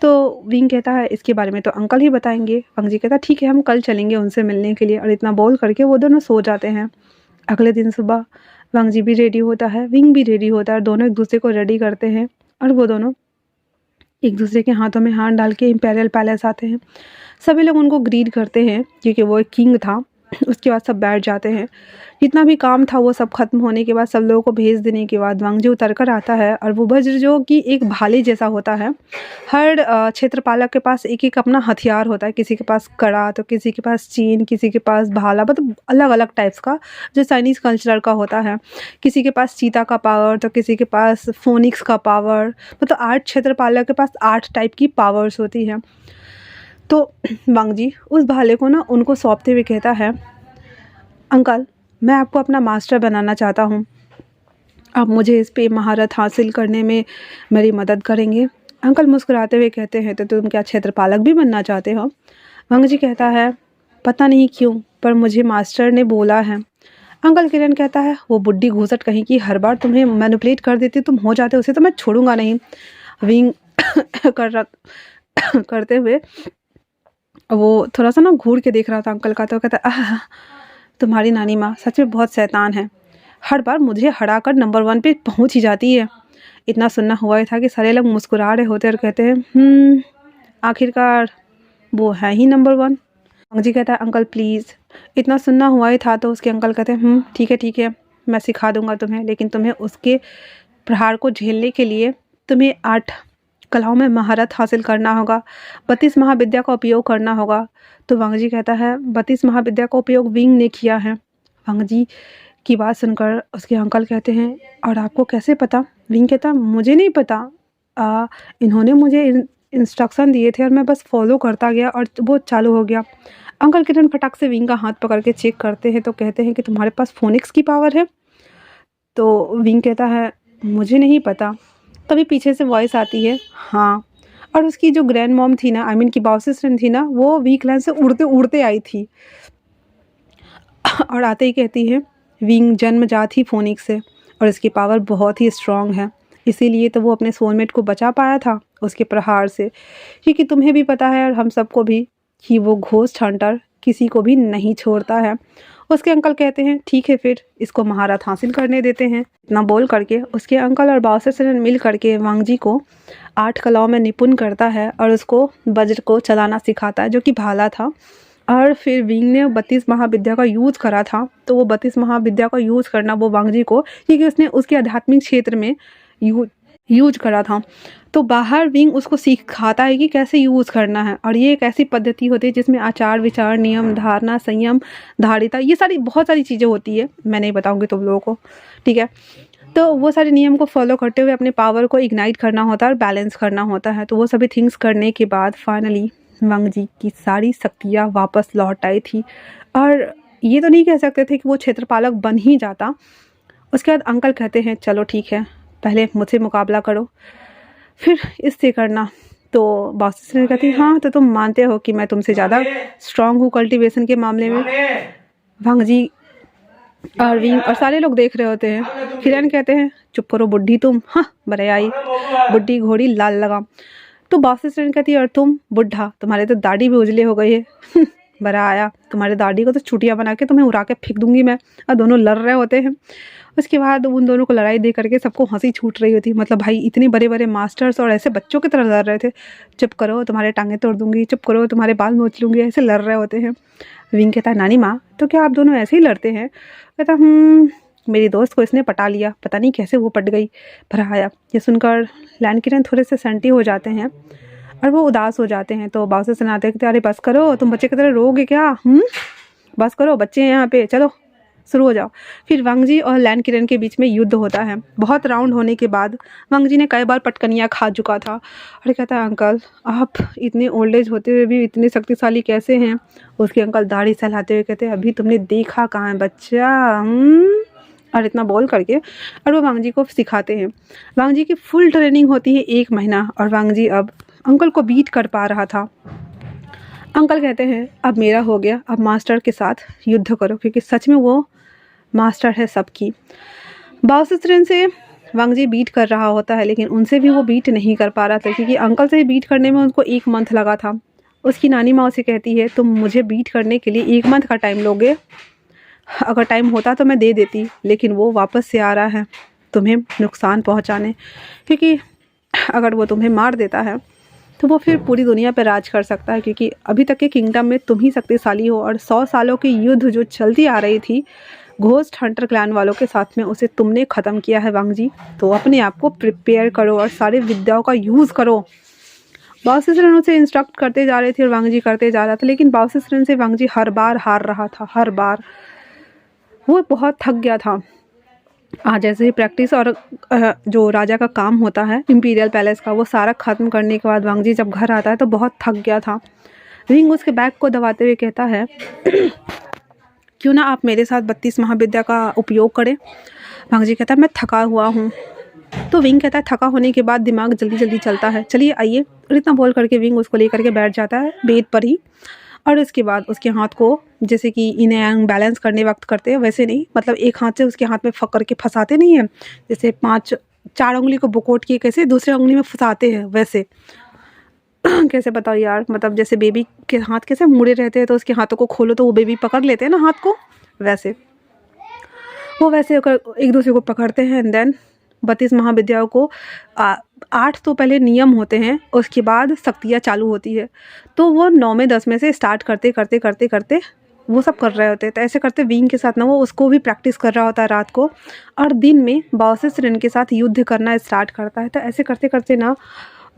तो विंग कहता है इसके बारे में तो अंकल ही बताएंगे। वांग जी कहता है ठीक है, हम कल चलेंगे उनसे मिलने के लिए। और इतना बोल करके वो दोनों सो जाते हैं। अगले दिन सुबह वांग जी भी रेडी होता है, विंग भी रेडी होता है और दोनों एक दूसरे को रेडी करते हैं और वो दोनों एक दूसरे के हाथों में हाथ डाल के इम्पेरियल पैलेस आते हैं। सभी लोग उनको ग्रीट करते हैं क्योंकि वो एक किंग था। उसके बाद सब बैठ जाते हैं। जितना भी काम था वो सब खत्म होने के बाद सब लोगों को भेज देने के बाद वांग जी उतर कर आता है और वो वज्र जो कि एक भाले जैसा होता है। हर क्षेत्रपालक के पास एक एक अपना हथियार होता है, किसी के पास कड़ा तो किसी के पास चीन, किसी के पास भाला, मतलब अलग अलग टाइप्स का जो चाइनीज़ कल्चर का होता है। किसी के पास चीता का पावर तो किसी के पास फोनिक्स का पावर, मतलब 8 क्षेत्रपालक के पास 8 टाइप की पावर्स होती है। तो वांग जी उस भाले को ना उनको सौंपते हुए कहता है अंकल मैं आपको अपना मास्टर बनाना चाहता हूँ, आप मुझे इस पे महारत हासिल करने में मेरी मदद करेंगे? अंकल मुस्कुराते हुए कहते हैं तो तुम क्या क्षेत्रपालक भी बनना चाहते हो? वांग जी कहता है पता नहीं क्यों पर मुझे मास्टर ने बोला है। अंकल किरण कहता है वो बुड्ढी घूसट कहीं की हर बार तुम्हें मैनिपुलेट कर देती, तुम हो जाते उसे तो मैं छोड़ूंगा नहीं। विंग करते हुए वो थोड़ा सा ना घूर के देख रहा था अंकल का, तो कहता आह तुम्हारी नानी माँ सच में बहुत शैतान है, हर बार मुझे हरा कर नंबर 1 पे पहुंच ही जाती है। इतना सुनना हुआ ही था कि सारे लोग मुस्कुरा रहे होते और कहते हैं आखिरकार वो है ही नंबर 1। वांग जी कहता है अंकल प्लीज़। इतना सुनना हुआ ही था तो उसके अंकल कहते हैं ठीक है मैं सिखा दूंगा तुम्हें, लेकिन तुम्हें उसके प्रहार को झेलने के लिए तुम्हें 8 कलाओं में महारत हासिल करना होगा, 32 महाविद्या का उपयोग करना होगा। तो वांग जी कहता है 32 महाविद्या का उपयोग विंग ने किया है। वांग जी की बात सुनकर उसके अंकल कहते हैं और आपको कैसे पता? विंग कहता मुझे नहीं पता, इन्होंने मुझे इंस्ट्रक्शन दिए थे और मैं बस फॉलो करता गया और वो चालू हो गया। अंकल किरण फटाक से विंग का हाथ पकड़ के चेक करते हैं तो कहते हैं कि तुम्हारे पास फोनिक्स की पावर है? तो विंग कहता है मुझे नहीं पता। तभी पीछे से वॉइस आती है हाँ, और उसकी जो ग्रैंड मॉम थी ना, आई मीन की बाउसिस्टन थी ना, वो वीकलैंड से उड़ते उड़ते आई थी और आते ही कहती है विंग जन्मजात ही फोनिक्स है और इसकी पावर बहुत ही स्ट्रांग है, इसीलिए तो वो अपने सोलमेट को बचा पाया था उसके प्रहार से। क्योंकि तुम्हें भी पता है और हम सबको भी कि वो घोस्ट हंटर किसी को भी नहीं छोड़ता है। उसके अंकल कहते हैं ठीक है फिर इसको महारत हासिल करने देते हैं। इतना बोल करके उसके अंकल और बाउसेसन मिल करके वांग जी को 8 कलाओं में निपुण करता है और उसको वज्र को चलाना सिखाता है जो कि भाला था। और फिर विंग ने 32 महाविद्या का यूज़ करा था, तो वो 32 महाविद्या का यूज़ करना वो वांग जी को, क्योंकि उसने उसके आध्यात्मिक क्षेत्र में यूज करा था, तो बाहर विंग उसको सिखाता है कि कैसे यूज़ करना है। और ये एक ऐसी पद्धति होती है जिसमें आचार विचार नियम धारणा संयम धारिता ये सारी बहुत सारी चीज़ें होती है, मैं नहीं बताऊंगी तुम लोगों को, ठीक है। तो वो सारे नियम को फॉलो करते हुए अपने पावर को इग्नाइट करना होता है और बैलेंस करना होता है। तो वो सभी थिंग्स करने के बाद फाइनली वांग जी की सारी शक्तियाँ वापस लौट आई थी और ये तो नहीं कह सकते थे कि वो क्षेत्रपालक बन ही जाता। उसके बाद अंकल कहते हैं चलो ठीक है, पहले मुझसे मुकाबला करो फिर इससे करना। तो बॉस ने कहती हाँ तो तुम मानते हो कि मैं तुमसे ज़्यादा स्ट्रांग हूँ कल्टीवेशन के मामले में? वांग जी और विंग और सारे लोग देख रहे होते हैं। किरण कहते हैं चुप करो बुढ़ी तुम, हाँ बड़े आई बुढ़ी घोड़ी लाल लगाम। तो बॉस कहती है और तुम बुढ़ा, तुम्हारे तो दाढ़ी भी उजले हो गई है बड़ा आया, तुम्हारे दाढ़ी को तो चुटिया बना के तुम्हें उड़ा के फेंक दूंगी मैं। और दोनों लड़ रहे होते हैं। उसके बाद उन दोनों को लड़ाई देख करके सबको हंसी छूट रही होती, मतलब भाई इतने बड़े बड़े मास्टर्स और ऐसे बच्चों की तरह लड़ रहे थे। चुप करो तुम्हारे टांगे तोड़ दूंगी, चुप करो तुम्हारे बाल नोच लूँगी, ऐसे लड़ रहे होते हैं। विंग कहता है नानी माँ तो क्या आप दोनों ऐसे ही लड़ते हैं? कहता मेरी दोस्त को इसने पटा लिया, पता नहीं कैसे वो पट गई, भरा आया। ये सुनकर लैंड किरण थोड़े से सेंटी हो जाते हैं और वो उदास हो जाते हैं। तो बाउंसर से आते कहते अरे बस करो, तुम बच्चे की तरह रोगे क्या? बस करो, बच्चे हैं यहाँ पे, चलो शुरू हो जाओ। फिर वांग जी और लैन किरण के बीच में युद्ध होता है। बहुत राउंड होने के बाद वांग जी ने कई बार पटकनियाँ खा चुका था और कहता है अंकल आप इतने ओल्ड एज होते हुए भी इतने शक्तिशाली कैसे हैं? उसके अंकल दाढ़ी सहलाते हुए कहते हैं अभी तुमने देखा कहाँ है बच्चा, और इतना बोल करके और वो वांग जी को सिखाते हैं। वांग जी की फुल ट्रेनिंग होती है 1 महीना और वांग जी अब अंकल को बीट कर पा रहा था। अंकल कहते हैं अब मेरा हो गया, अब मास्टर के साथ युद्ध करो, क्योंकि सच में वो मास्टर है सबकी। बाओ सिस्टरन से वांग जी बीट कर रहा होता है, लेकिन उनसे भी वो बीट नहीं कर पा रहा था, क्योंकि अंकल से बीट करने में उनको 1 मंथ लगा था। उसकी नानी माँ उसे कहती है तुम मुझे बीट करने के लिए 1 मंथ का टाइम लोगे? अगर टाइम होता तो मैं दे देती, लेकिन वो वापस से आ रहा है तुम्हें नुकसान पहुँचाने, क्योंकि अगर वो तुम्हें मार देता है तो वो फिर पूरी दुनिया पर राज कर सकता है, क्योंकि अभी तक के किंगडम में तुम ही शक्तिशाली हो और 100 सालों की युद्ध जो चलती आ रही थी घोस्ट हंटर क्लैन वालों के साथ में, उसे तुमने ख़त्म किया है वांग जी। तो अपने आप को प्रिपेयर करो और सारी विद्याओं का यूज़ करो। बाओ सिस्टरन उसे इंस्ट्रक्ट करते जा रहे थे और वांग जी करते जा रहा था, लेकिन बाओ सिस्टरन से वांग जी हर बार हार रहा था। हर बार वो बहुत थक गया था। आज जैसे ही प्रैक्टिस और जो राजा का काम होता है इम्पीरियल पैलेस का, वो सारा ख़त्म करने के बाद वांग जी जब घर आता है तो बहुत थक गया था। विंग उसके बैग को दबाते हुए कहता है क्यों ना आप मेरे साथ 32 महाविद्या का उपयोग करें? वांग जी कहता है मैं थका हुआ हूँ। तो विंग कहता है थका होने के बाद दिमाग जल्दी जल्दी चलता है, चलिए आइए। और इतना बोल करके विंग उसको लेकर के बैठ जाता है बेड पर ही, और उसके बाद उसके हाथ को जैसे कि इन्हें बैलेंस करने वक्त करते हैं वैसे नहीं, मतलब एक हाथ से उसके हाथ में पकड़ के फंसाते नहीं हैं, जैसे 4 उंगली को बुकोट किए कैसे दूसरे उंगली में फंसाते हैं वैसे। कैसे बताओ यार, मतलब जैसे बेबी के हाथ कैसे मुड़े रहते हैं तो उसके हाथों को खोलो तो वो बेबी पकड़ लेते हैं ना हाथ को, वैसे वो वैसे एक दूसरे को पकड़ते हैं। एंड देन 32 महाविद्याओं को 8 तो पहले नियम होते हैं, उसके बाद शक्तियाँ चालू होती है। तो वो 9 में 10 में से स्टार्ट करते करते करते करते वो सब कर रहे होते हैं। तो ऐसे करते विंग के साथ ना वो उसको भी प्रैक्टिस कर रहा होता है रात को, और दिन में बाओ सिस्टरन के साथ युद्ध करना स्टार्ट करता है। तो ऐसे करते करते ना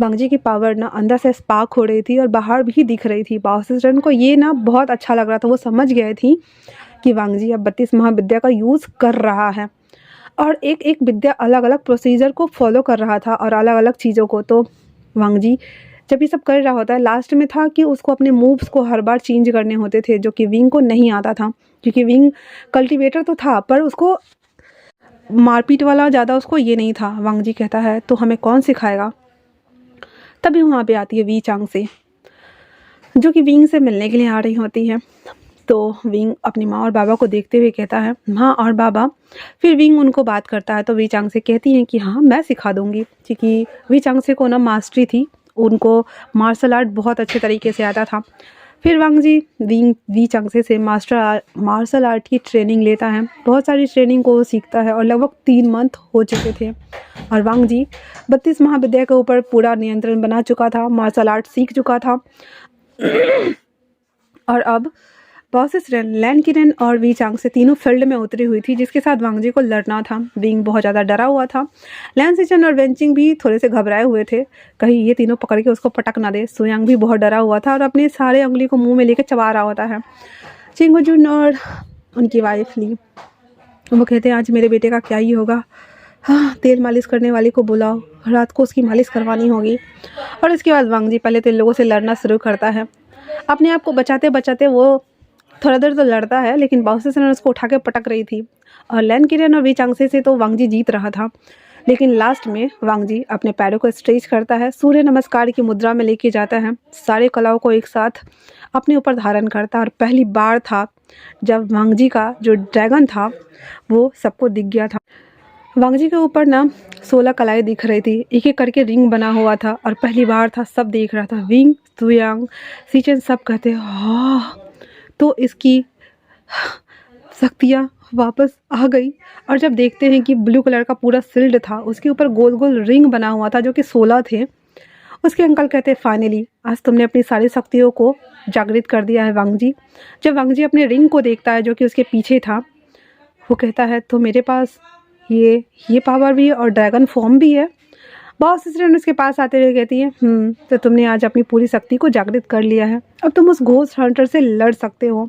वांग जी की पावर ना अंदर से स्पार्क हो रही थी और बाहर भी दिख रही थी। बाओ सिस्टरन को ये ना बहुत अच्छा लग रहा था, वो समझ गए थी कि वांग जी अब 32 महाविद्या का यूज़ कर रहा है और एक एक विद्या अलग अलग प्रोसीजर को फॉलो कर रहा था और अलग अलग चीज़ों को। तो वांग जी जब ये सब कर रहा होता है, लास्ट में था कि उसको अपने मूव्स को हर बार चेंज करने होते थे, जो कि विंग को नहीं आता था, क्योंकि विंग कल्टीवेटर तो था पर उसको मारपीट वाला ज़्यादा उसको ये नहीं था। वांग जी कहता है तो हमें कौन सिखाएगा? तभी वहाँ पे आती है वी चांग से, जो कि विंग से मिलने के लिए आ रही होती है। तो विंग अपनी माँ और बाबा को देखते हुए कहता है माँ और बाबा। फिर विंग उनको बात करता है तो वी चांग से कहती हैं कि हाँ मैं सिखा दूँगी, क्योंकि वी चांग से को ना मास्टरी थी, उनको मार्शल आर्ट बहुत अच्छे तरीके से आता था। फिर वांग जी वी चांग से मार्शल आर्ट की ट्रेनिंग लेता है, बहुत सारी ट्रेनिंग को सीखता है और लगभग 3 मंथ हो चुके थे और वांग जी 32 महाविद्या के ऊपर पूरा नियंत्रण बना चुका था, मार्शल आर्ट सीख चुका था। और अब बाओ सिस्टरन, लैन किरण और वी चांग से तीनों फील्ड में उतरी हुई थी, जिसके साथ वांग जी को लड़ना था। विंग बहुत ज़्यादा डरा हुआ था, लैन सिचन और वेंचिंग भी थोड़े से घबराए हुए थे, कहीं ये तीनों पकड़ के उसको पटक ना दे। सुयांग भी बहुत डरा हुआ था और अपने सारे उंगली को मुंह में लेकर चबा रहा होता है। चिंगुजुन और उनकी वाइफ ली, वो कहते हैं आज मेरे बेटे का क्या ही होगा, हाँ तेल मालिश करने वाली को बुलाओ, रात को उसकी मालिश करवानी होगी। और इसके बाद वांग जी पहले तो इन लोगों से लड़ना शुरू करता है। अपने आप को बचाते बचाते वो थोड़ा देर तो लड़ता है, लेकिन बाओ सिस्टरन उसको उठा के पटक रही थी और लैन किरण और वी चांग से तो वांग जी जीत रहा था। लेकिन लास्ट में वांग जी अपने पैरों को स्ट्रेच करता है, सूर्य नमस्कार की मुद्रा में लेके जाता है, सारे कलाओं को एक साथ अपने ऊपर धारण करता है। और पहली बार था जब वांग जी का जो ड्रैगन था वो सबको दिख गया था। वांग जी के ऊपर ना 16 कलाएँ दिख रही थी, एक एक करके रिंग बना हुआ था और पहली बार था, सब देख रहा था। विंग, सुयांग, सीचन सब कहते हाँ, तो इसकी शक्तियाँ वापस आ गई। और जब देखते हैं कि ब्लू कलर का पूरा सिल्ड था, उसके ऊपर गोल गोल रिंग बना हुआ था जो कि 16 थे। उसके अंकल कहते हैं फाइनली आज तुमने अपनी सारी शक्तियों को जागृत कर दिया है वांग जी। जब वांग जी अपने रिंग को देखता है जो कि उसके पीछे था, वो कहता है तो मेरे पास ये पावर भी है और ड्रैगन फॉर्म भी है। बॉस सिस्टर उसके पास आते हुए कहती है, तो तुमने आज अपनी पूरी शक्ति को जागृत कर लिया है, अब तुम उस घोस्ट हंटर से लड़ सकते हो।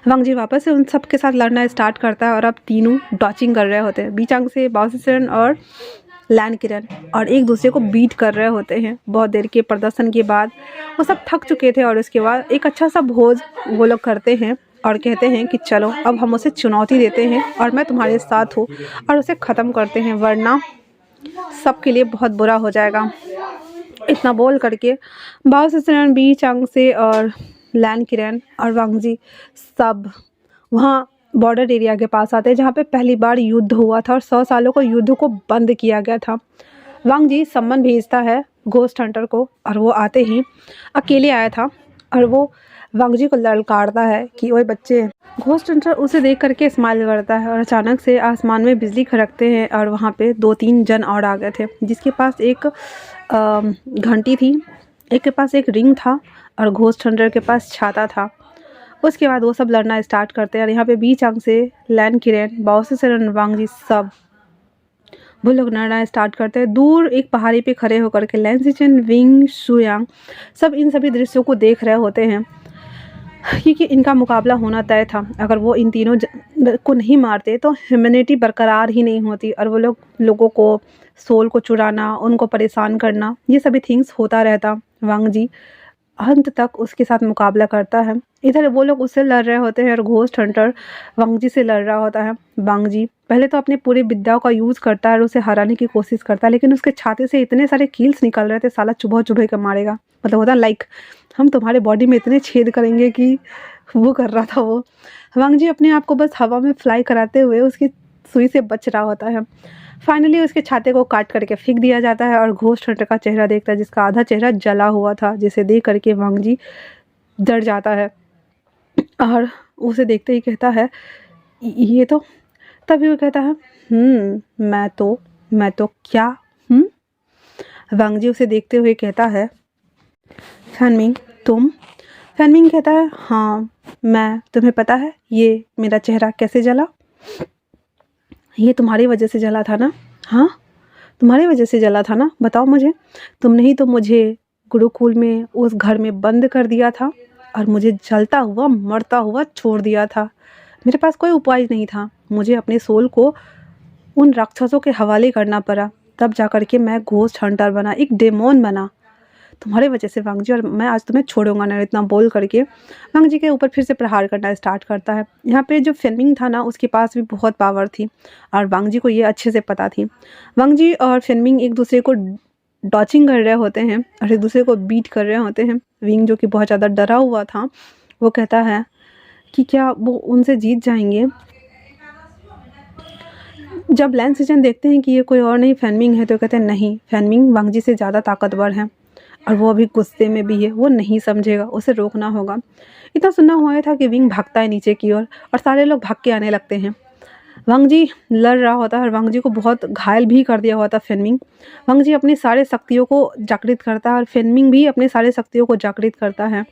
वांग जी वापस से उन सब के साथ लड़ना स्टार्ट करता है और अब तीनों डॉचिंग कर रहे होते हैं। बीचांग से बॉस सिस्टर और लैन किरण और एक दूसरे को बीट कर रहे होते हैं। बहुत देर के प्रदर्शन के बाद वो सब थक चुके थे और उसके बाद एक अच्छा सा भोज वो लोग करते हैं और कहते हैं कि चलो अब हम उसे चुनौती देते हैं और मैं तुम्हारे साथ हूँ और उसे ख़त्म करते हैं, वरना सबके लिए बहुत बुरा हो जाएगा। इतना बोल करके बाओ सिस्टर बी चांग से और लैन किरण और वांग जी सब वहाँ बॉर्डर एरिया के पास आते हैं जहाँ पे पहली बार युद्ध हुआ था और 100 सालों को युद्ध को बंद किया गया था। वांग जी सम्मन भेजता है घोस्ट हंटर को और वो आते ही अकेले आया था और वो वांग जी को ललकारता है कि ओए बच्चे। घोस्ट हंटर उसे देख करके स्माइल करता है और अचानक से आसमान में बिजली खड़कते हैं और वहाँ पे 2-3 जन और आ गए थे, जिसके पास एक घंटी थी, एक के पास एक रिंग था और घोस्ट हंटर के पास छाता था। उसके बाद वो सब लड़ना स्टार्ट करते हैं और यहाँ पे बीच अंग से लैन किरण बाओ सिस्टर वांग जी सब वो लोग लड़ना स्टार्ट करते हैं। दूर एक पहाड़ी पे खड़े होकर के लैन सिचन विंग शुयांग सब इन सभी दृश्यों को देख रहे होते हैं क्योंकि इनका मुकाबला होना तय था। अगर वो इन तीनों को नहीं मारते तो ह्यूमैनिटी बरकरार ही नहीं होती और वो लोगों को सोल को चुराना, उनको परेशान करना, ये सभी थिंग्स होता रहता। वांग जी अंत तक उसके साथ मुकाबला करता है। इधर वो लोग उससे लड़ रहे होते हैं और घोस्ट हंटर वांग जी से लड़ रहा होता है। वांग जी पहले तो अपने पूरे विद्याओं का यूज़ करता है और उसे हराने की कोशिश करता है, लेकिन उसके छाते से इतने सारे कील्स निकल रहे थे, साला चुभा चुभे कर मारेगा, मतलब होता लाइक हम तुम्हारे बॉडी में इतने छेद करेंगे कि वो कर रहा था वो। वांग जी अपने आप को बस हवा में फ्लाई कराते हुए उसकी सुई से बच रहा होता है। फाइनली उसके छाते को काट करके फेंक दिया जाता है और घोस्ट हंटर का चेहरा देखता है जिसका आधा चेहरा जला हुआ था, जिसे देख करके वांग जी डर जाता है और उसे देखते ही कहता है ये तो। तभी वो कहता है मैं तो क्या वांग जी उसे देखते हुए कहता है फैनमिंग तुम। फैनमिंग कहता है हाँ मैं, तुम्हें पता है ये मेरा चेहरा कैसे जला? ये तुम्हारी वजह से जला था ना? हाँ तुम्हारी वजह से जला था ना, बताओ मुझे। तुमने ही तो मुझे गुरुकुल में उस घर में बंद कर दिया था और मुझे जलता हुआ मरता हुआ छोड़ दिया था। मेरे पास कोई उपाय नहीं था, मुझे अपने सोल को उन राक्षसों के हवाले करना पड़ा, तब जा कर के मैं घोस्ट हंटर बना, एक डेमोन बना तुम्हारी वजह से वांग जी, और मैं आज तुम्हें छोड़ूंगा ना। इतना बोल करके वांग जी के ऊपर फिर से प्रहार करना स्टार्ट करता है। यहाँ पे जो फेनमिंग था ना उसके पास भी बहुत पावर थी और वांग जी को ये अच्छे से पता थी। वांग जी और फेनमिंग एक दूसरे को डॉचिंग कर रहे होते हैं और एक दूसरे को बीट कर रहे होते हैं। विंग जो कि बहुत ज़्यादा डरा हुआ था वो कहता है कि क्या वो उनसे जीत जाएंगे। जब लैन सिचन देखते हैं कि ये कोई और नहीं फैनमिंग है तो कहते हैं नहीं, फैनमिंग वांग जी से ज़्यादा ताकतवर है और वो अभी गुस्से में भी है, वो नहीं समझेगा, उसे रोकना होगा। इतना सुनना हुआ था कि विंग भागता है नीचे की ओर और सारे लोग भाग के आने लगते हैं। वांग जी लड़ रहा होता है और वांग जी को बहुत घायल भी कर दिया हुआ था फेनमिंग। वांग जी अपनी सारे शक्तियों को जागृत करता है और फेनमिंग भी अपने सारे शक्तियों को जागृत करता है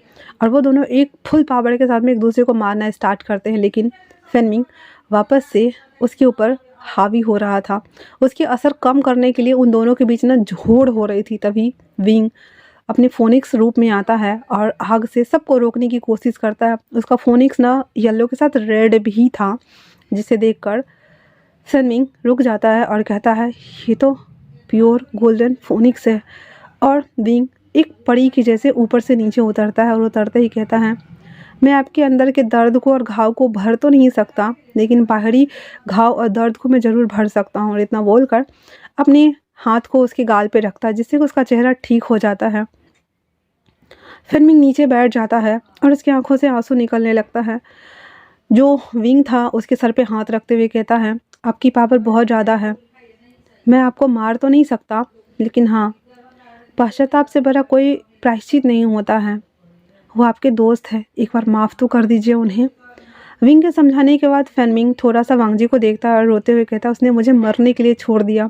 और वो दोनों एक फुल पावर के साथ में एक दूसरे को मारना स्टार्ट करते हैं। लेकिन फेनमिंग वापस से उसके ऊपर हावी हो रहा था। उसके असर कम करने के लिए उन दोनों के बीच ना झोड़ हो रही थी। तभी विंग अपने फोनिक्स रूप में आता है और आग से सबको रोकने की कोशिश करता है। उसका फोनिक्स ना येलो के साथ रेड भी था, जिसे देखकर फेनमिंग रुक जाता है और कहता है ये तो प्योर गोल्डन फोनिक्स है। और विंग एक परी की जैसे ऊपर से नीचे उतरता है और उतरते ही कहता है मैं आपके अंदर के दर्द को और घाव को भर तो नहीं सकता, लेकिन बाहरी घाव और दर्द को मैं ज़रूर भर सकता हूँ। और इतना बोलकर अपने हाथ को उसके गाल पे रखता है जिससे उसका चेहरा ठीक हो जाता है। फेनमिंग नीचे बैठ जाता है और उसकी आंखों से आंसू निकलने लगता है। जो विंग था उसके सर पे हाथ रखते हुए कहता है आपकी पावर बहुत ज़्यादा है, मैं आपको मार तो नहीं सकता, लेकिन हाँ पश्चाताप से बड़ा कोई प्रायश्चित नहीं होता है। वो आपके दोस्त है, एक बार माफ़ तो कर दीजिए उन्हें। विंग के समझाने के बाद फेनमिंग थोड़ा सा वांग जी को देखता है और रोते हुए कहता है उसने मुझे मरने के लिए छोड़ दिया।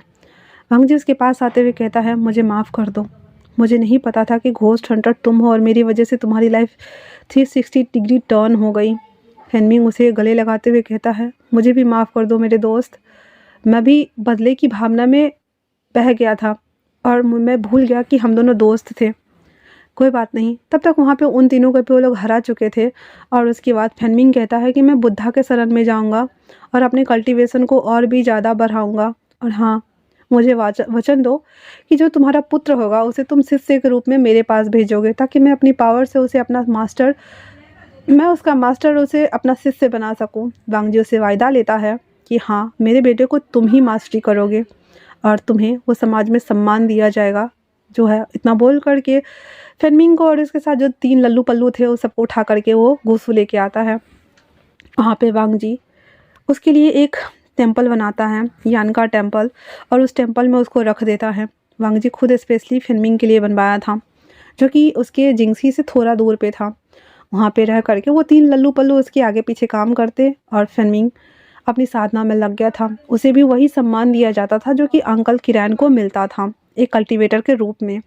वांग जी उसके पास आते हुए कहता है मुझे माफ़ कर दो, मुझे नहीं पता था कि घोस्ट हंटर तुम हो और मेरी वजह से तुम्हारी लाइफ 360 डिग्री टर्न हो गई। फेनमिंग उसे गले लगाते हुए कहता है मुझे भी माफ़ कर दो मेरे दोस्त, मैं भी बदले की भावना में बह गया था और मैं भूल गया कि हम दोनों दोस्त थे। कोई बात नहीं, तब तक वहाँ पे उन तीनों को भी वो लोग हरा चुके थे। और उसके बाद फैनमिंग कहता है कि मैं बुद्धा के शरण में जाऊँगा और अपने कल्टीवेशन को और भी ज़्यादा बढ़ाऊँगा। और हाँ, मुझे वचन दो कि जो तुम्हारा पुत्र होगा उसे तुम शिष्य के रूप में मेरे पास भेजोगे, ताकि मैं अपनी पावर से उसे अपना मास्टर, मैं उसका मास्टर उसे अपना शिष्य बना सकूं। वांग जी उसे वायदा लेता है कि हाँ, मेरे बेटे को तुम ही मास्टरी करोगे और तुम्हें वो समाज में सम्मान दिया जाएगा जो है। इतना बोल करके फेनमिंग को और उसके साथ जो 3 लल्लू पल्लू थे वो सबको उठा करके वो गुसू लेके आता है। वहाँ पे वांग जी उसके लिए एक टेम्पल बनाता है, यान का टेम्पल, और उस टेम्पल में उसको रख देता है। वांग जी खुद स्पेशली फेनमिंग के लिए बनवाया था, जो कि उसके जिंगसी से थोड़ा दूर पे था। वहाँ पे रह करके वो 3 लल्लू पल्लू उसके आगे पीछे काम करते और फेनमिंग अपनी साधना में लग गया था। उसे भी वही सम्मान दिया जाता था जो कि अंकल किरैन को मिलता था, एक कल्टीवेटर के रूप में।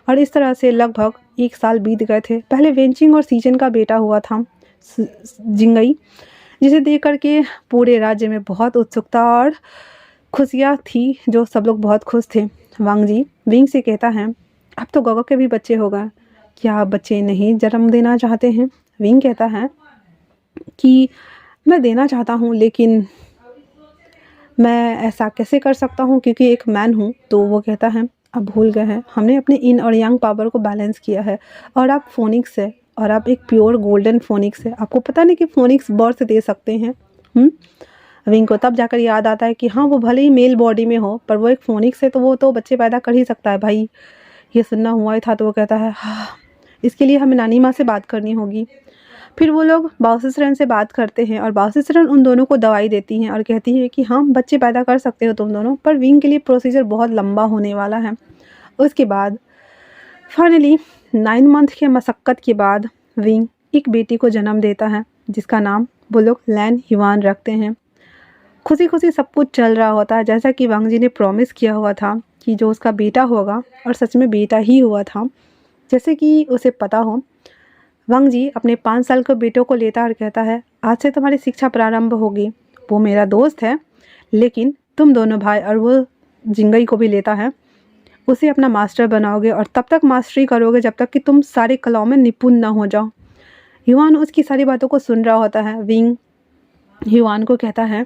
और इस तरह से लगभग 1 साल बीत गए थे। पहले वेंचिंग और सीजन का बेटा हुआ था जिंगई, जिसे देख करके पूरे राज्य में बहुत उत्सुकता और खुशियाँ थी, जो सब लोग बहुत खुश थे। वांग जी विंग से कहता है, अब तो गोगो के भी बच्चे हो गए, क्या आप बच्चे नहीं जन्म देना चाहते हैं? विंग कहता है कि मैं देना चाहता हूँ, लेकिन मैं ऐसा कैसे कर सकता हूँ क्योंकि एक मैन हूँ। तो वो कहता है, आप भूल गए हैं, हमने अपने इन और यांग पावर को बैलेंस किया है और आप फोनिक्स है और आप एक प्योर गोल्डन फोनिक्स है। आपको पता नहीं कि फोनिक्स बर्थ दे सकते हैं। विंग को तब जाकर याद आता है कि हाँ, वो भले ही मेल बॉडी में हो पर वो एक फोनिक्स है, तो वो तो बच्चे पैदा कर ही सकता है भाई। ये सुनना हुआ ही था। तो वो कहता है, हाँ, इसके लिए हमें नानी माँ से बात करनी होगी। फिर वो लोग बाओसिसरन से बात करते हैं और बाओसिसरन उन दोनों को दवाई देती हैं और कहती है कि हाँ, बच्चे पैदा कर सकते हो तुम दोनों, पर विंग के लिए प्रोसीजर बहुत लंबा होने वाला है। उसके बाद फाइनली 9 मंथ के मशक्क़त के बाद विंग एक बेटी को जन्म देता है, जिसका नाम वो लोग लैन युआन रखते हैं। खुशी खुशी सब कुछ चल रहा होता है, जैसा कि वांग जी ने प्रॉमिस किया हुआ था कि जो उसका बेटा होगा, और सच में बेटा ही हुआ था जैसे कि उसे पता हो। वांग जी अपने 5 साल के बेटों को लेता और कहता है, आज से तुम्हारी शिक्षा प्रारंभ होगी। वो मेरा दोस्त है, लेकिन तुम दोनों भाई, और वो जिंगई को भी लेता है, उसे अपना मास्टर बनाओगे और तब तक मास्टरी करोगे जब तक कि तुम सारे कलाओं में निपुण ना हो जाओ। युआन उसकी सारी बातों को सुन रहा होता है। विंग युआन को कहता है,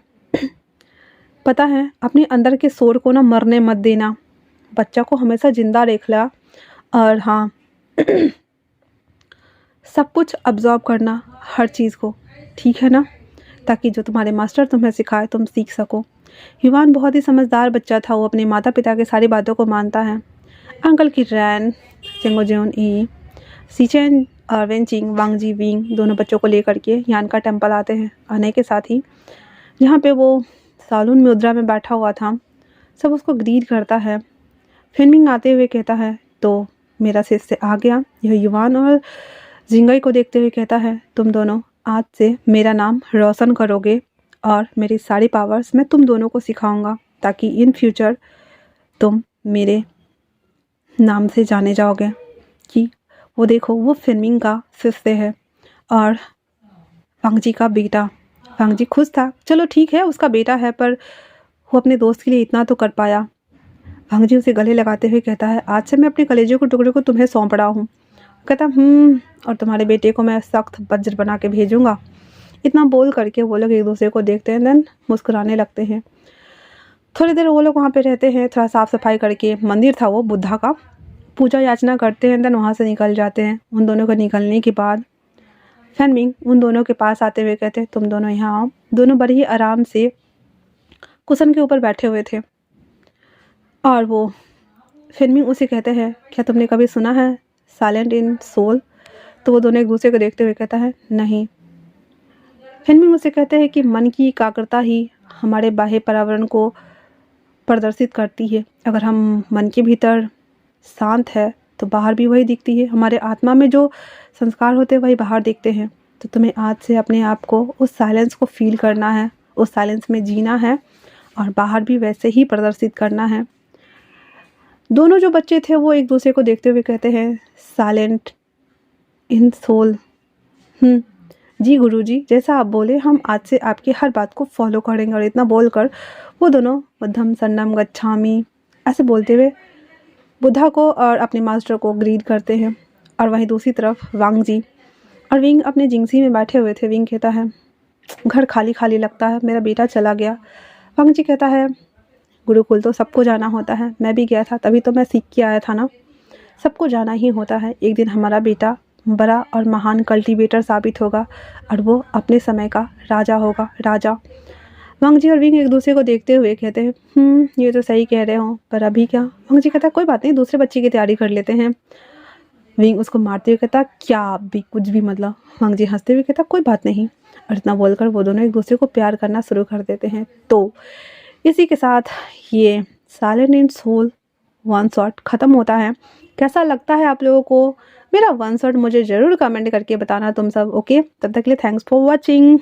पता है, अपने अंदर के शोर को ना मरने मत देना, बच्चा को हमेशा जिंदा रखना, और हाँ, सब कुछ अब्जॉर्ब करना हर चीज़ को, ठीक है ना, ताकि जो तुम्हारे मास्टर तुम्हें सिखाए तुम सीख सको। युवान बहुत ही समझदार बच्चा था। वो अपने माता पिता की सारी बातों को मानता है। अंकल की रैन, चेंगोजेन ई, सीचेन और वेंचिंग, वांग जी विंग दोनों बच्चों को लेकर के यान का टेम्पल आते हैं। आने के साथ ही जहाँ पे वो सालून में मुद्रा में बैठा हुआ था, सब उसको ग्रीट करता है। फेनमिंग आते हुए कहता है, तो मेरा शिष्य आ गया। यह युवान और जिंगई को देखते हुए कहता है, तुम दोनों आज से मेरा नाम रोशन करोगे और मेरी सारी पावर्स मैं तुम दोनों को सिखाऊंगा, ताकि इन फ्यूचर तुम मेरे नाम से जाने जाओगे। कि वो देखो, वो फेनमिंग का शिष्य है और वांग जी का बेटा। वांग जी खुश था, चलो ठीक है, उसका बेटा है, पर वो अपने दोस्त के लिए इतना तो कर पाया। वांग जी उसे गले लगाते हुए कहता है, आज से मैं अपने कलेजे के टुकड़े को तुम्हें सौंप रहा हूँ। कहता, और तुम्हारे बेटे को मैं सख्त वज्र बना के भेजूंगा। इतना बोल करके वो लोग एक दूसरे को देखते हैं, देन मुस्कुराने लगते हैं। थोड़ी देर वो लोग वहाँ पे रहते हैं, थोड़ा साफ सफाई करके, मंदिर था वो बुद्धा का, पूजा याचना करते हैं, देन वहाँ से निकल जाते हैं। उन दोनों के निकलने के बाद फेनमिंग उन दोनों के पास आते हुए कहते हैं, तुम दोनों यहाँ आओ। दोनों बड़े ही आराम से कुशन के ऊपर बैठे हुए थे और वो फेनमिंग उसे कहते हैं, क्या तुमने कभी सुना है साइलेंट इन सोल? तो वो दोनों एक दूसरे को देखते हुए कहता है, नहीं। फेनमिंग उसे कहते हैं कि मन की एकाग्रता ही हमारे बाह्य पर्यावरण को प्रदर्शित करती है। अगर हम मन के भीतर शांत है तो बाहर भी वही दिखती है। हमारे आत्मा में जो संस्कार होते हैं वही बाहर दिखते हैं। तो तुम्हें आज से अपने आप को उस साइलेंस को फील करना है, उस साइलेंस में जीना है और बाहर भी वैसे ही प्रदर्शित करना है। दोनों जो बच्चे थे वो एक दूसरे को देखते हुए कहते हैं, साइलेंट इन सोल। जी गुरुजी, जैसा आप बोले हम आज से आपकी हर बात को फॉलो करेंगे। और इतना बोलकर वो दोनों बुद्धम शरणम गच्छामि ऐसे बोलते हुए बुद्धा को और अपने मास्टर को ग्रीड करते हैं। और वहीं दूसरी तरफ वांग जी और विंग अपने जिंगसी में बैठे हुए थे। विंग कहता है घर खाली खाली लगता है, मेरा बेटा चला गया। वांग जी कहता है गुरुकुल तो सबको जाना होता है, मैं भी गया था, तभी तो मैं सीख के आया था ना, सबको जाना ही होता है। एक दिन हमारा बेटा बड़ा और महान कल्टीवेटर साबित होगा और वो अपने समय का राजा होगा, राजा। वांग जी और विंग एक दूसरे को देखते हुए कहते हैं ये तो सही कह रहे हो, पर अभी क्या? वांग जी कहता है कोई बात नहीं, दूसरे बच्चे की तैयारी कर लेते हैं। विंग उसको मारते हुए कहता क्या भी कुछ भी मतलब। वांग जी हंसते हुए कहता कोई बात नहीं। और इतना बोलकर वो दोनों एक दूसरे को प्यार करना शुरू कर देते हैं। तो इसी के साथ ये silent and soul one shot ख़त्म होता है। कैसा लगता है आप लोगों को मेरा वन शॉट? मुझे ज़रूर कमेंट करके बताना तुम सब। ओके, तब तक के लिए थैंक्स फॉर वॉचिंग।